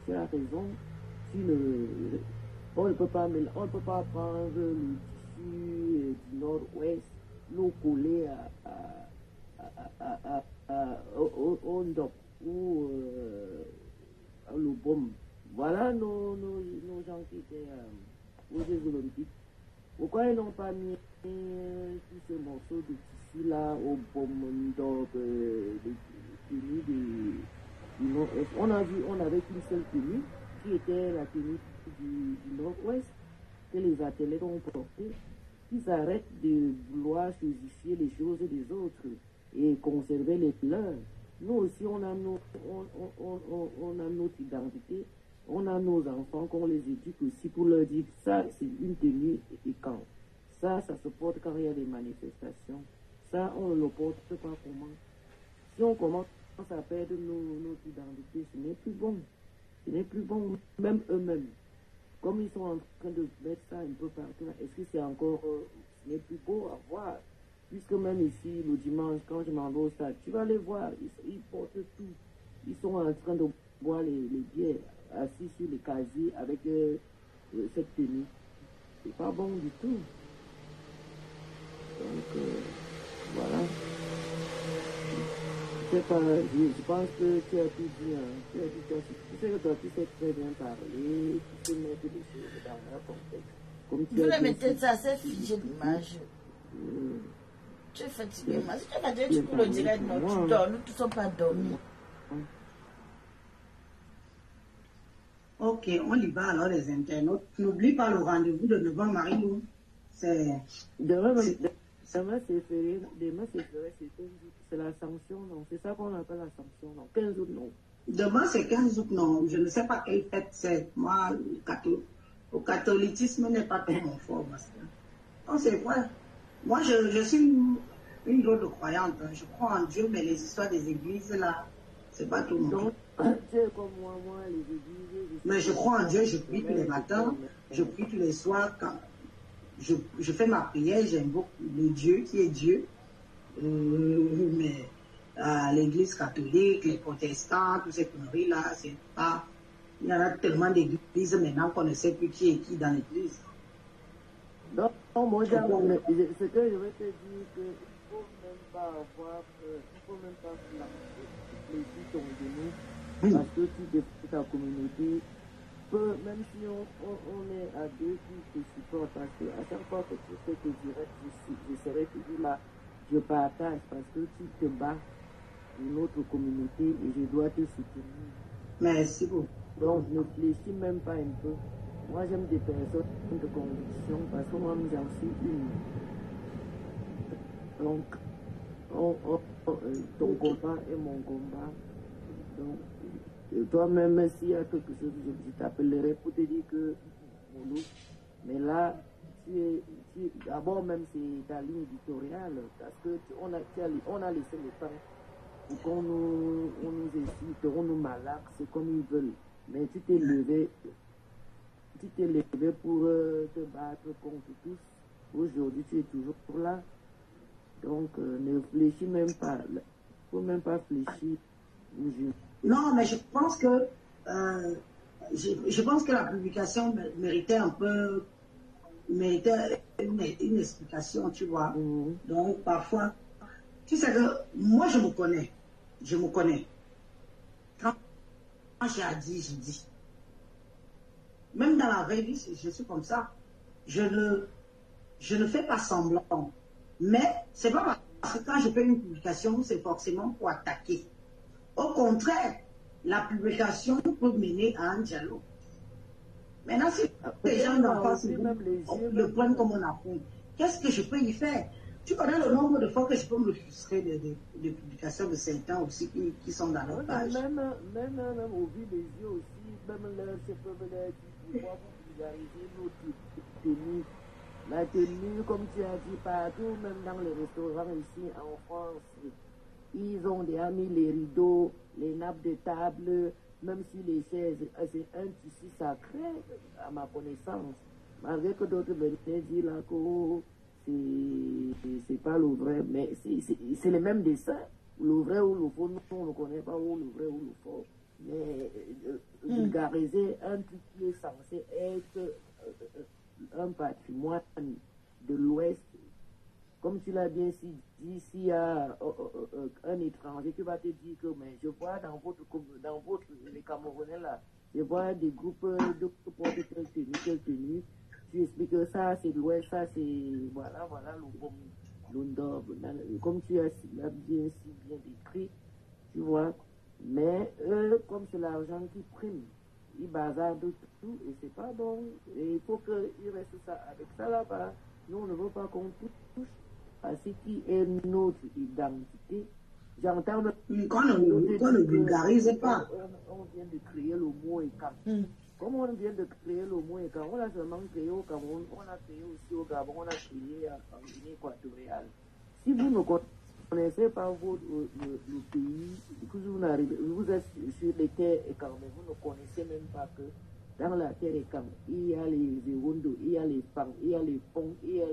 Tu as raison. On ne peut pas prendre le tissu du nord-ouest, le coller au Ndop ou le baume. Voilà nos gens qui étaient aux Jeux Olympiques. Pourquoi ils n'ont pas mis tous ces morceaux de tissu là au baume Ndop, tenue du nord-est? On avait qu'une seule tenue qui était la tenue du nord-ouest que les athlètes ont portée. Ils arrêtent de vouloir justifier les choses des autres et conserver les leurs. Nous aussi, on a notre identité, on a nos enfants qu'on les éduque aussi pour leur dire que ça, c'est une tenue et quand. Ça se porte quand il y a des manifestations. Ça, on ne le porte pas comment. Si on commence à perdre notre identité, ce n'est plus bon. Ce n'est plus bon, même eux-mêmes. Comme ils sont en train de mettre ça un peu partout, est-ce que c'est encore, ce n'est plus beau à voir? Puisque même ici, le dimanche, quand je m'en vais au stade, tu vas les voir, ils portent tout. Ils sont en train de boire les bières, assis sur les casiers avec cette tenue. C'est pas bon du tout. Donc, voilà. sais pas, je pense que tu as tout dit. Hein. Tu as dit, tu sais que toi, tu sais très bien parler, tu sais mettre les choses dans leur contexte. Comme tu Vous as le dit, mettez ça, c'est figé l'image. Tu es fatigué, moi. Si tu es fatigué, tu peux le direct, non, tu dors. Nous ne sommes pas dormis. Ok, on y va alors les internautes. N'oublie pas le rendez-vous de 9h, Marie-Lou. Demain, c'est férié. Demain, c'est férié, c'est la sanction, non? C'est ça qu'on appelle la sanction, non? 15 août, non? Demain, c'est 15 août, non. Je ne sais pas quelle fête c'est. Moi, le catholicisme n'est pas trop mon fort. Non, c'est vrai. Moi, je suis une drôle de croyante. Je crois en Dieu, mais les histoires des églises, là, c'est pas tout mon truc. Tu es comme moi, les églises... Mais je crois en Dieu, je prie tous les matins, je prie tous les soirs. Quand je fais ma prière, j'invoque le Dieu qui est Dieu. Mais l'église catholique, les protestants, toutes ces conneries-là, c'est pas... Il y en a tellement d'églises maintenant qu'on ne sait plus qui est qui dans l'église. Non, moi, ce que je veux te dire, qu'il ne faut même pas avoir, il ne faut même pas fléchir ton genou, parce que tu défends ta communauté. Même si on est à deux qui te supportent, parce que à chaque fois que tu fais tes directs, je serai toujours là, je partage, parce que tu te bats pour notre communauté et je dois te soutenir. Merci beaucoup. Donc, ne fléchis même pas un peu. Moi, j'aime des personnes de conviction parce que moi, j'en suis une. Donc, ton combat est mon combat. Donc, toi-même, s'il y a quelque chose, je t'appellerai pour te dire que, Moulou, mais là, d'abord même, c'est ta ligne éditoriale parce que on a laissé le temps pour qu'on nous incite, on nous malaxe, c'est comme ils veulent. Mais tu t'es levé pour te battre contre tous. Aujourd'hui, tu es toujours là. Donc, ne fléchis même pas. Il ne faut même pas fléchir. Non, mais je pense que la publication méritait une explication, tu vois. Donc, parfois, tu sais que moi, je me connais. Quand j'ai à dire, je dis. Même dans la vraie vie, je suis comme ça. Je ne fais pas semblant. Mais c'est pas parce que quand je fais une publication, c'est forcément pour attaquer. Au contraire, la publication peut mener à un dialogue. Maintenant, si les gens n'ont pas le prennent comme on apprend, qu'est-ce que je peux y faire? Tu connais le nombre de fois que je peux me frustrer de publications de certains aussi qui sont dans leur page. Même au vu des yeux aussi, même là, c'est peuvent leur pouvoir vulgariser notre tenue. La tenue, comme tu as dit, partout, même dans les restaurants ici en France, ils ont déjà mis les rideaux, les nappes de table, même si les chaises, c'est un tissu sacré, à ma connaissance. Malgré que d'autres venaient dire là que c'est pas le vrai, mais c'est le même dessin. Le vrai ou le faux, nous, on ne connaît pas où le vrai ou le faux. Mais vulgariser un truc qui est censé être un patrimoine de l'Ouest, comme tu l'as bien dit, s'il y a un étranger qui va te dire que mais je vois dans votre les Camerounais là, je vois des groupes de porter telle tenue, tu expliques que ça c'est de l'Ouest, ça c'est voilà le comme tu as bien décrit, tu vois. Mais eux, comme c'est l'argent qui prime, ils bazardent tout et c'est pas bon. Et il faut qu'ils restent ça avec ça là-bas. Nous, on ne veut pas qu'on touche à ce qui est notre identité. J'entends qu'on ne vulgarise pas. On vient de créer le mot ECAM. Comme on vient de créer le mot ECAM, on l'a seulement créé au Cameroun, on l'a créé aussi au Gabon, on l'a créé en Guinée équatoriale. Si vous ne connaissez pas le pays, que vous êtes sur les terres ECAM, mais vous ne connaissez même pas que dans la terre ECAM, il y a les Zérondo, il y a les Pang, il y a les Pong, il y a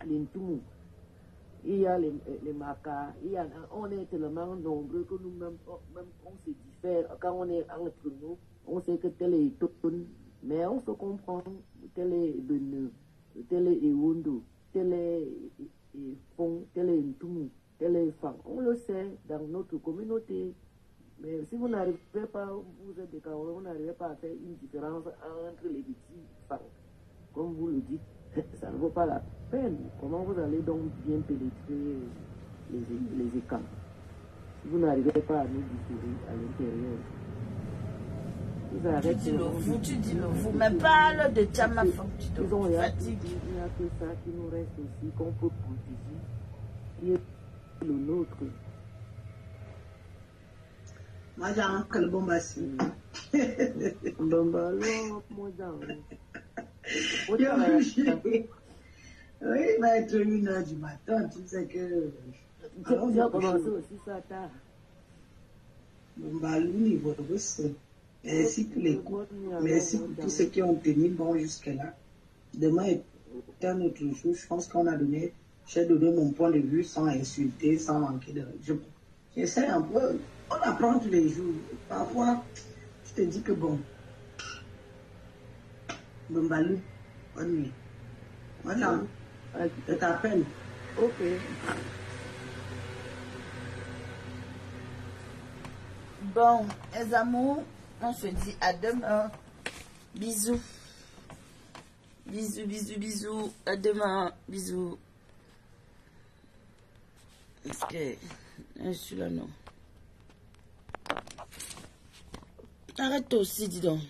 les Ntumu, il y a les Maka, on est tellement nombreux que nous-mêmes, même on se diffère. Quand on est entre nous, on sait que tel est Tone, mais on se comprend, tel est Bene, tel est Ewondo, tel est Pong, tel est Ntumu, qu'elle est femme. On le sait dans notre communauté. Mais si vous n'arrivez pas, vous êtes des Camerounais, vous n'arrivez pas à faire une différence entre les petits femmes, comme vous le dites, ça ne vaut pas la peine. Comment vous allez donc bien pénétrer les écarts si vous n'arrivez pas à nous différer à l'intérieur? Tu dis le vous, mais parle de Tchama Fang, tu te fatigues. Il n'y a que ça qui nous reste aussi, qu'on peut protéger, qui est le nôtre. Moi, j'ai un quel bon bassin. Oui, il va être 1h du matin, tu sais que. Tu as commencé aussi ça tard. Bon, bah, niveau de boss. Merci pour les coups. Merci pour tous ceux qui ont tenu bon jusque-là. Demain est un autre jour. Je pense qu'on a donné, j'ai donné mon point de vue sans insulter, sans manquer de. J'essaie un peu. On apprend tous les jours. Parfois, je te dis que bon. Bon, Balou, bonne nuit. Voilà. Je t'appelle. Ok. Bon, les amours, on se dit à demain. Bisous. Bisous, bisous, bisous. À demain. Bisous. Est-ce que... Je suis là, non. Arrête aussi, dis donc.